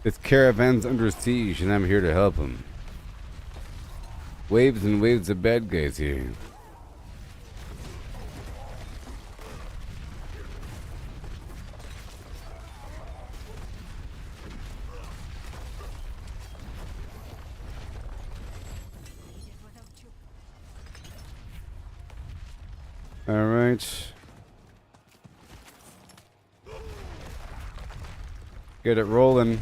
This caravan's under siege and I'm here to help him. Waves and waves of bad guys here. All right. Get it rolling.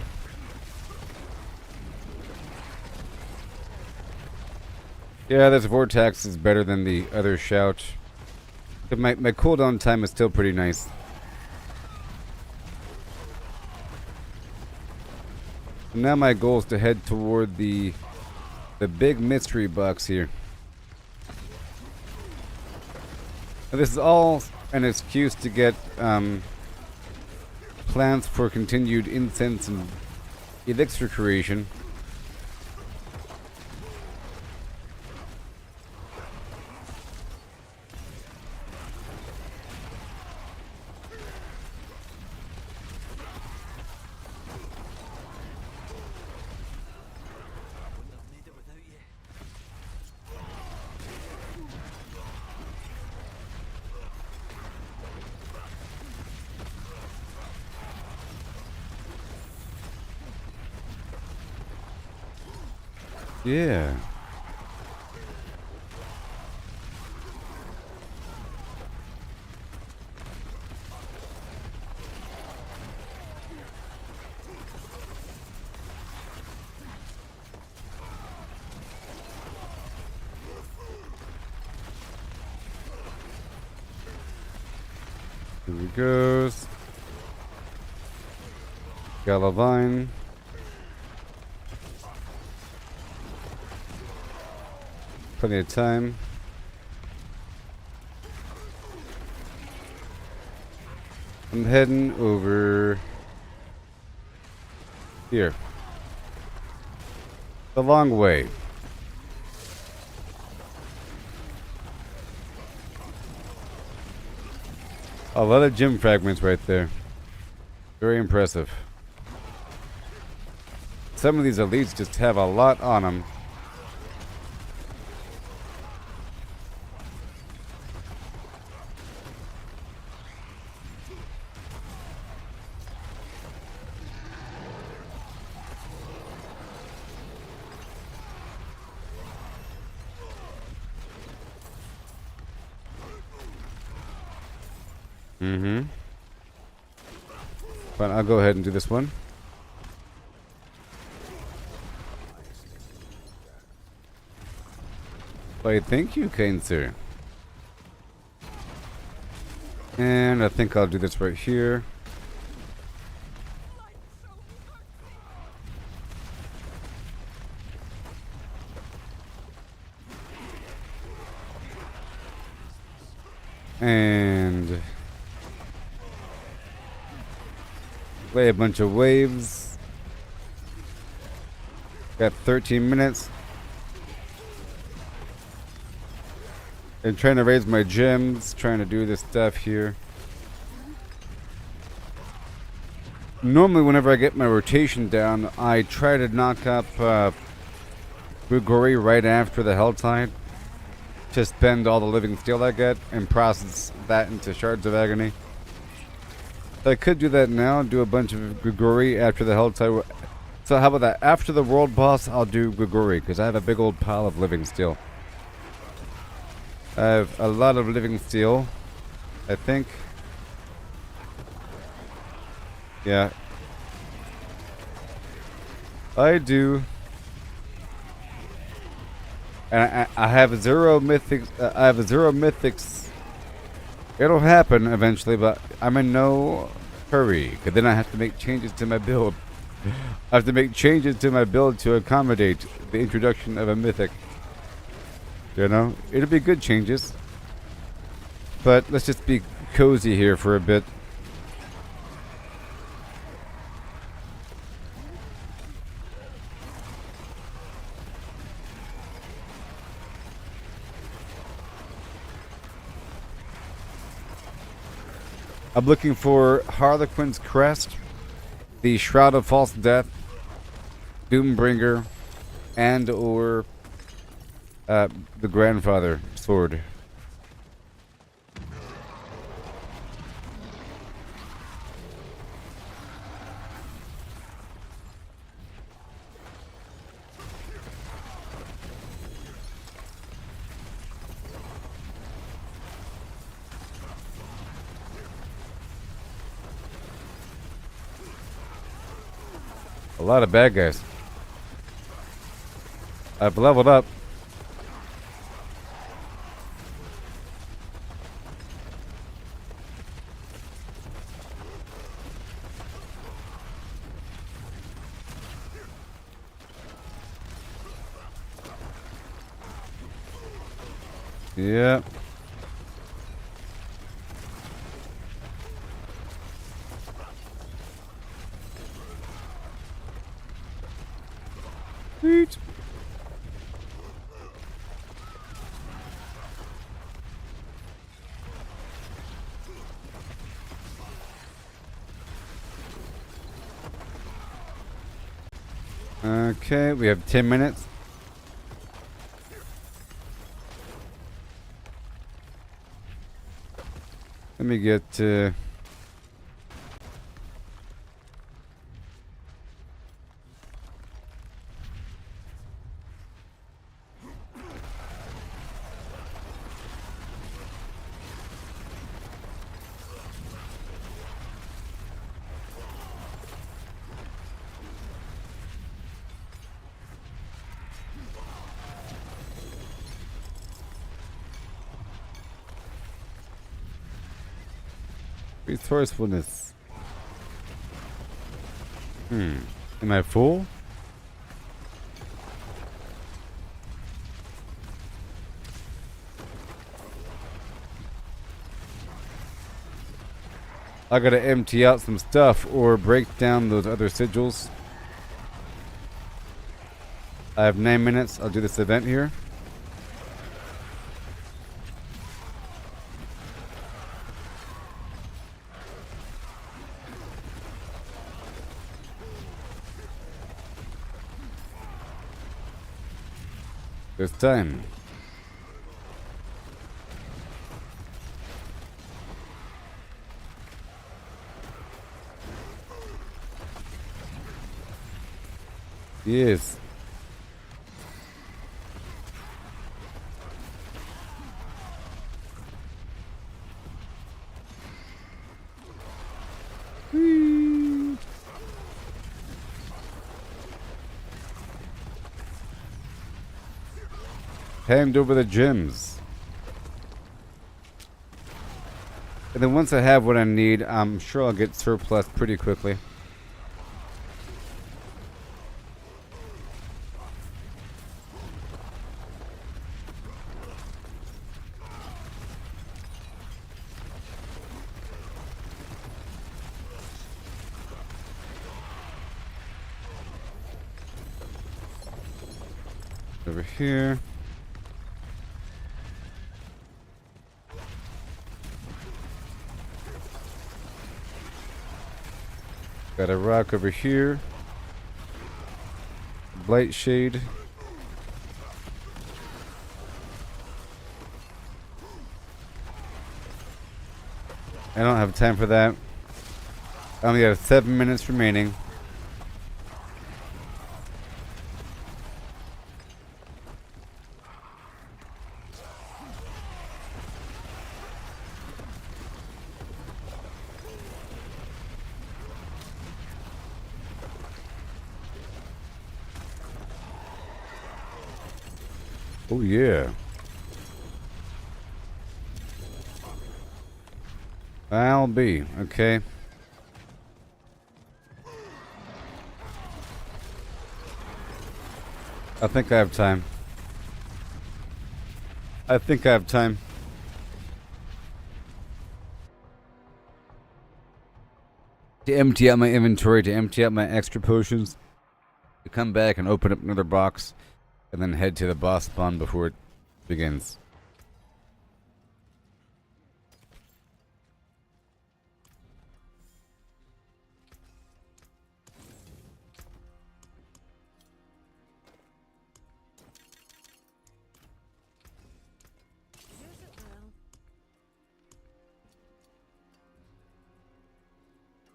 Yeah, this vortex is better than the other shout. But my cooldown time is still pretty nice. Now my goal is to head toward the big mystery box here. Now this is all an excuse to get plans for continued incense and elixir creation. Yeah. Here he goes. Galavine. Plenty of time. I'm heading over here. The long way. A lot of gem fragments right there. Very impressive. Some of these elites just have a lot on them. Fine, I'll go ahead and do this one. Why, thank you, kind sir. And I think I'll do this right here. And play a bunch of waves. Got 13 minutes. And trying to raise my gems, trying to do this stuff here. Normally whenever I get my rotation down, I try to knock up Grigori right after the Helltide. To spend all the living steel I get and process that into shards of agony. I could do that now, do a bunch of Grigori after the Helltide. So how about that? After the world boss, I'll do Grigori, because I have a big old pile of living steel. I have a lot of living steel, I think. Yeah. I do. And I have zero mythics. I have zero mythics. It'll happen eventually, but I'm in no hurry. Because then I have to make changes to my build. I have to make changes to my build to accommodate the introduction of a mythic. You know? It'll be good changes. But let's just be cozy here for a bit. I'm looking for Harlequin's Crest, the Shroud of False Death, Doombringer, and or the Grandfather Sword. A lot of bad guys. I've leveled up. Yeah. Sweet. Okay, we have 10 minutes. Let me get Resourcefulness. Am I full? I gotta empty out some stuff or break down those other sigils. I have 9 minutes. I'll do this event here. There's time. Yes. Whee. Hand over the gems. And then once I have what I need, I'm sure I'll get surplus pretty quickly. Over here. Got a rock over here. Blight shade. I don't have time for that. I only got 7 minutes remaining. Oh yeah. I'll be okay. I think I have time. I think I have time. To empty out my inventory, to empty out my extra potions, to come back and open up another box, and then head to the boss spawn before it begins.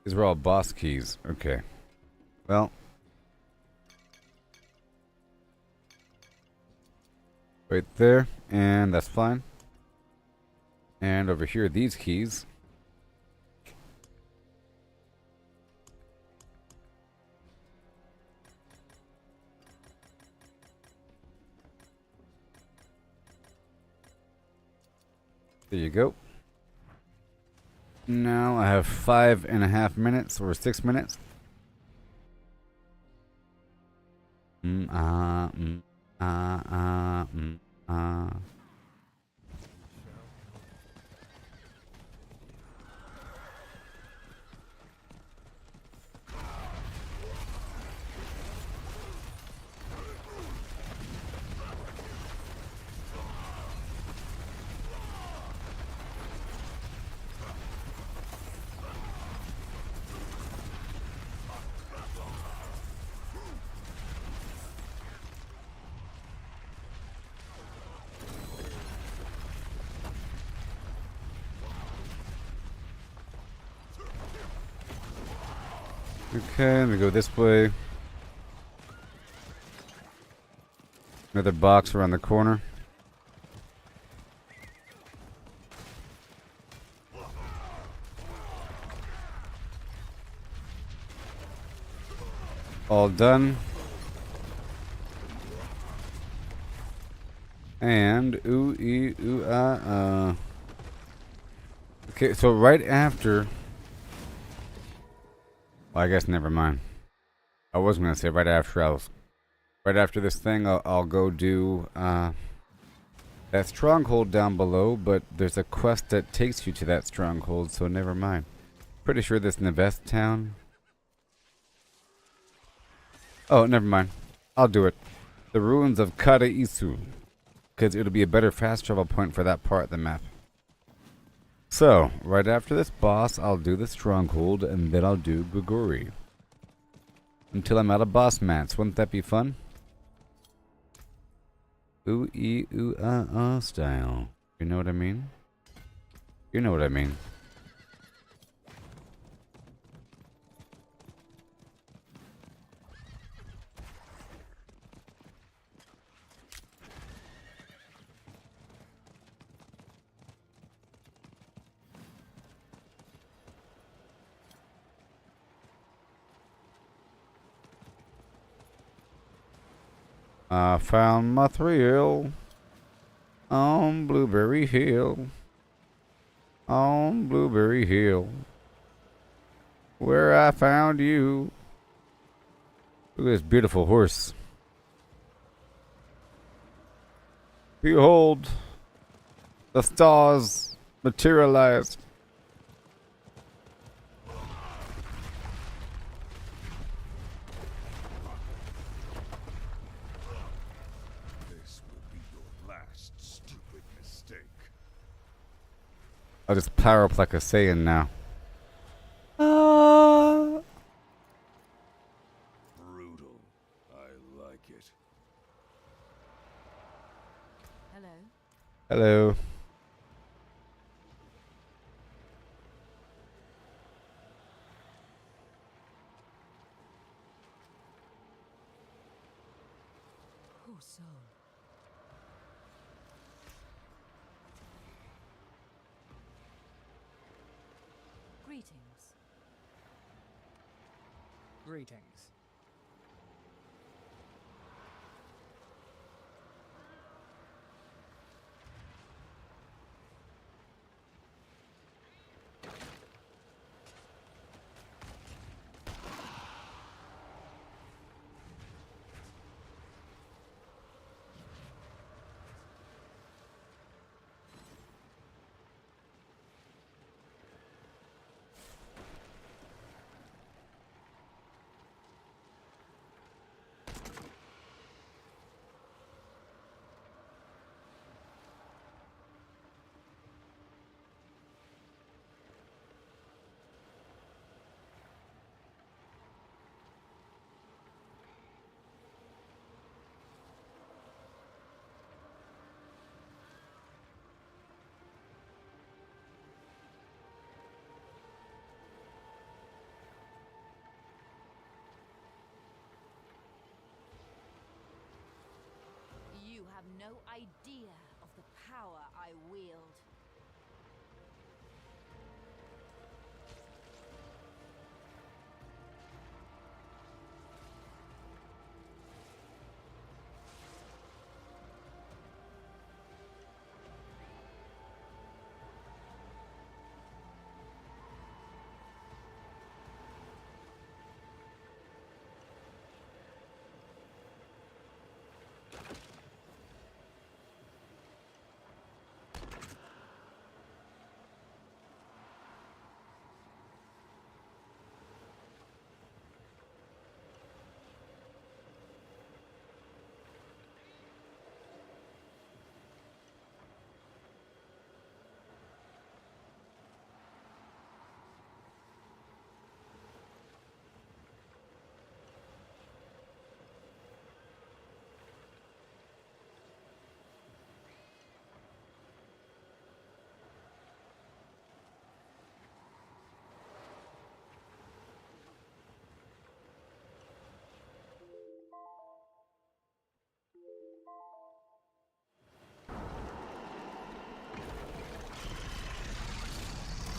These were all boss keys. Okay. Well. Right there. And that's fine. And over here, these keys. There you go. Now I have 5.5 minutes or 6 minutes. Okay, let me go this way. Another box around the corner. All done. And ooh, ee, ooh, ah. Okay, so right after Well, I guess never mind. I was gonna say right after this thing, I'll go do that stronghold down below, but there's a quest that takes you to that stronghold, so never mind. Pretty sure this Nevest town. Oh, never mind. I'll do it. The ruins of Kara Isu, because it'll be a better fast travel point for that part of the map. So, right after this boss, I'll do the stronghold, and then I'll do Guguri. Until I'm out of boss mats. Wouldn't that be fun? Ooh, ee, ooh, style. You know what I mean? You know what I mean. I found my thrill on Blueberry Hill. On Blueberry Hill, where I found you. Look at this beautiful horse. Behold, the stars materialized. This will be your last stupid mistake. I'll just power up like a Saiyan now. Brutal. I like it. Hello. Hello. Poor soul. Greetings. Greetings. You have no idea of the power I wield.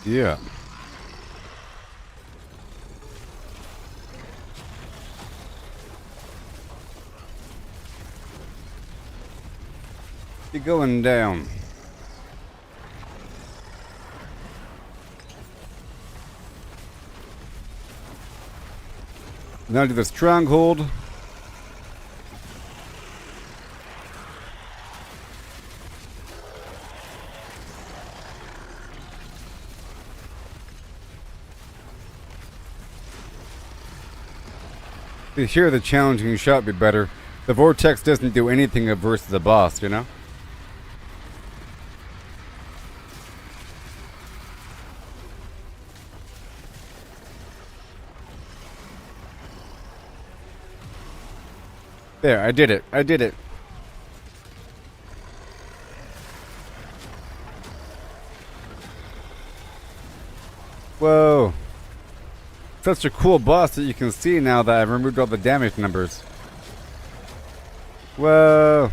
Yeah. You're going down. Now to the stronghold. Here the challenging shot be better. The vortex doesn't do anything versus the boss, you know? There, I did it. I did it. Whoa. Such a cool boss that you can see now that I've removed all the damage numbers. Whoa.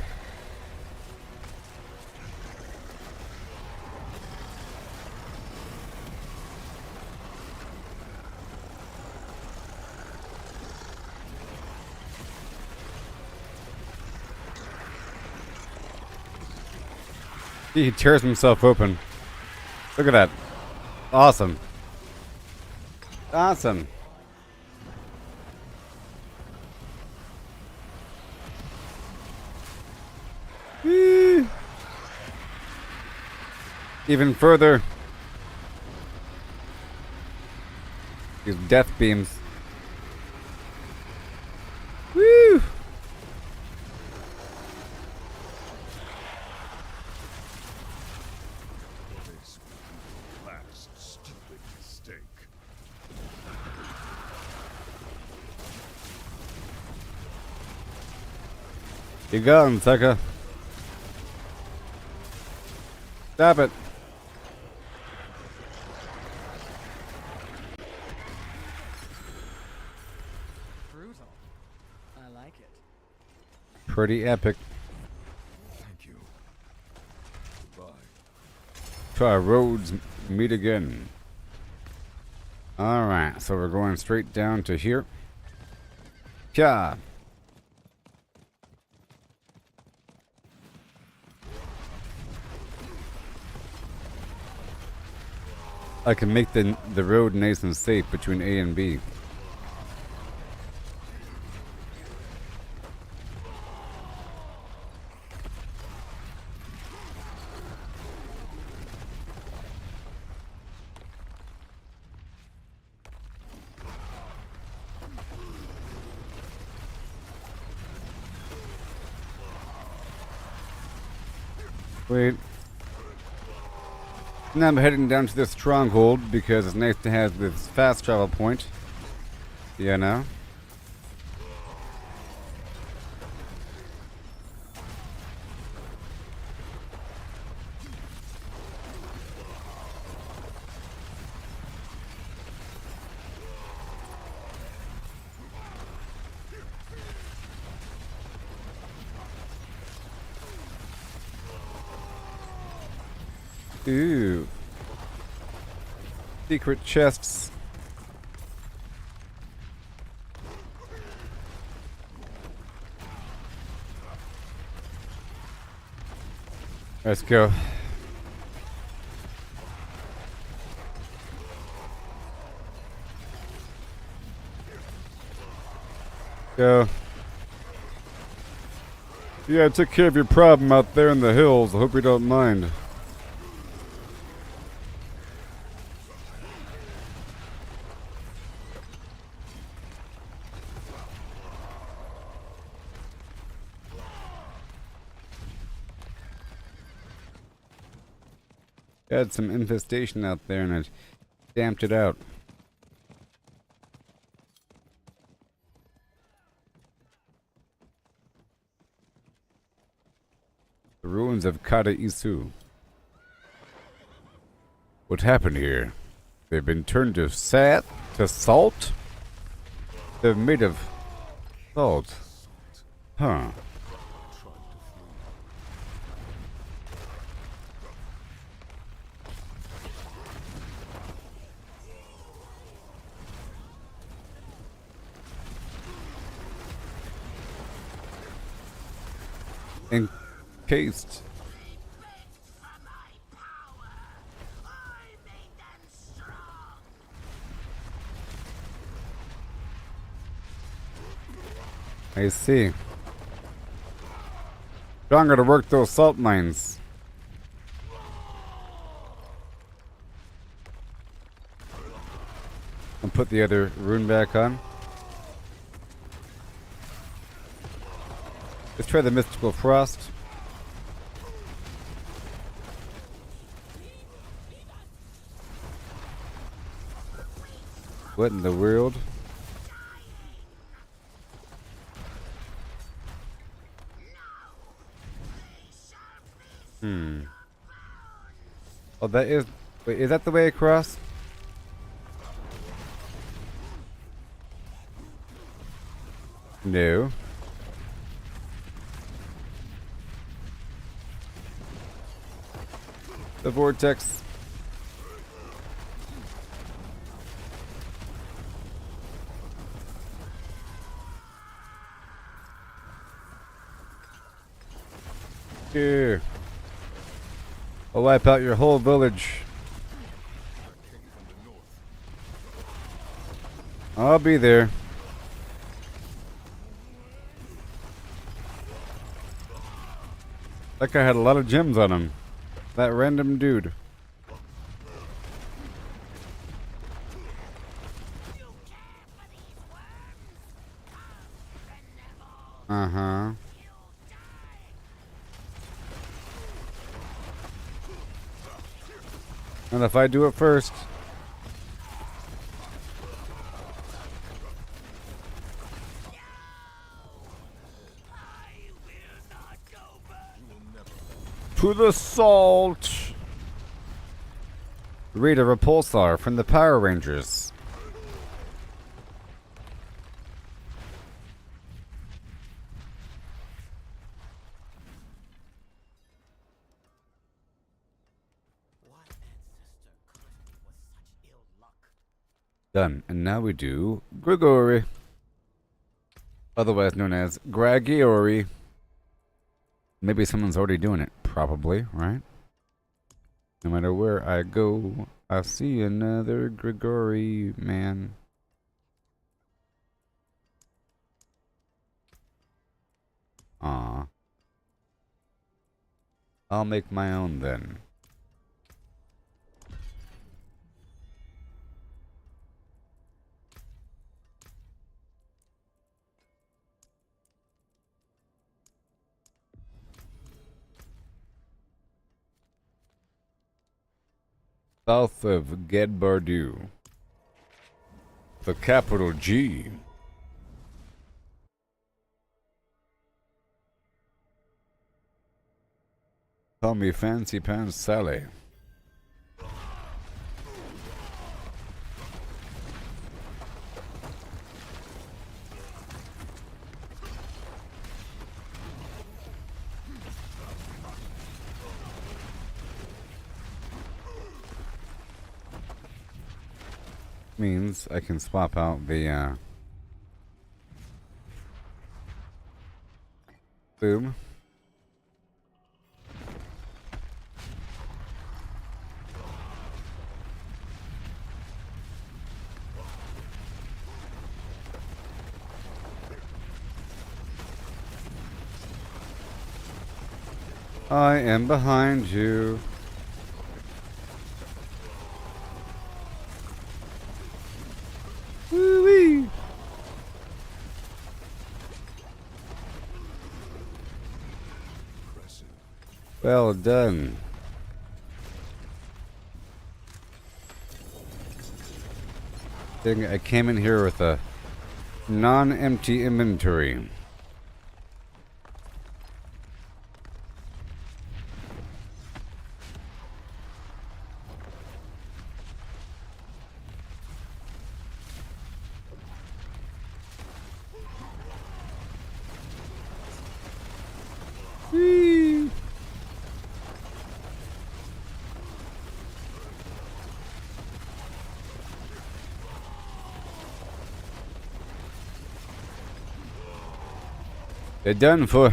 He tears himself open. Look at that. Awesome. Awesome. Whee! Even further. These death beams. Woo! This will be the last stupid mistake. You gone, sucker. Stop it. Brutal. I like it. Pretty epic. Thank you. Goodbye. To our roads meet again. Alright, so we're going straight down to here. Pya. I can make the road nice and safe between A and B. Wait. Now I'm heading down to this stronghold because it's nice to have this fast travel point. You know? Ooh. Secret chests. Let's go. Go. Yeah, I took care of your problem out there in the hills. I hope you don't mind. Had some infestation out there and I stamped it out. The ruins of Kata Isu. What happened here? They've been turned to salt? They're made of salt. Huh. Encased. I see. Stronger to work those salt mines. And put the other rune back on. Let's try the mystical frost. What in the world? Oh, that is... Wait, is that the way across? No. The vortex. Here. I'll wipe out your whole village. I'll be there. That guy had a lot of gems on him. That random dude. Uh-huh. And if I do it first. To the salt! Read a repulsar from the Power Rangers. What ancestor cursed me with such ill luck? Done. And now we do Grigori. Otherwise known as Gragiori. Maybe someone's already doing it. Probably, right? No matter where I go, I see another Grigori man. Aw. I'll make my own then. South of Gedbardu. The capital G. Call me Fancy Pants Sally. Means I can swap out the boom. I am behind you. Woo-wee. Well done. I came in here with a non-empty inventory. Whee! They're done for.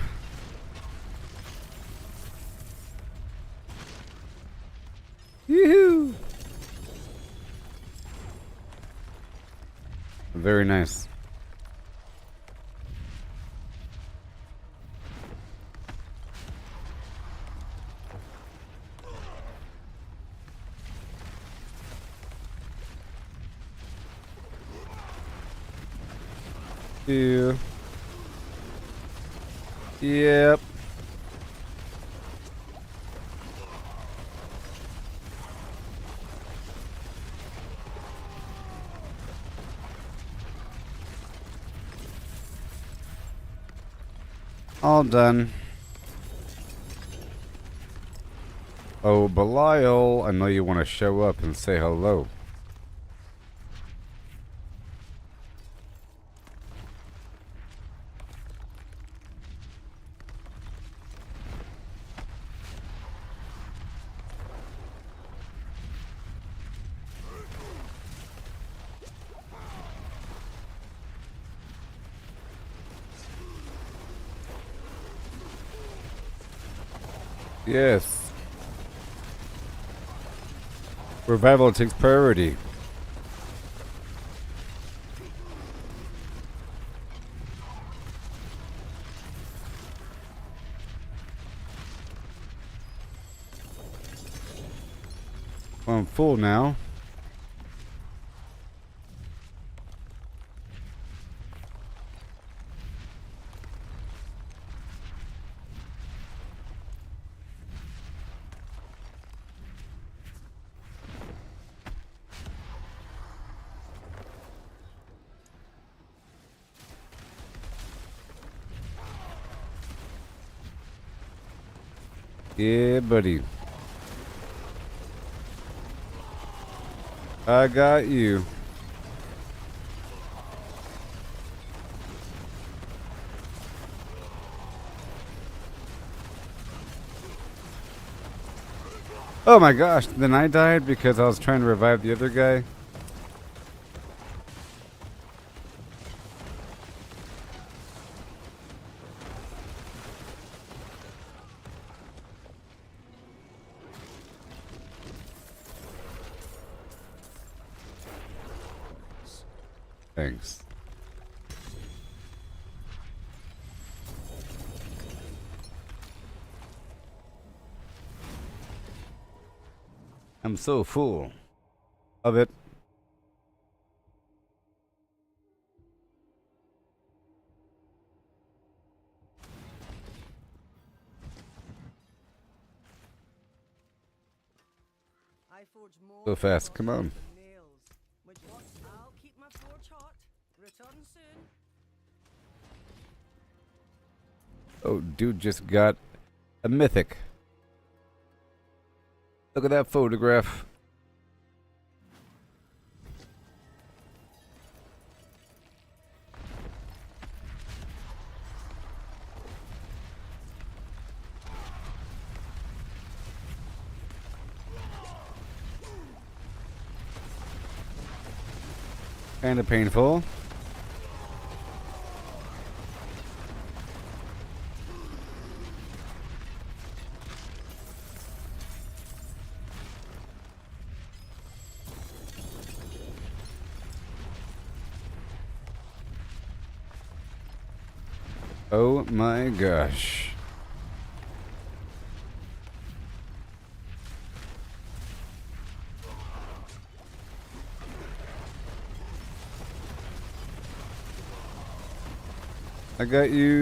Yoo-hoo! Very nice. Yeah. Yep. All done. Oh, Belial, I know you want to show up and say hello. Yes. Revival takes priority. Well, I'm full now. Yeah, buddy. I got you. Oh my gosh, then I died because I was trying to revive the other guy. Thanks. I'm so full of it. I forge more So fast, than come on. horseshoes and nails. Which what? I'll keep my forge hot. Return soon. Oh, dude just got a mythic. Look at that photograph. Kinda painful. Oh my gosh. I got you.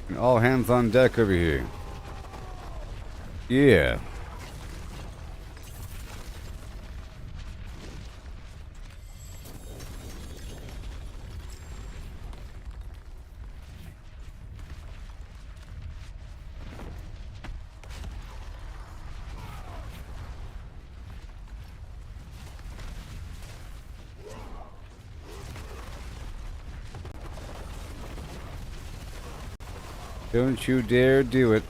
And all hands on deck over here. Yeah. Don't you dare do it.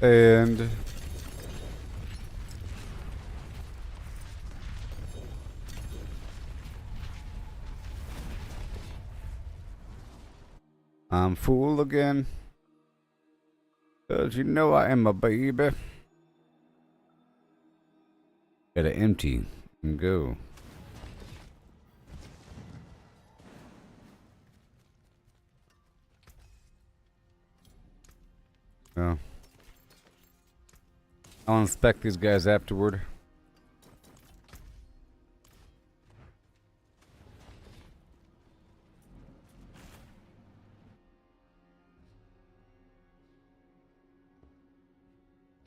And I'm full again. 'Cause you know I am a baby. Gotta empty and go. Oh. I'll inspect these guys afterward.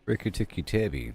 Ricky Ticky Tabby.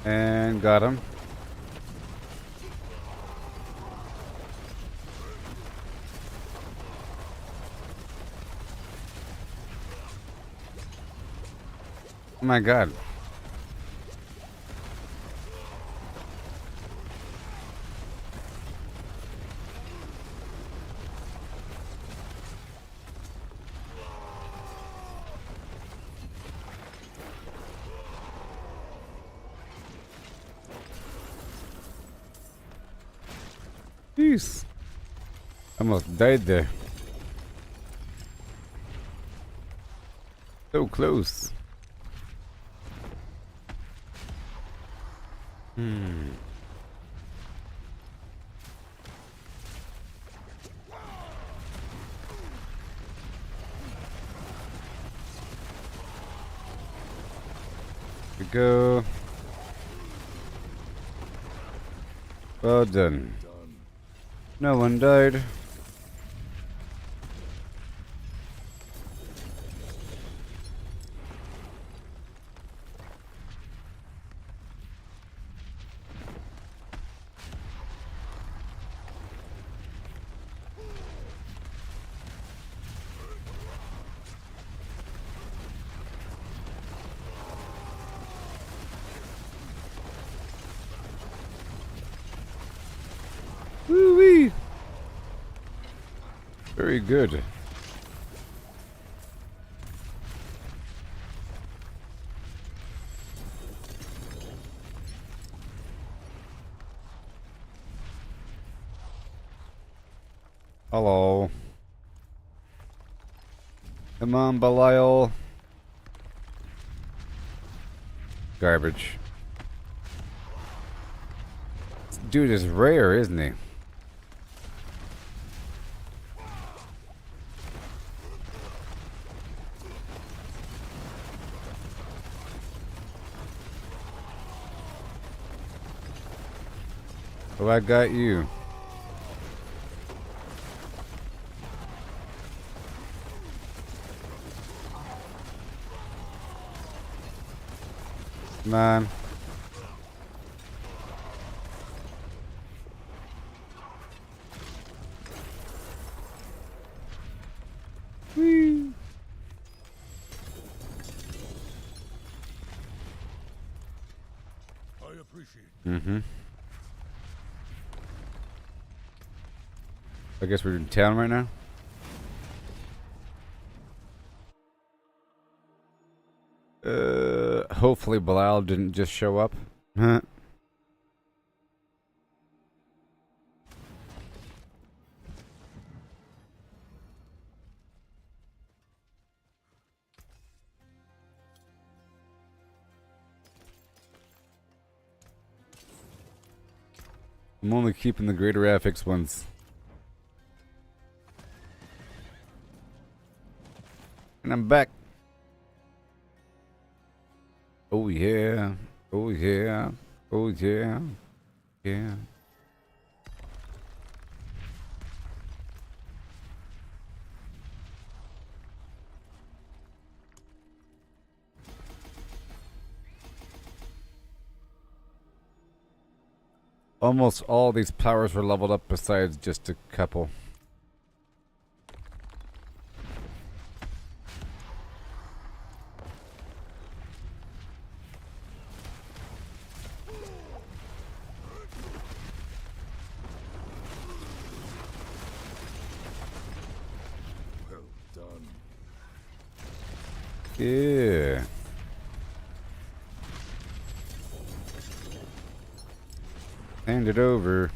And got him. Oh my god. Jeez. Almost died there. So close. We go. Well done. No one died. Woo-wee. Very good. Hello. Come on, Belial. Garbage. This dude is rare, isn't he? Oh, I got you. Come on. Whee. I appreciate Mm-hmm. I guess we're in town right now. Hopefully Belial didn't just show up. Huh. I'm only keeping the greater affix ones. And I'm back. Oh yeah. Oh yeah. Oh yeah. Yeah. Almost all these powers were leveled up besides just a couple. well done. Yeah. Hand it over.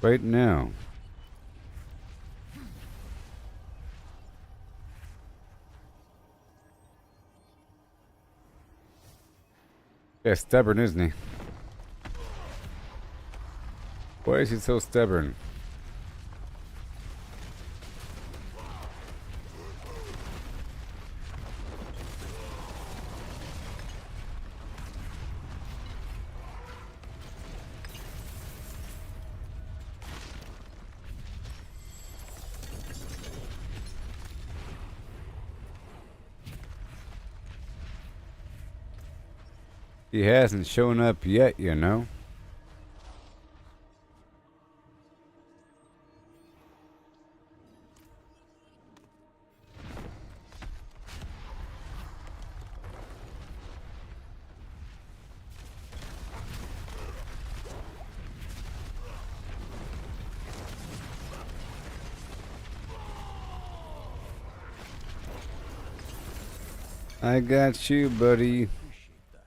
Right now. Yeah, stubborn, isn't he? Why is he so stubborn? He hasn't shown up yet, you know. I got you, buddy. Appreciate that.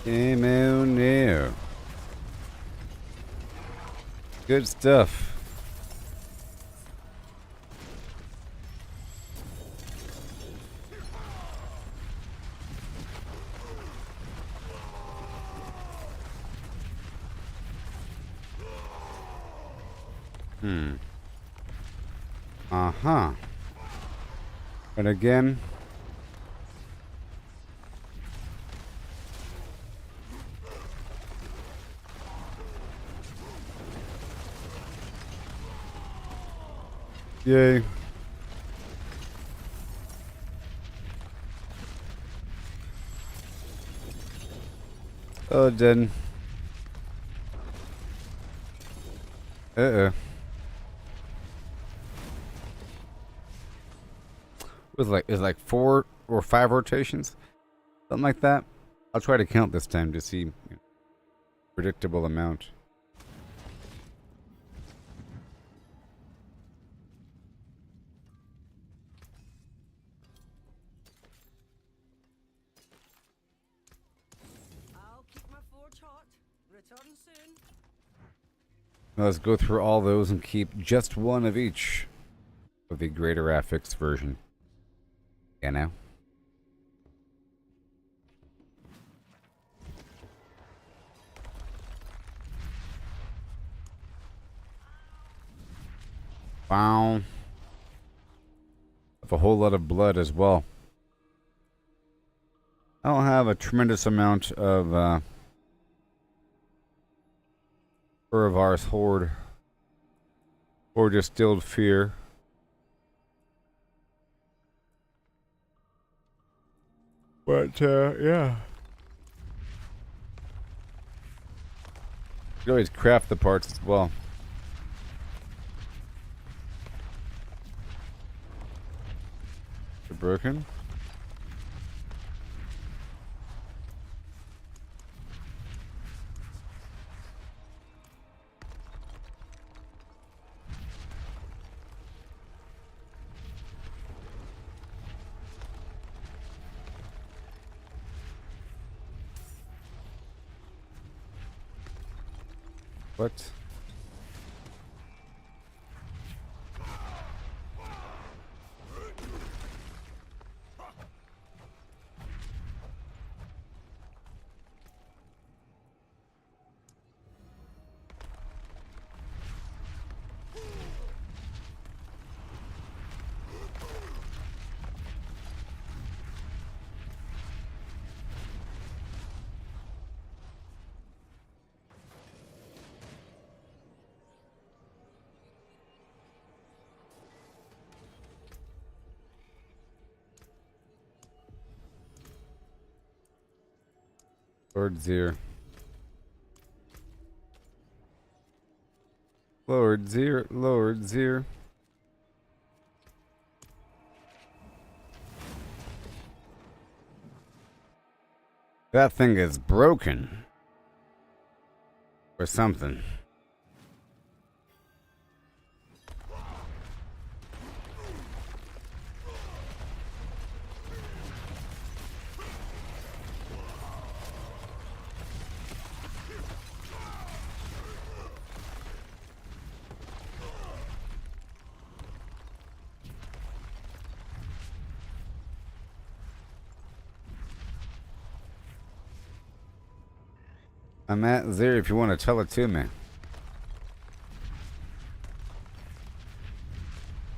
Game on now. Good stuff. Uh-huh. And again. Yay. Oh, done. Uh-oh. It's like 4 or 5 rotations, something like that. I'll try to count this time to see predictable amount. I'll keep my forge hot. Return soon. Let's go through all those and keep just one of each of the greater affix version. You know. Wow. Have a whole lot of blood as well. I don't have a tremendous amount of Uravar's Horde or Distilled Fear. But, yeah. You can always craft the parts as well. They're broken. What? Lord Zir. Lord Zir, Lord Zir. That thing is broken. Or something. I'm at Zir if you want to tell it to me.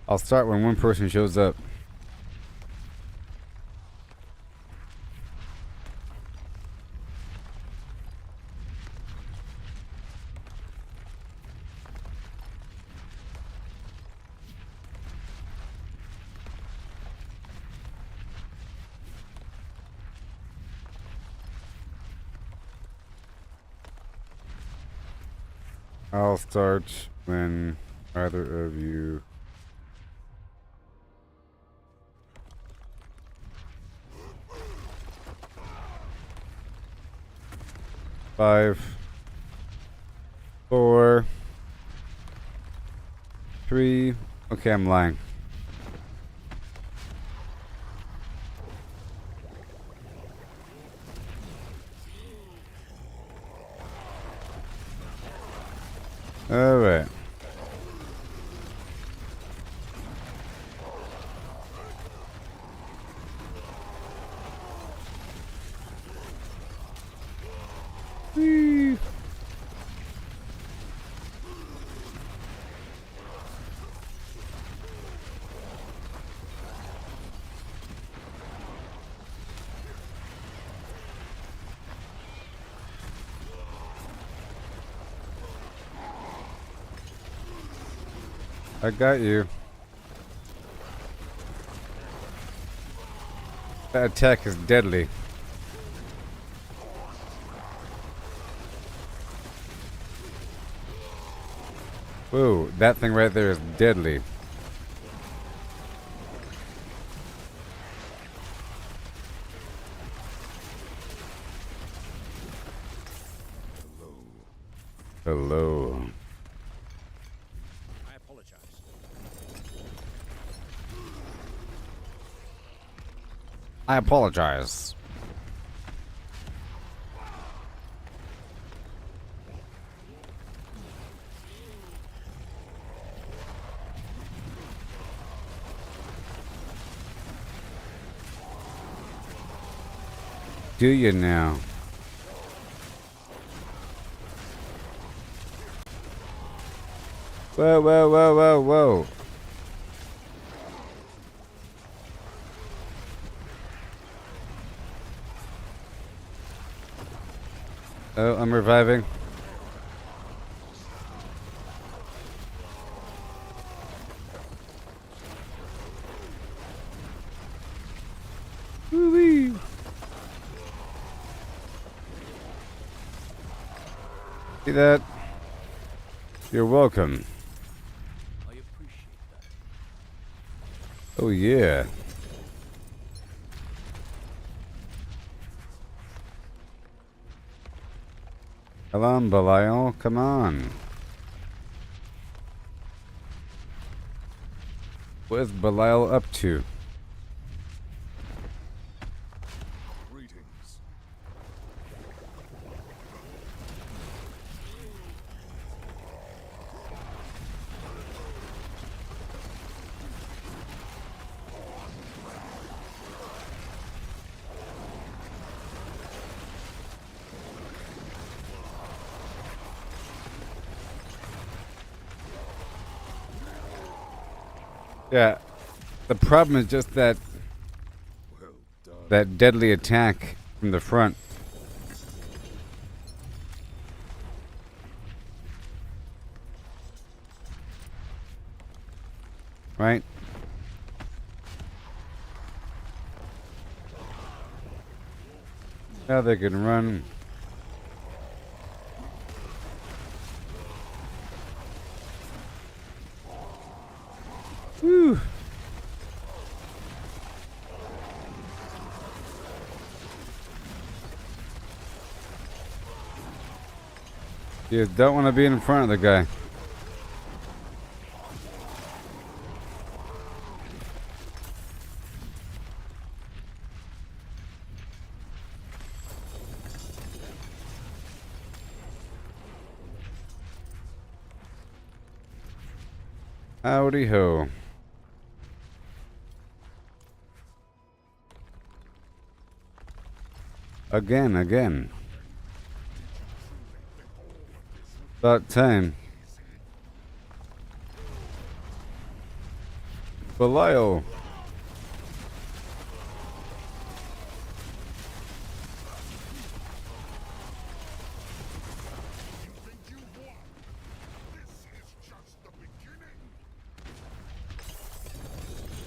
I'll start when one person shows up. I'll start when either of you. Five, 4, 3. Okay, I'm lying. All right. Whee. I got you. That attack is deadly. Whoa, that thing right there is deadly. Hello. I apologize. I apologize. Do you now? Whoa, whoa, whoa, whoa, whoa. Oh, I'm reviving. Woo-wee. See that? You're welcome. I appreciate that. Oh yeah. Come on, Belial, come on. What is Belial up to? Greetings. Yeah. The problem is just that Well done. that deadly attack from the front. Right? Now they can run. Whew. You don't want to be in front of the guy. Howdy ho. Again. About time. Belial.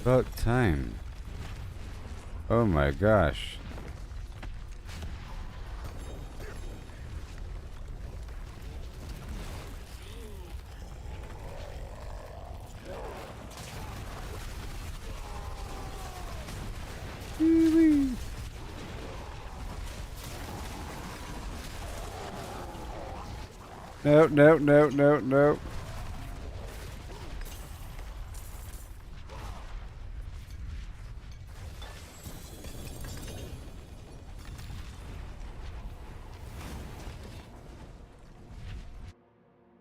About time. Oh my gosh. No.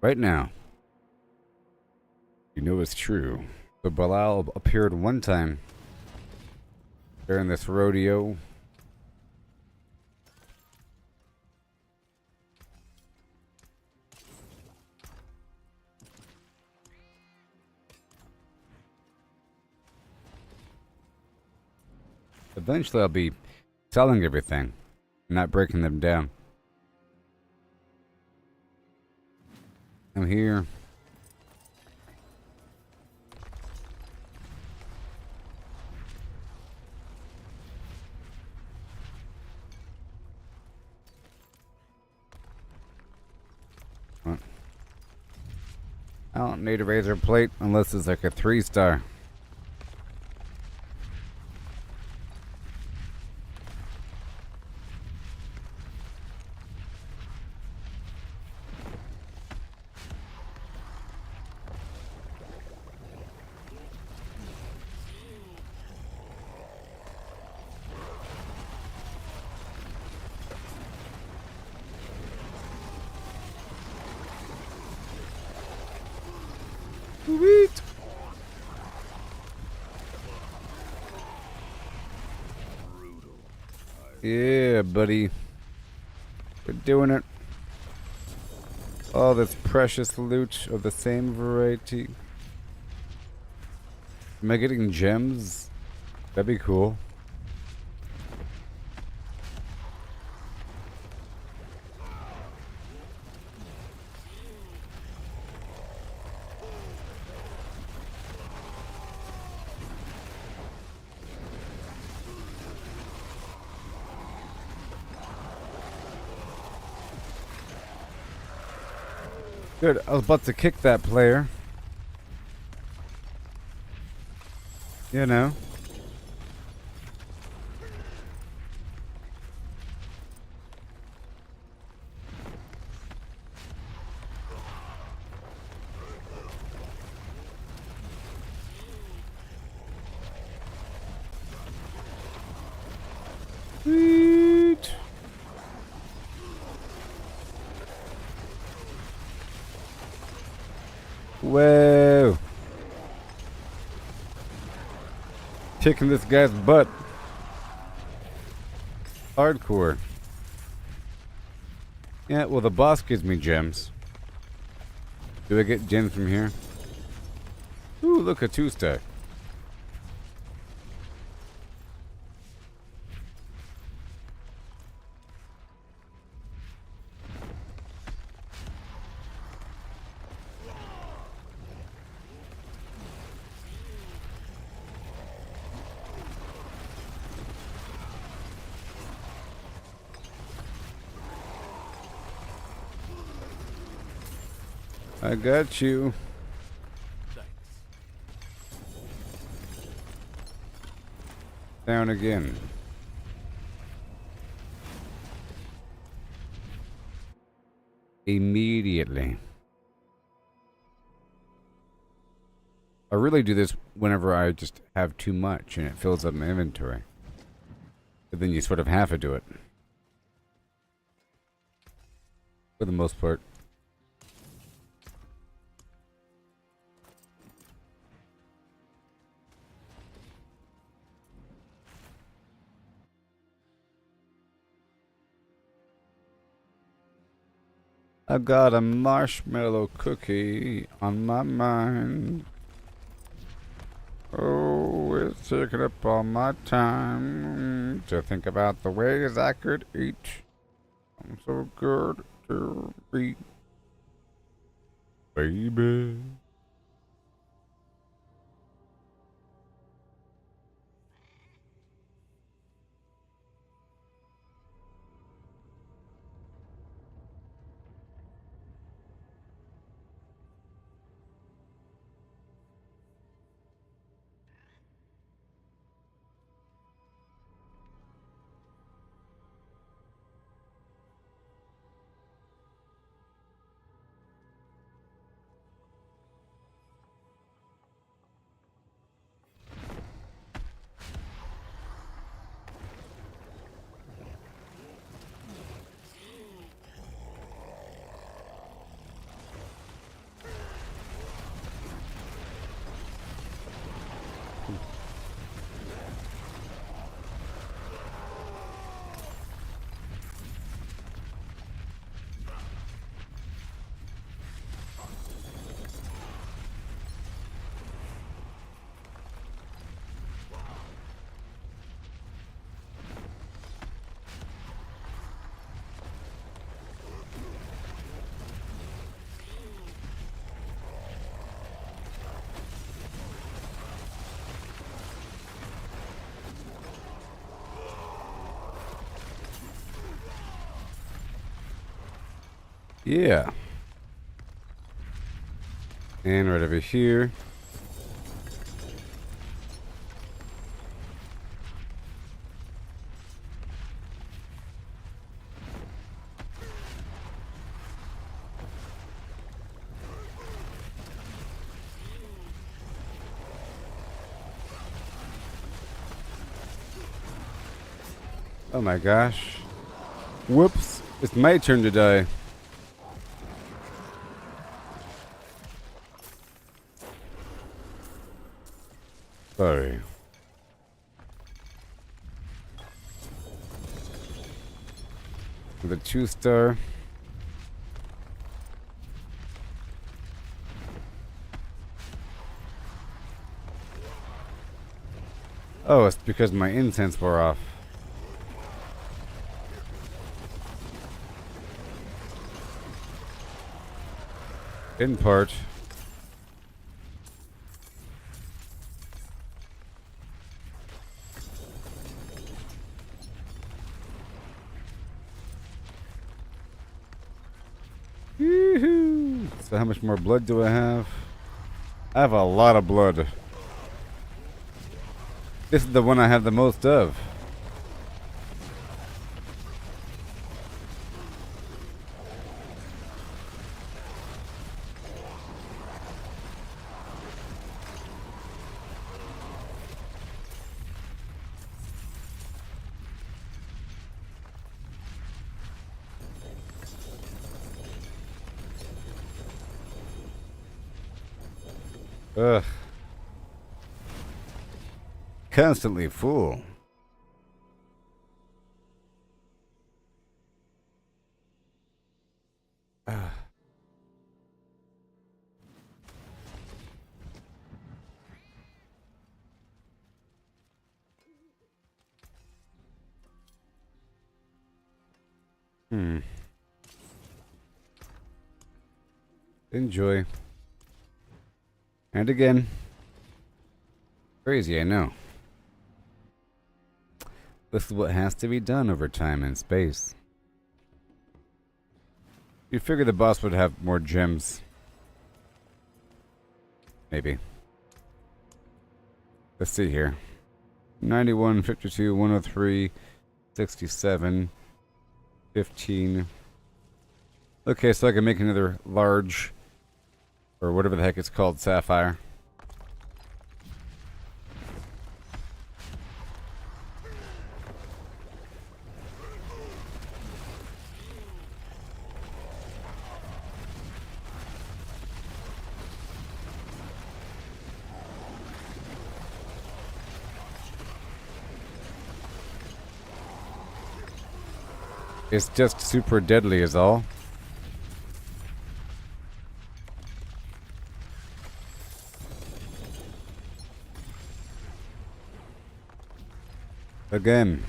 Right now. You know it's true. So Belial appeared one time during this rodeo. Eventually I'll be selling everything, not breaking them down. I'm here. What? I don't need a razor plate unless it's like a 3-star. Sweet. Yeah, buddy. We're doing it. All this precious loot of the same variety. Am I getting gems? That'd be cool. Good, I was about to kick that player. You know. Sweet. Whoa. Kicking this guy's butt. Hardcore. Yeah, well, the boss gives me gems. Do I get gems from here? Ooh, look, a 2-stack. I got you. Down again. Immediately. I really do this whenever I just have too much and it fills up my inventory. But then you sort of have to do it. For the most part. I got a marshmallow cookie on my mind. Oh, it's taking up all my time to think about the ways I could eat. I'm so good to eat, baby. Yeah. And right over here. Oh my gosh. Whoops. It's my turn to die. Sorry. The 2-star. Oh, it's because my incense wore off. In part. Yoo-hoo. So how much more blood do I have? I have a lot of blood. This is the one I have the most of. Ugh. Constantly full. Enjoy. And again. Crazy, I know. This is what has to be done over time and space. You figure the boss would have more gems. Maybe. Let's see here. 91, 52, 103, 67, 15. Okay, so I can make another large, or whatever the heck it's called, sapphire. It's just super deadly is all. Again.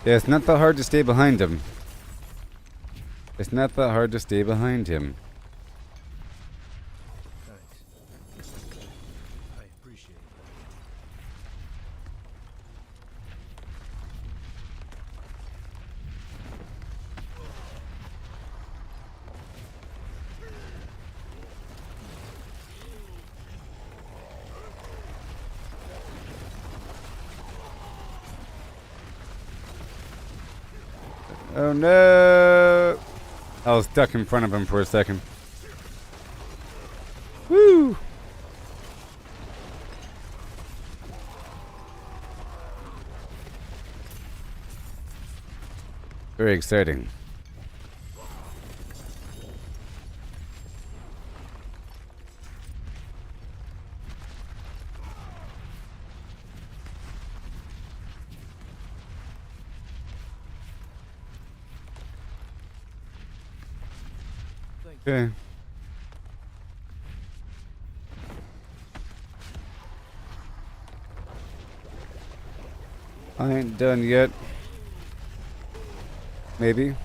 Yeah, it's not that hard to stay behind him. It's not that hard to stay behind him. Thanks. I appreciate that. Oh no! I was stuck in front of him for a second. Woo! Very exciting. Okay. I ain't done yet. Maybe.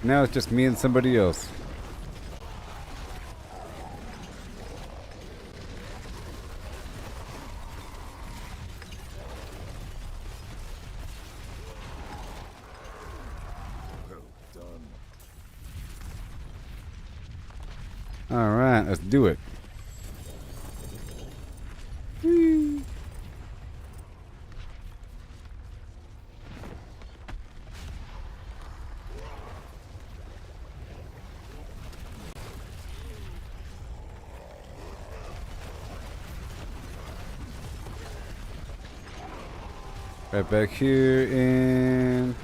Now it's just me and somebody else. Alright, let's do it. Whee. Right back here and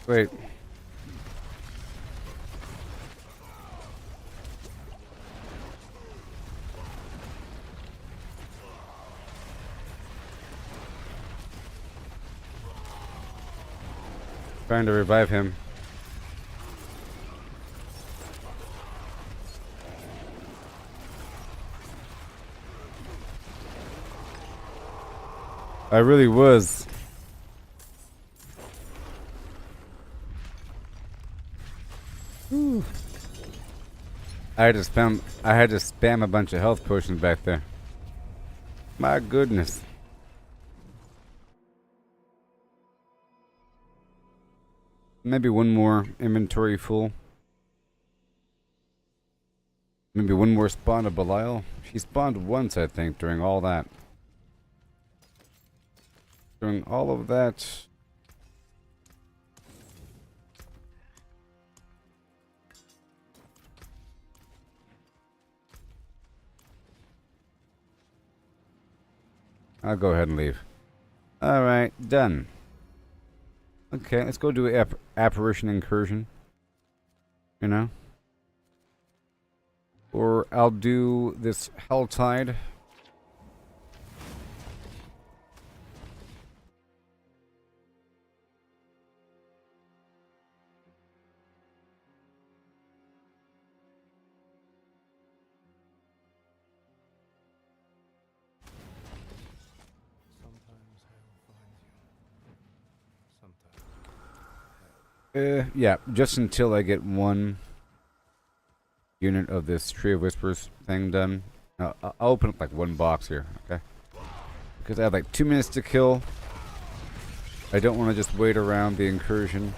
wait. Trying to revive him. I really was. Whew. I had to spam a bunch of health potions back there. My goodness. Maybe one more inventory full. Maybe one more spawn of Belial. She spawned once, I think, during all that. During all of that. I'll go ahead and leave. Alright, done. Okay, let's go do apparition incursion. You know? Or I'll do this Helltide. Sometimes hell finds you. Sometimes. Yeah, just until I get one unit of this Tree of Whispers thing done. I'll open up like one box here, okay? Because I have like 2 minutes to kill. I don't want to just wait around the incursion.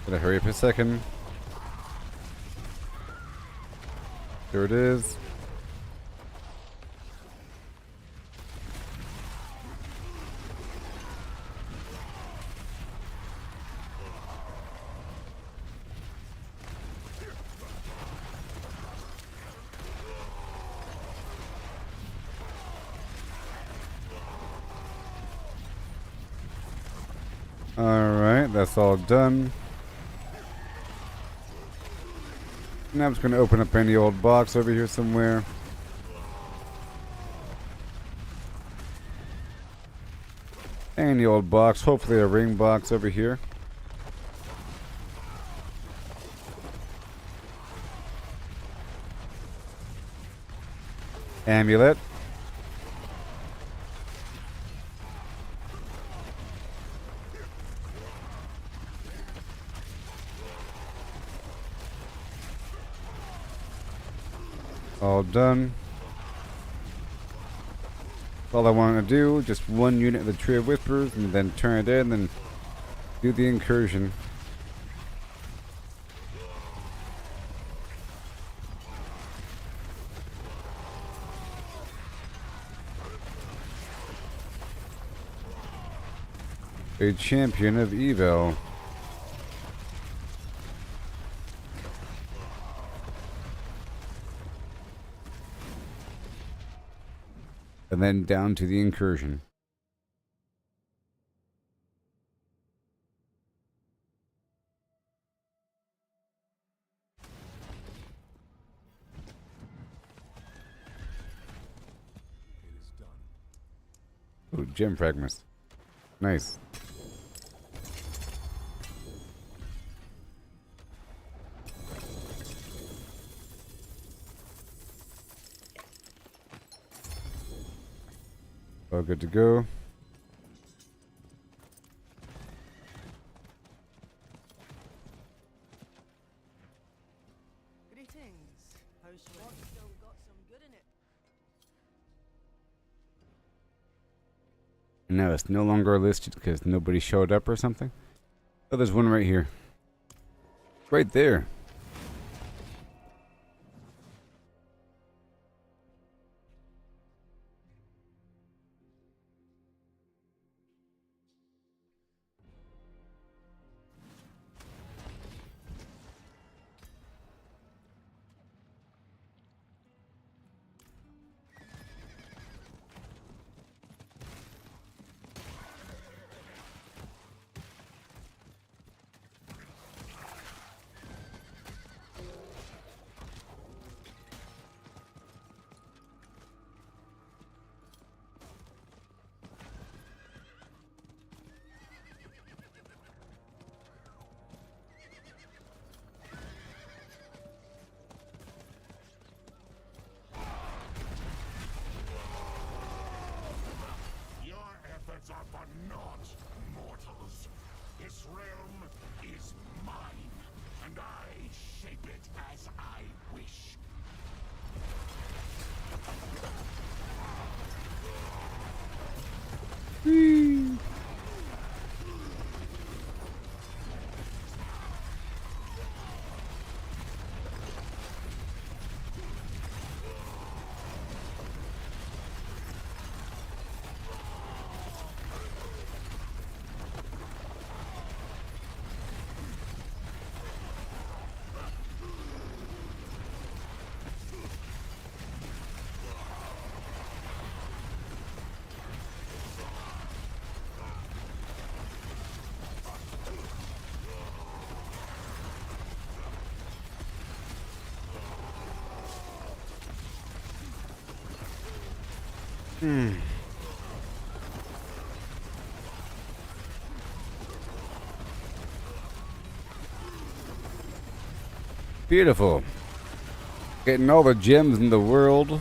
Gotta hurry up a second. There it is. Alright, that's all done. Now I'm just going to open up any old box over here somewhere. Any old box, hopefully a ring box over here. Amulet. All done. All I want to do, just one unit of the Tree of Whispers, and then turn it in, and do the incursion. A champion of evil. And then down to the incursion. Ooh, gem fragments. Nice. All good to go. Greetings. How's your work still got some good in it? No, it's no longer listed because nobody showed up or something. Oh, there's one right here. Right there. Beautiful. Getting all the gems in the world.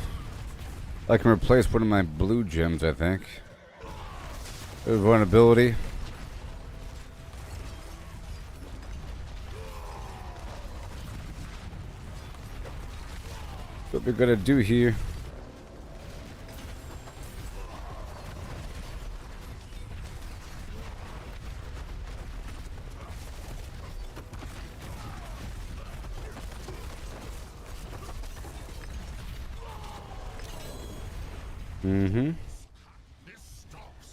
I can replace one of my blue gems, I think. Vulnerability. What we're gonna do here. Mm-hmm.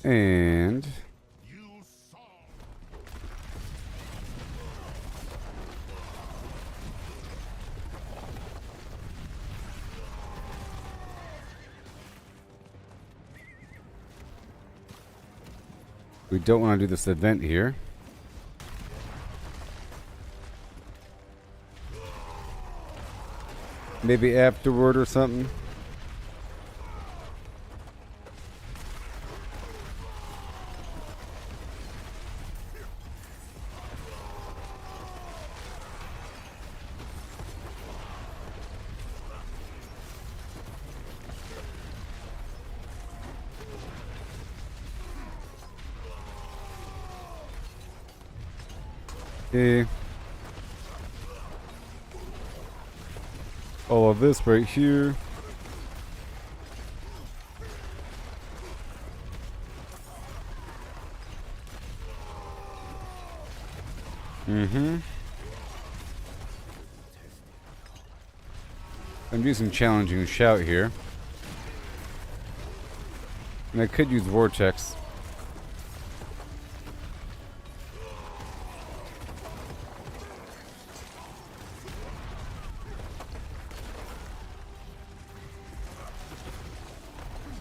And we don't want to do this event here. Maybe afterward or something. Okay. All of this right here. Mm-hmm. I'm using challenging shout here. And I could use vortex.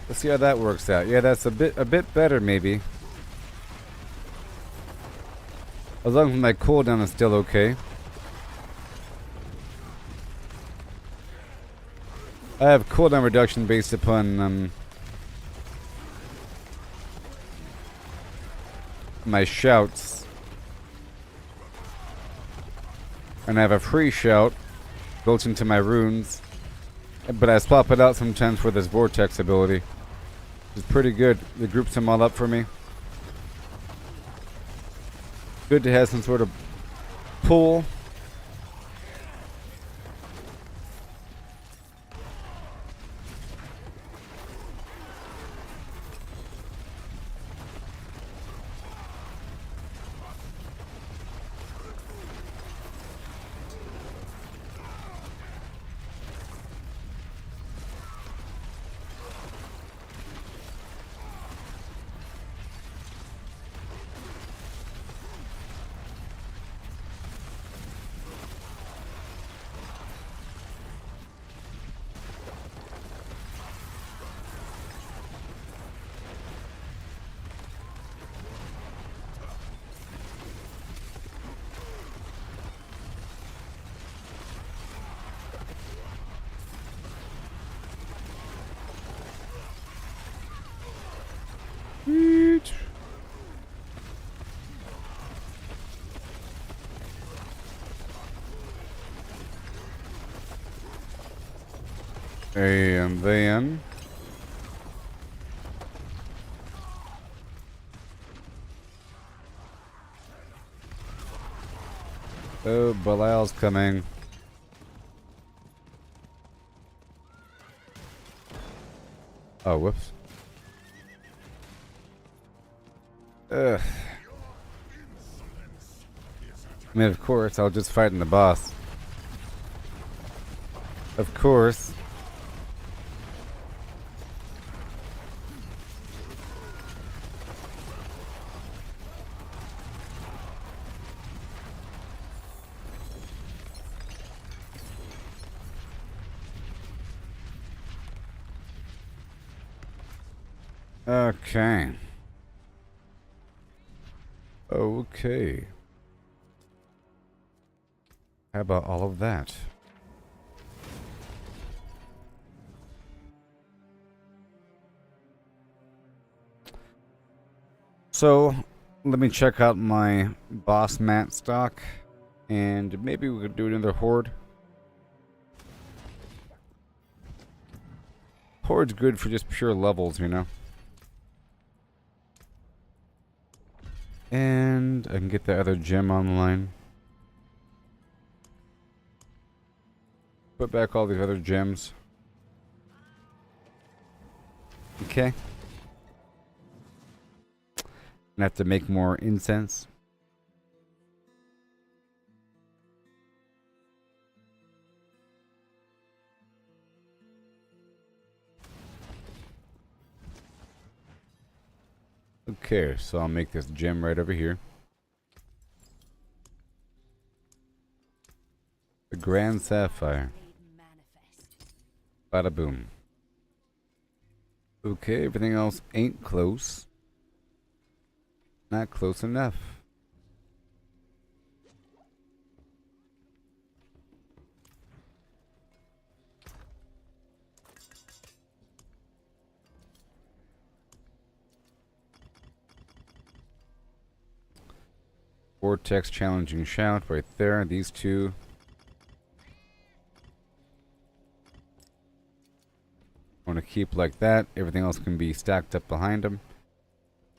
Let's see how that works out. Yeah, that's a bit better maybe. As long as my cooldown is still okay. I have cooldown reduction based upon my shouts. And I have a free shout built into my runes. But I swap it out sometimes for this vortex ability. It's pretty good. It groups them all up for me. Good to have some sort of pull. And then oh, Belial's coming. Oh, whoops. Ugh. I mean, of course, I'll just fight in the boss. Of course. Okay. Okay. How about all of that? So, let me check out my boss mat stock, and maybe we could do another horde. Horde's good for just pure levels, you know. And I can get the other gem online. Put back all these other gems. Okay. And have to make more incense. Okay, so I'll make this gem right over here. The Grand Sapphire. Bada boom. Okay, everything else ain't close. Not close enough. Vortex challenging shout right there. These two. I want to keep like that. Everything else can be stacked up behind them.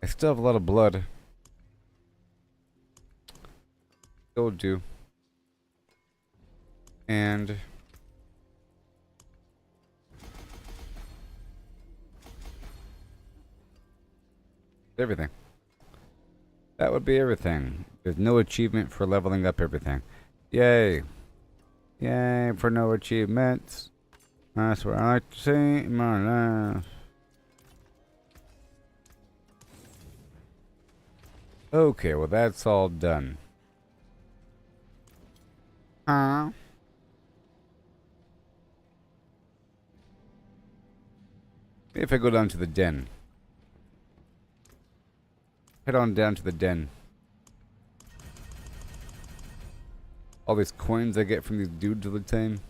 I still have a lot of blood. Still do. And everything. That would be everything. There's no achievement for leveling up everything. Yay. Yay for no achievements. That's what I like to see in my life. Okay, well that's all done. Huh? If I go down to the den. Head on down to the den. All these coins I get from these dudes all the time.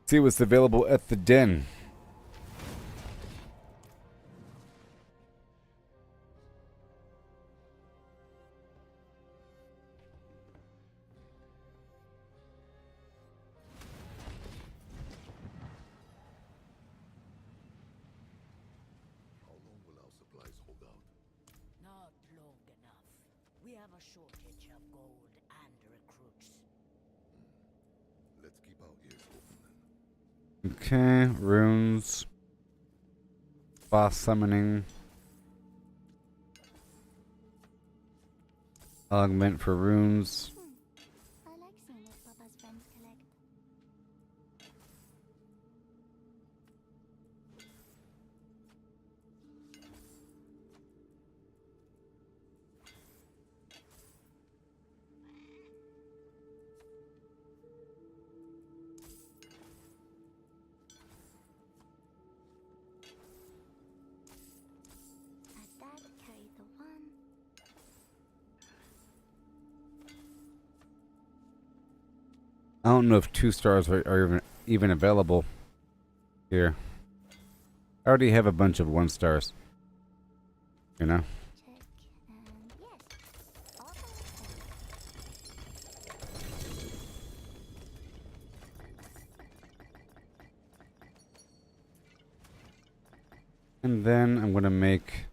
See what's available at the den. Not long enough. We have a shortage of gold and recruits. Let's keep our ears open then. Okay, runes. Boss summoning. Augment for runes. I like seeing what Papa's friends collect. Dad carried the one. I don't know if 2 stars are even available here. I already have a bunch of 1 stars. You know? Check and yes. All by itself. And then I'm gonna make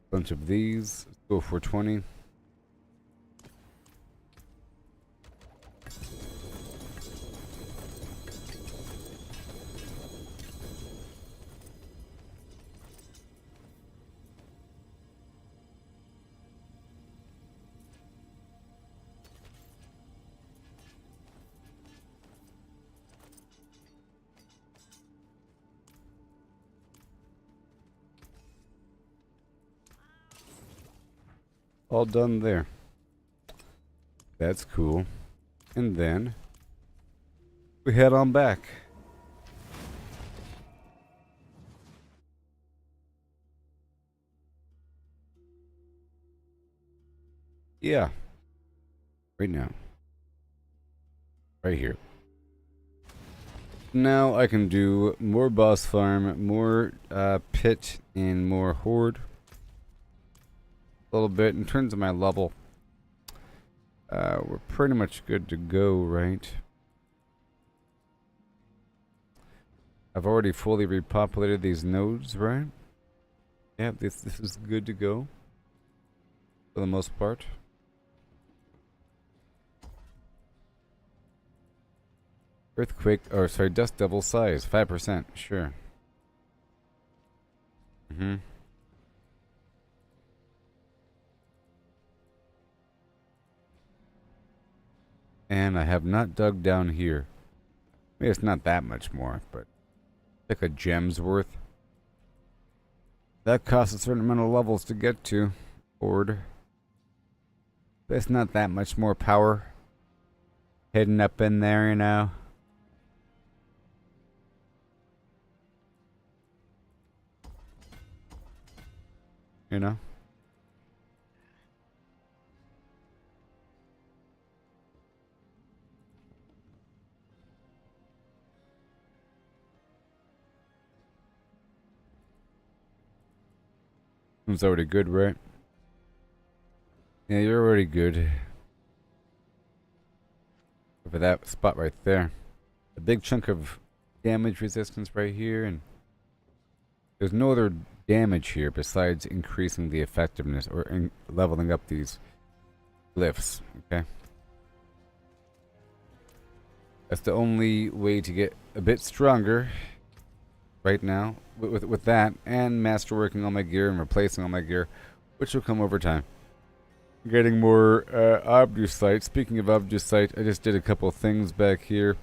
a bunch of these. Let's go for 20. All done there. That's cool. And then we head on back. Yeah. Right now. Right here. now I can do more boss farm, more pit, and more horde. A little bit in terms of my level. We're pretty much good to go, right? I've already fully repopulated these nodes, right? Yeah, this is good to go for the most part. Earthquake, or sorry, dust devil size, 5%, sure. And I have not dug down here. Maybe it's not that much more, but like a gem's worth. That costs a certain amount of levels to get to. Horde. But it's not that much more power hidden up in there, you know. You know? It's already good, right? Yeah, you're already good. For that spot right there. A big chunk of damage resistance right here, and there's no other damage here besides increasing the effectiveness or leveling up these glyphs, okay? That's the only way to get a bit stronger right now with that, and masterworking all my gear and replacing all my gear, which will come over time. Getting more obdusite. Speaking of obdusite, I just did a couple things back here.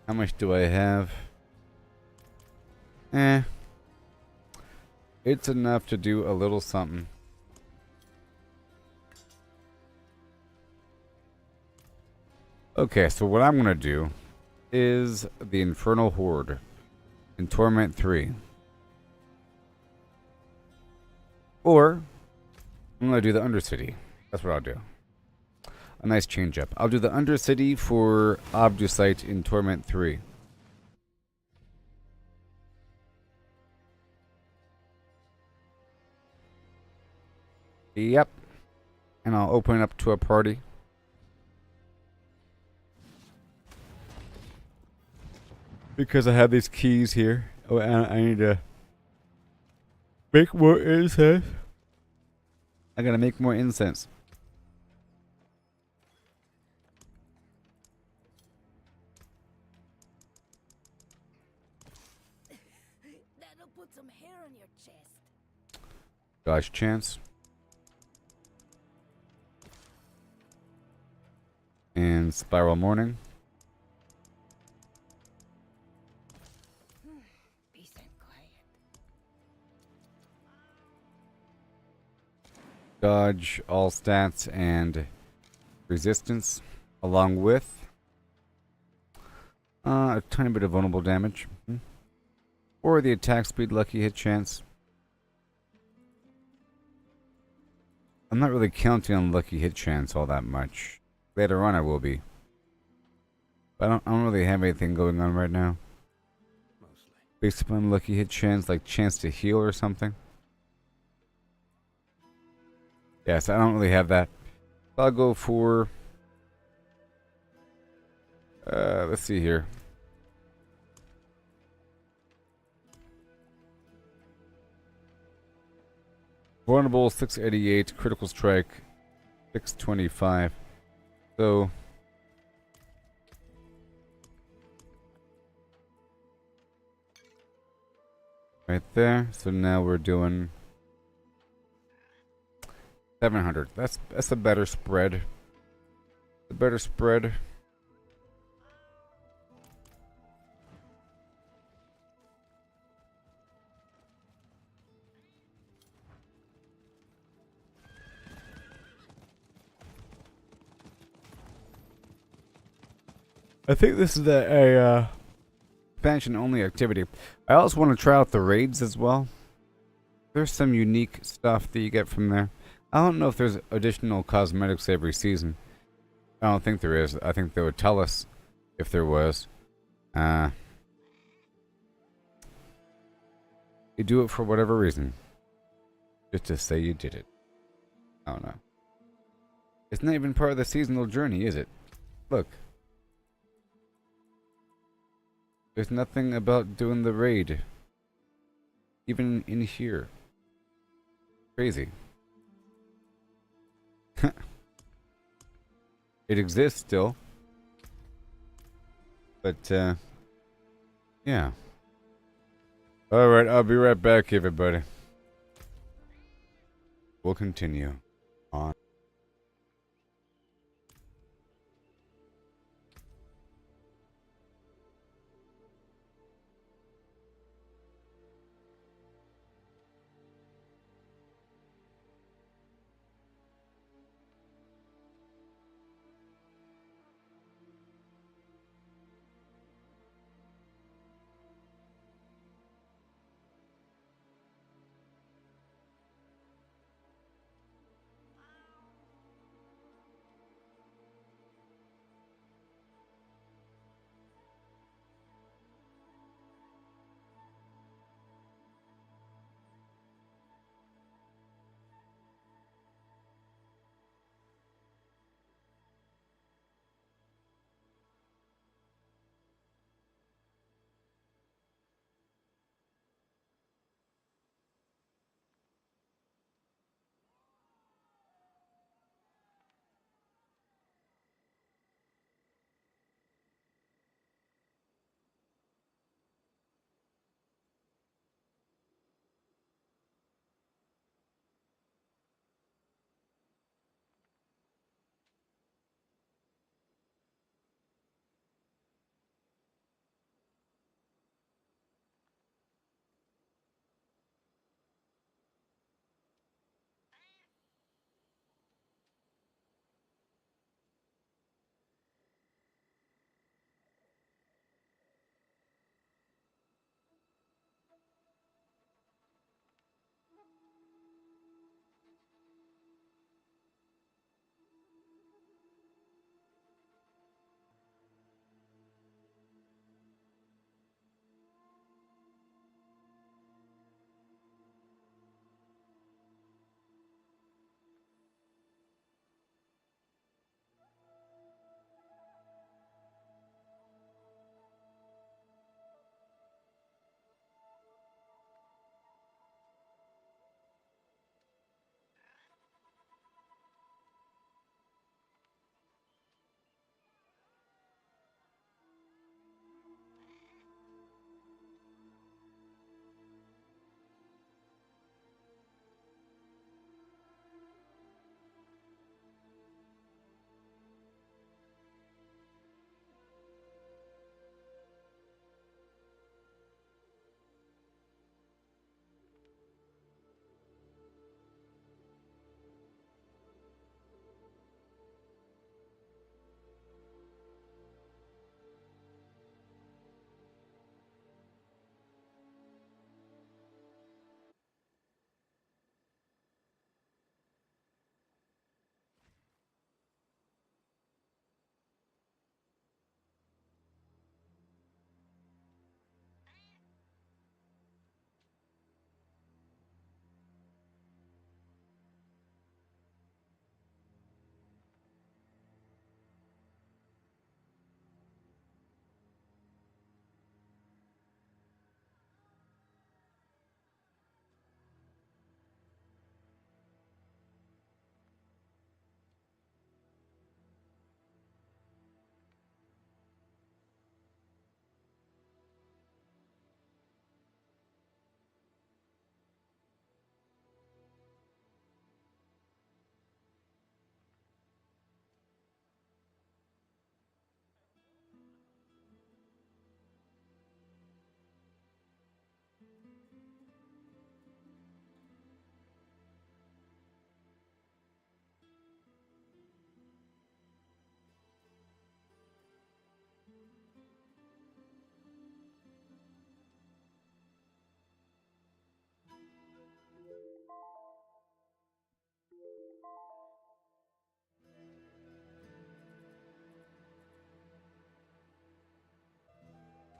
How much do I have? It's enough to do a little something. Okay, so what I'm gonna do is the Infernal Horde in Torment 3. Or I'm gonna do the Undercity. That's what I'll do. A nice change up. I'll do the Undercity for Obdusite in Torment 3. Yep. And I'll open it up to a party. Because I have these keys here. Oh, and I need to make more incense. I gotta make more incense. That'll put some hair on your chest. Dodge chance. And Spiral Morning. Peace and quiet. Dodge all stats and resistance, along with a tiny bit of vulnerable damage. Or the attack speed lucky hit chance. I'm not really counting on lucky hit chance all that much. Later on I will be. But I don't really have anything going on right now. Mostly. Based upon lucky hit chance, like chance to heal or something. Yes, I don't really have that. I'll go for... let's see here. Vulnerable 688, critical strike 625. So right there. So now we're doing 700. That's a better spread. A better spread. I think this is a expansion only activity. I also want to try out the raids as well. There's some unique stuff that you get from there. I don't know if there's additional cosmetics every season. I don't think there is. I think they would tell us if there was. You do it for whatever reason. Just to say you did it. I don't know. It's not even part of the seasonal journey, is it? Look. There's nothing about doing the raid. Even in here. Crazy. It exists still. But, yeah. Alright, I'll be right back, everybody. We'll continue on.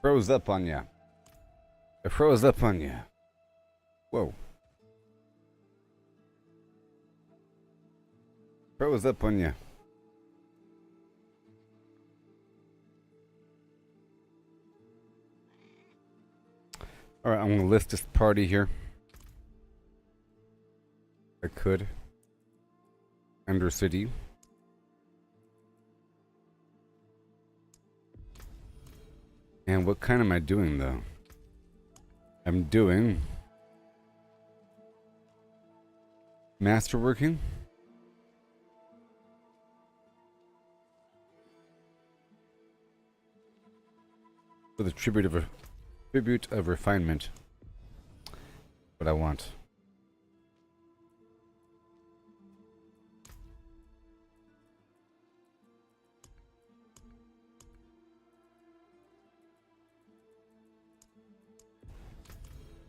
Froze up on ya. It froze up on ya. Whoa. Froze up on you. Alright, I'm gonna list this party here. I could. Undercity. And what kind am I doing though? I'm doing masterworking. With a tribute of refinement. What I want.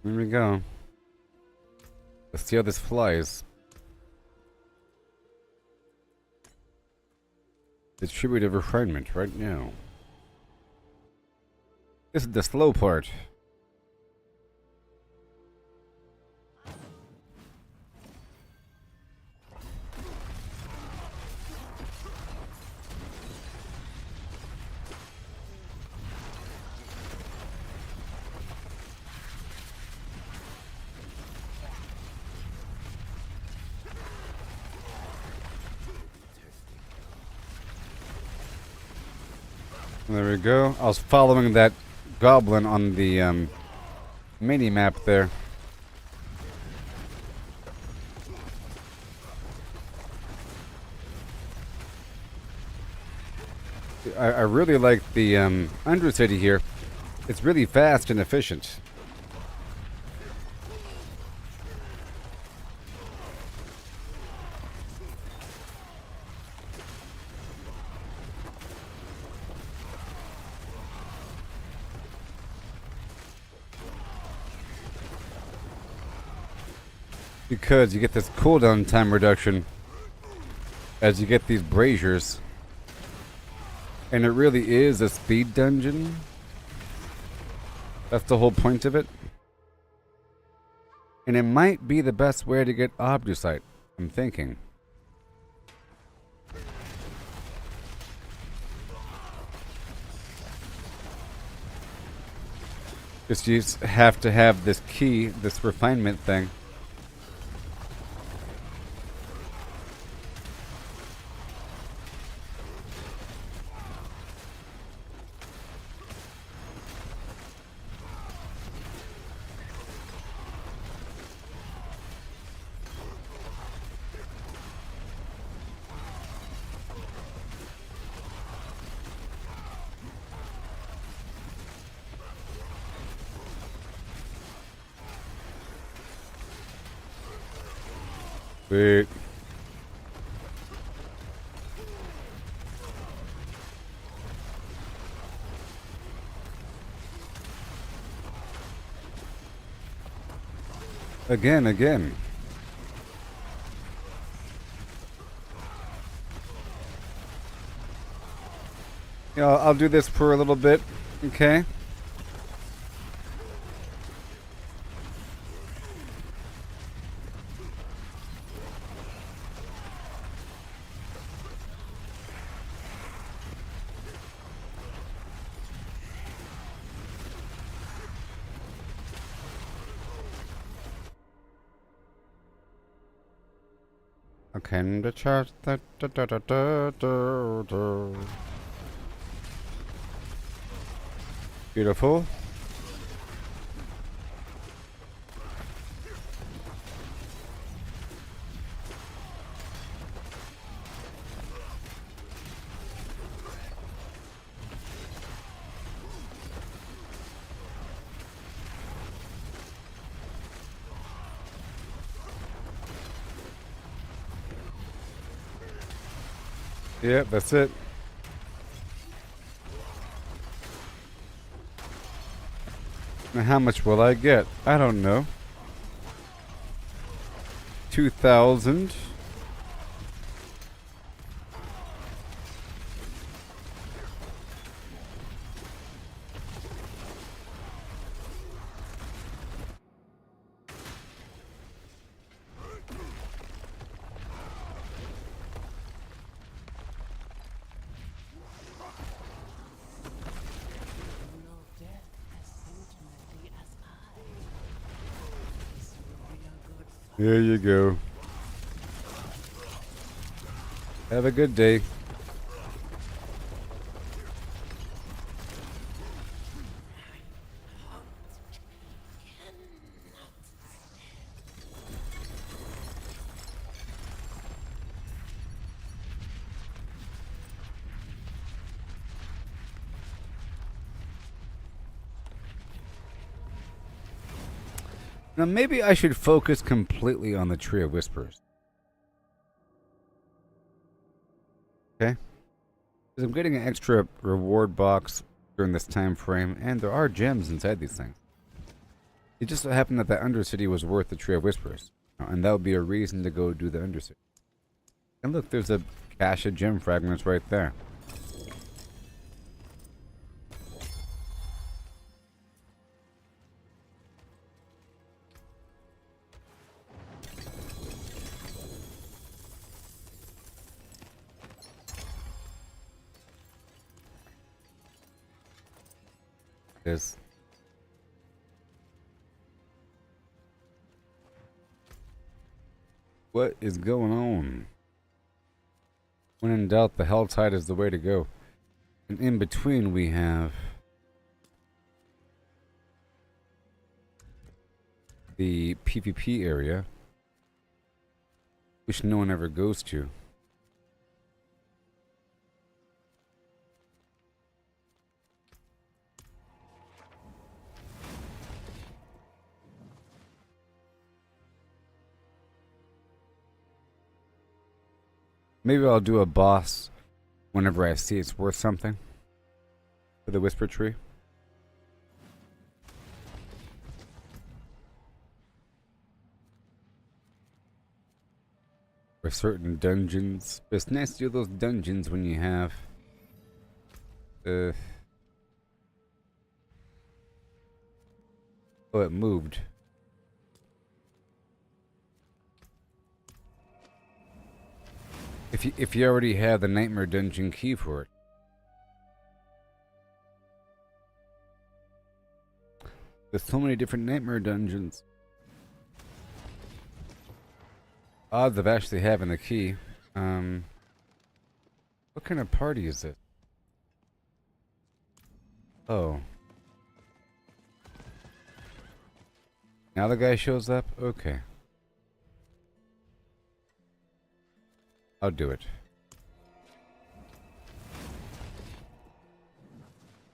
Here we go. Let's see how this flies. The tribute of refinement right now. This is the slow part. There we go. I was following that goblin on the mini map there. I really like the Undercity here. It's really fast and efficient. Because you get this cooldown time reduction as you get these braziers. And it really is a speed dungeon. That's the whole point of it. And it might be the best way to get Obducite, I'm thinking. Just you have to have this key, this refinement thing. Sweet. Again. Yeah, I'll do this for a little bit, okay? Okay, and the chart. Beautiful. Yeah, that's it. Now how much will I get? I don't know. 2,000. There you go. Have a good day. Now maybe I should focus completely on the Tree of Whispers. Okay? Because I'm getting an extra reward box during this time frame, and there are gems inside these things. It just so happened that the Undercity was worth the Tree of Whispers. And that would be a reason to go do the Undercity. And look, there's a cache of gem fragments right there. Is what is going on? When in doubt, the Helltide is the way to go. And in between we have the PvP area, which no one ever goes to. Maybe I'll do a boss whenever I see it's worth something for the Whisper Tree. For certain dungeons. But it's nice to do those dungeons when you have oh, it moved. If you already have the Nightmare Dungeon key for it. There's so many different Nightmare Dungeons. Odds of actually having the key. What kind of party is this? Oh. Now the guy shows up? Okay. I'll do it.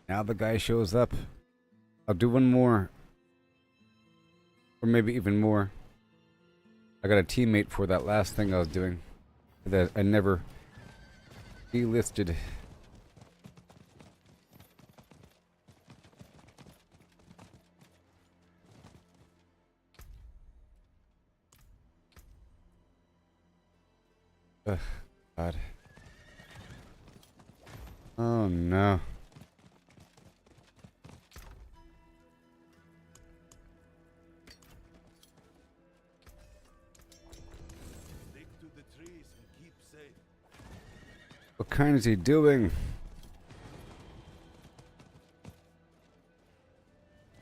Now the guy shows up. I'll do one more. Or maybe even more. I got a teammate for that last thing I was doing. That I never delisted. Ugh, God. Oh no. Stick to the trees and keep safe. What kind is he doing?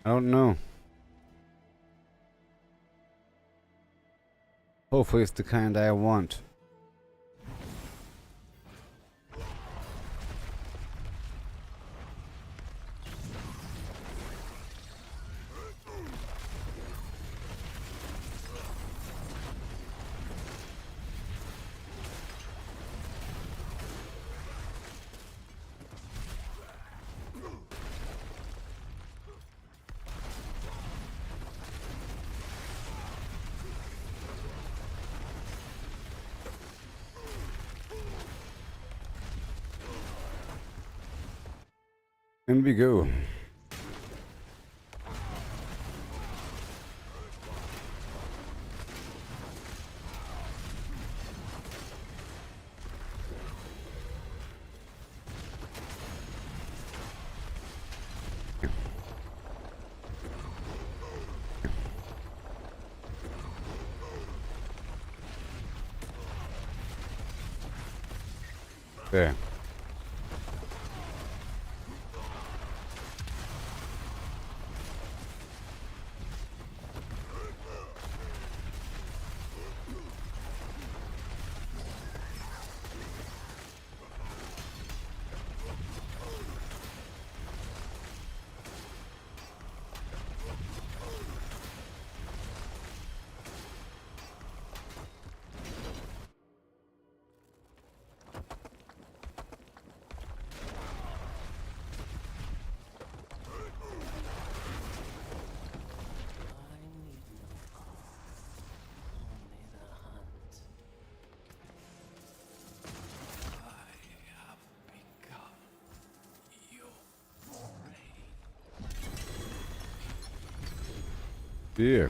I don't know. Hopefully it's the kind I want. And we go. There. Yeah.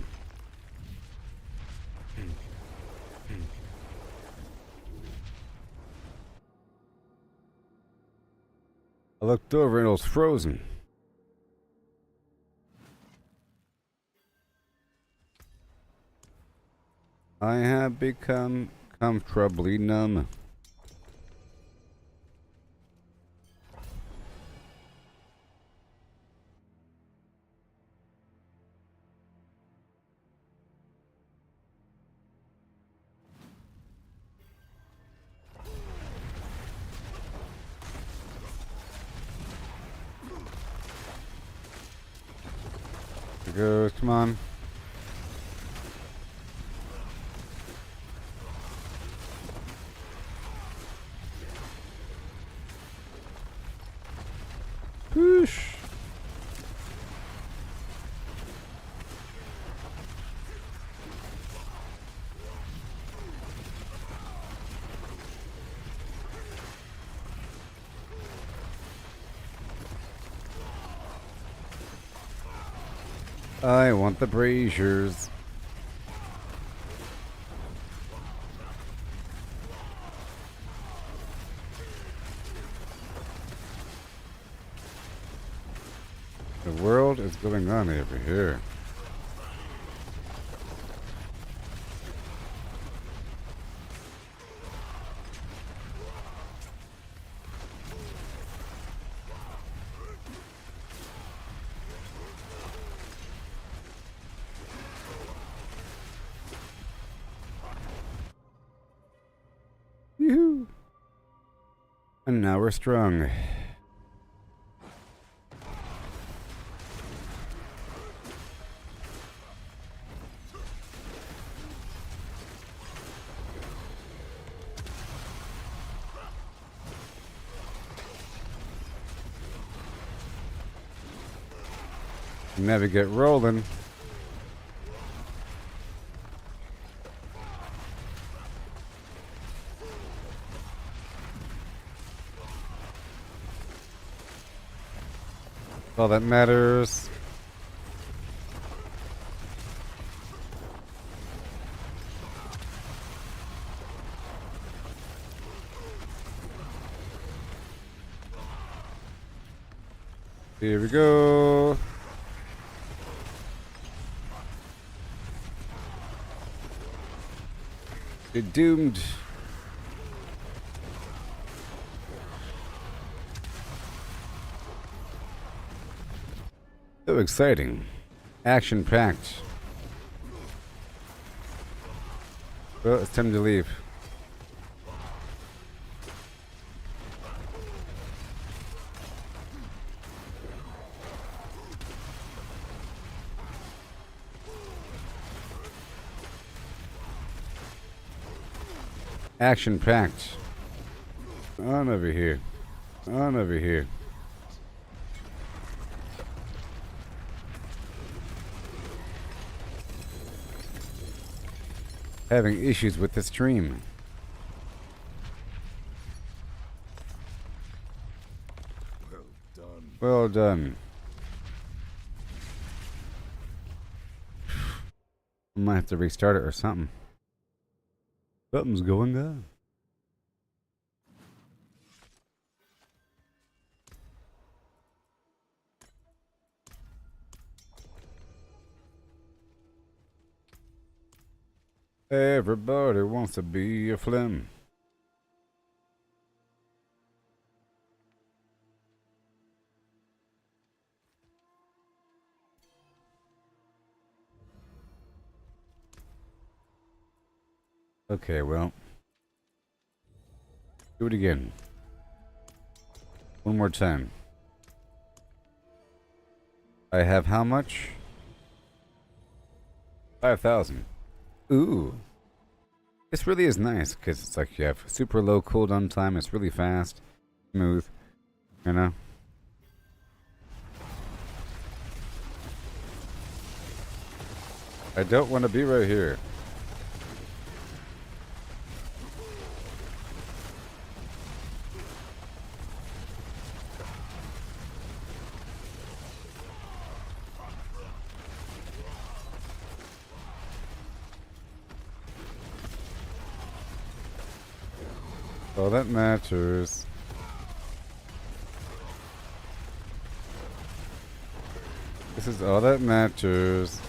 I looked over and it was frozen. I have become comfortably numb. Here goes, come on. Whoosh. I want the braziers. The world is going on over here. Yoo-hoo. And now we're strong. Never get rolling. All that matters. Here we go. You're doomed. So exciting. Action-packed. Well, it's time to leave. Action-packed. On over here. On over here. Having issues with the stream. Well done. Well done. I might have to restart it or something. Something's going on. Everybody wants to be a flim. Okay, well. Do it again. One more time. I have how much? 5,000. Ooh. This really is nice, because it's like you have super low cooldown time, it's really fast, smooth, you know? I don't want to be right here. All that matters. This is all that matters.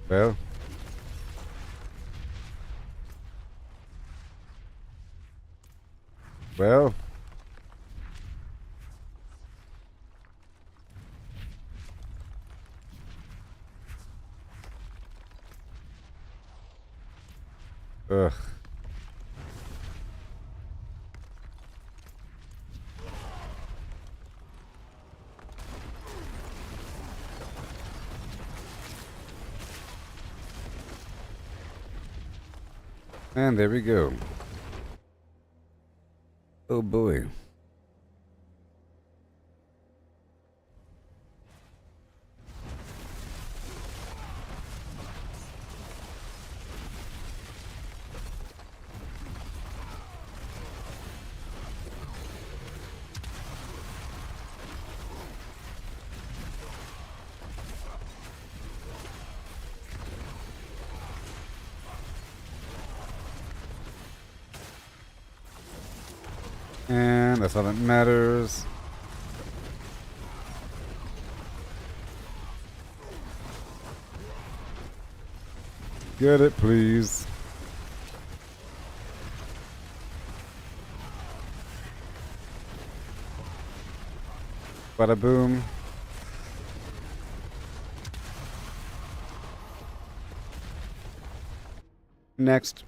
Well. Well. Ugh. And there we go. Oh boy. And that's all that matters. Get it, please. Bada boom. Next.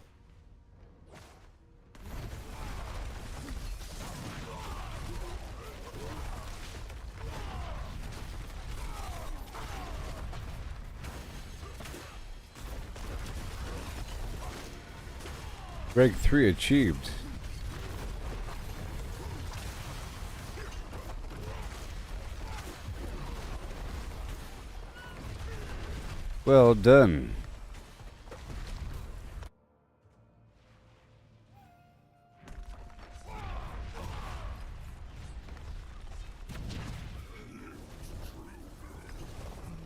Rank 3 achieved. Well done.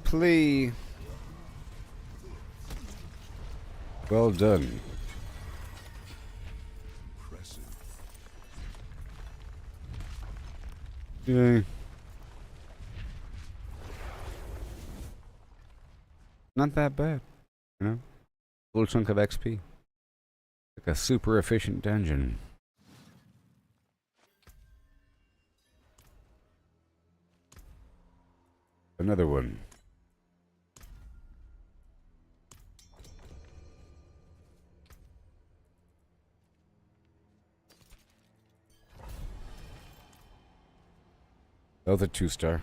Plea. Well done. Yay. Not that bad, you know? Little chunk of XP. Like a super efficient dungeon. Another one. That was a 2-star.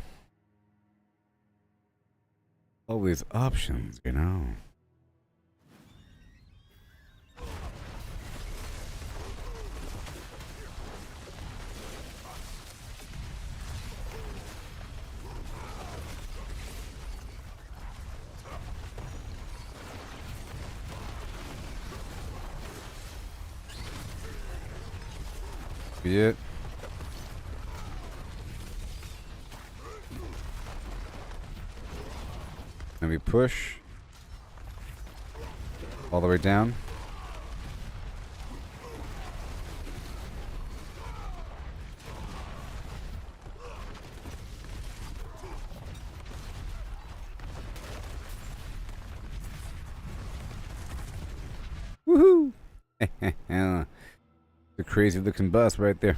Always options, you know. Be it. Then we push all the way down. Woohoo! The crazy looking bus right there.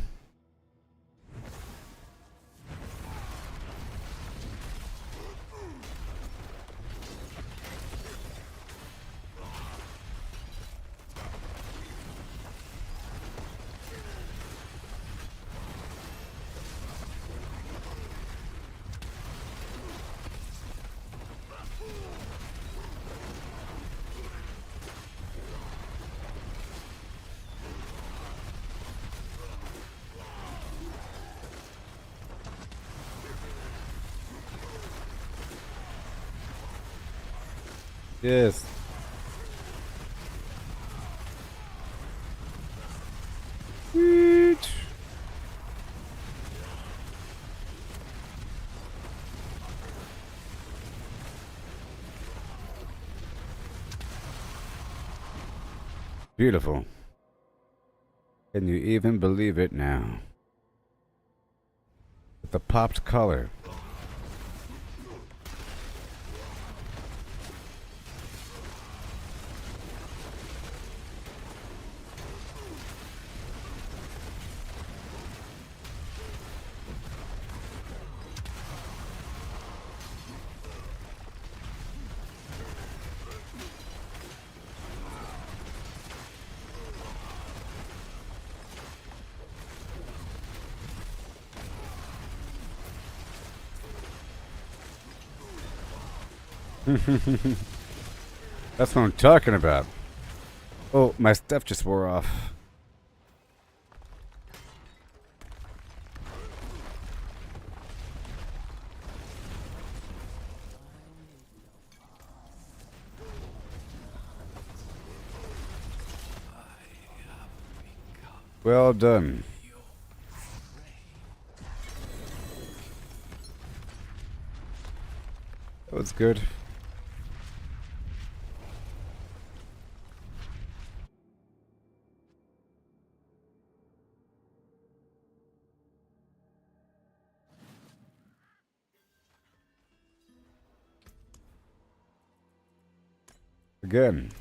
Yes. Sweet. Beautiful. Can you even believe it now? With the popped color. That's what I'm talking about. Oh, my stuff just wore off. Well done. That was good. Again.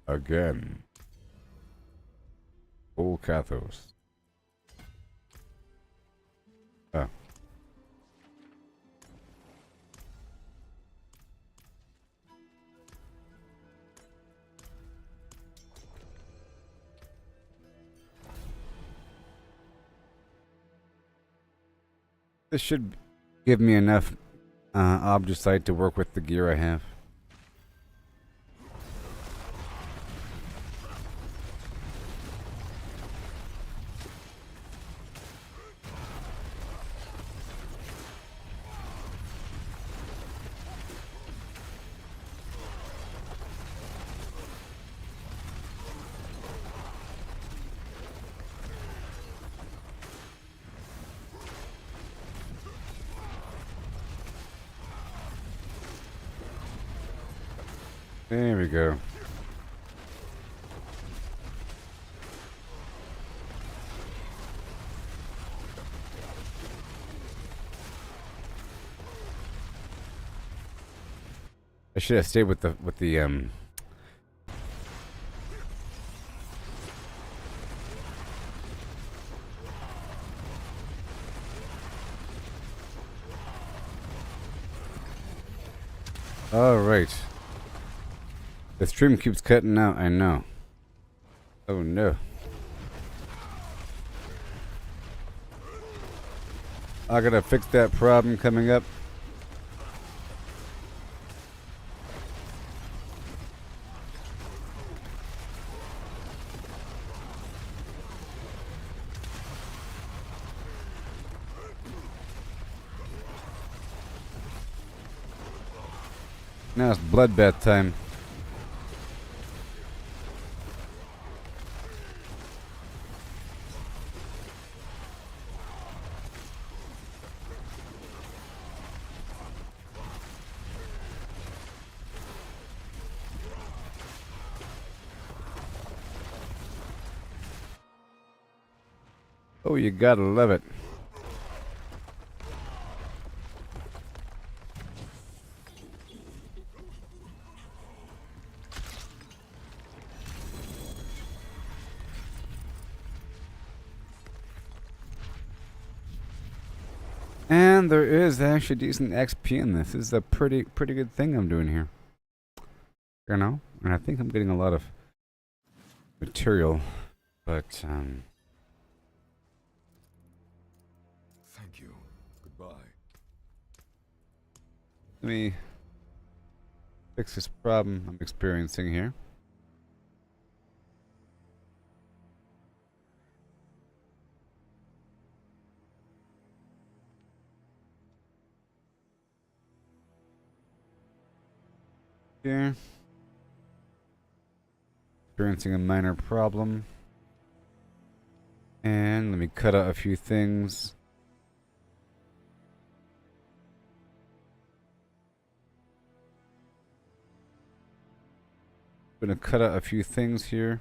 Again. Full Kathos. Oh. This should give me enough obducite to work with the gear I have. There we go. I should have stayed with the All right. The stream keeps cutting out, I know. Oh no. I gotta fix that problem coming up. Now it's bloodbath time. Oh, you gotta love it. And there is actually decent XP in this. This is a pretty good thing I'm doing here. You know? And I think I'm getting a lot of material. But, Thank you. Goodbye. let me fix this problem I'm experiencing here. Okay. Experiencing a minor problem. And let me cut out a few things. Gonna cut out a few things here.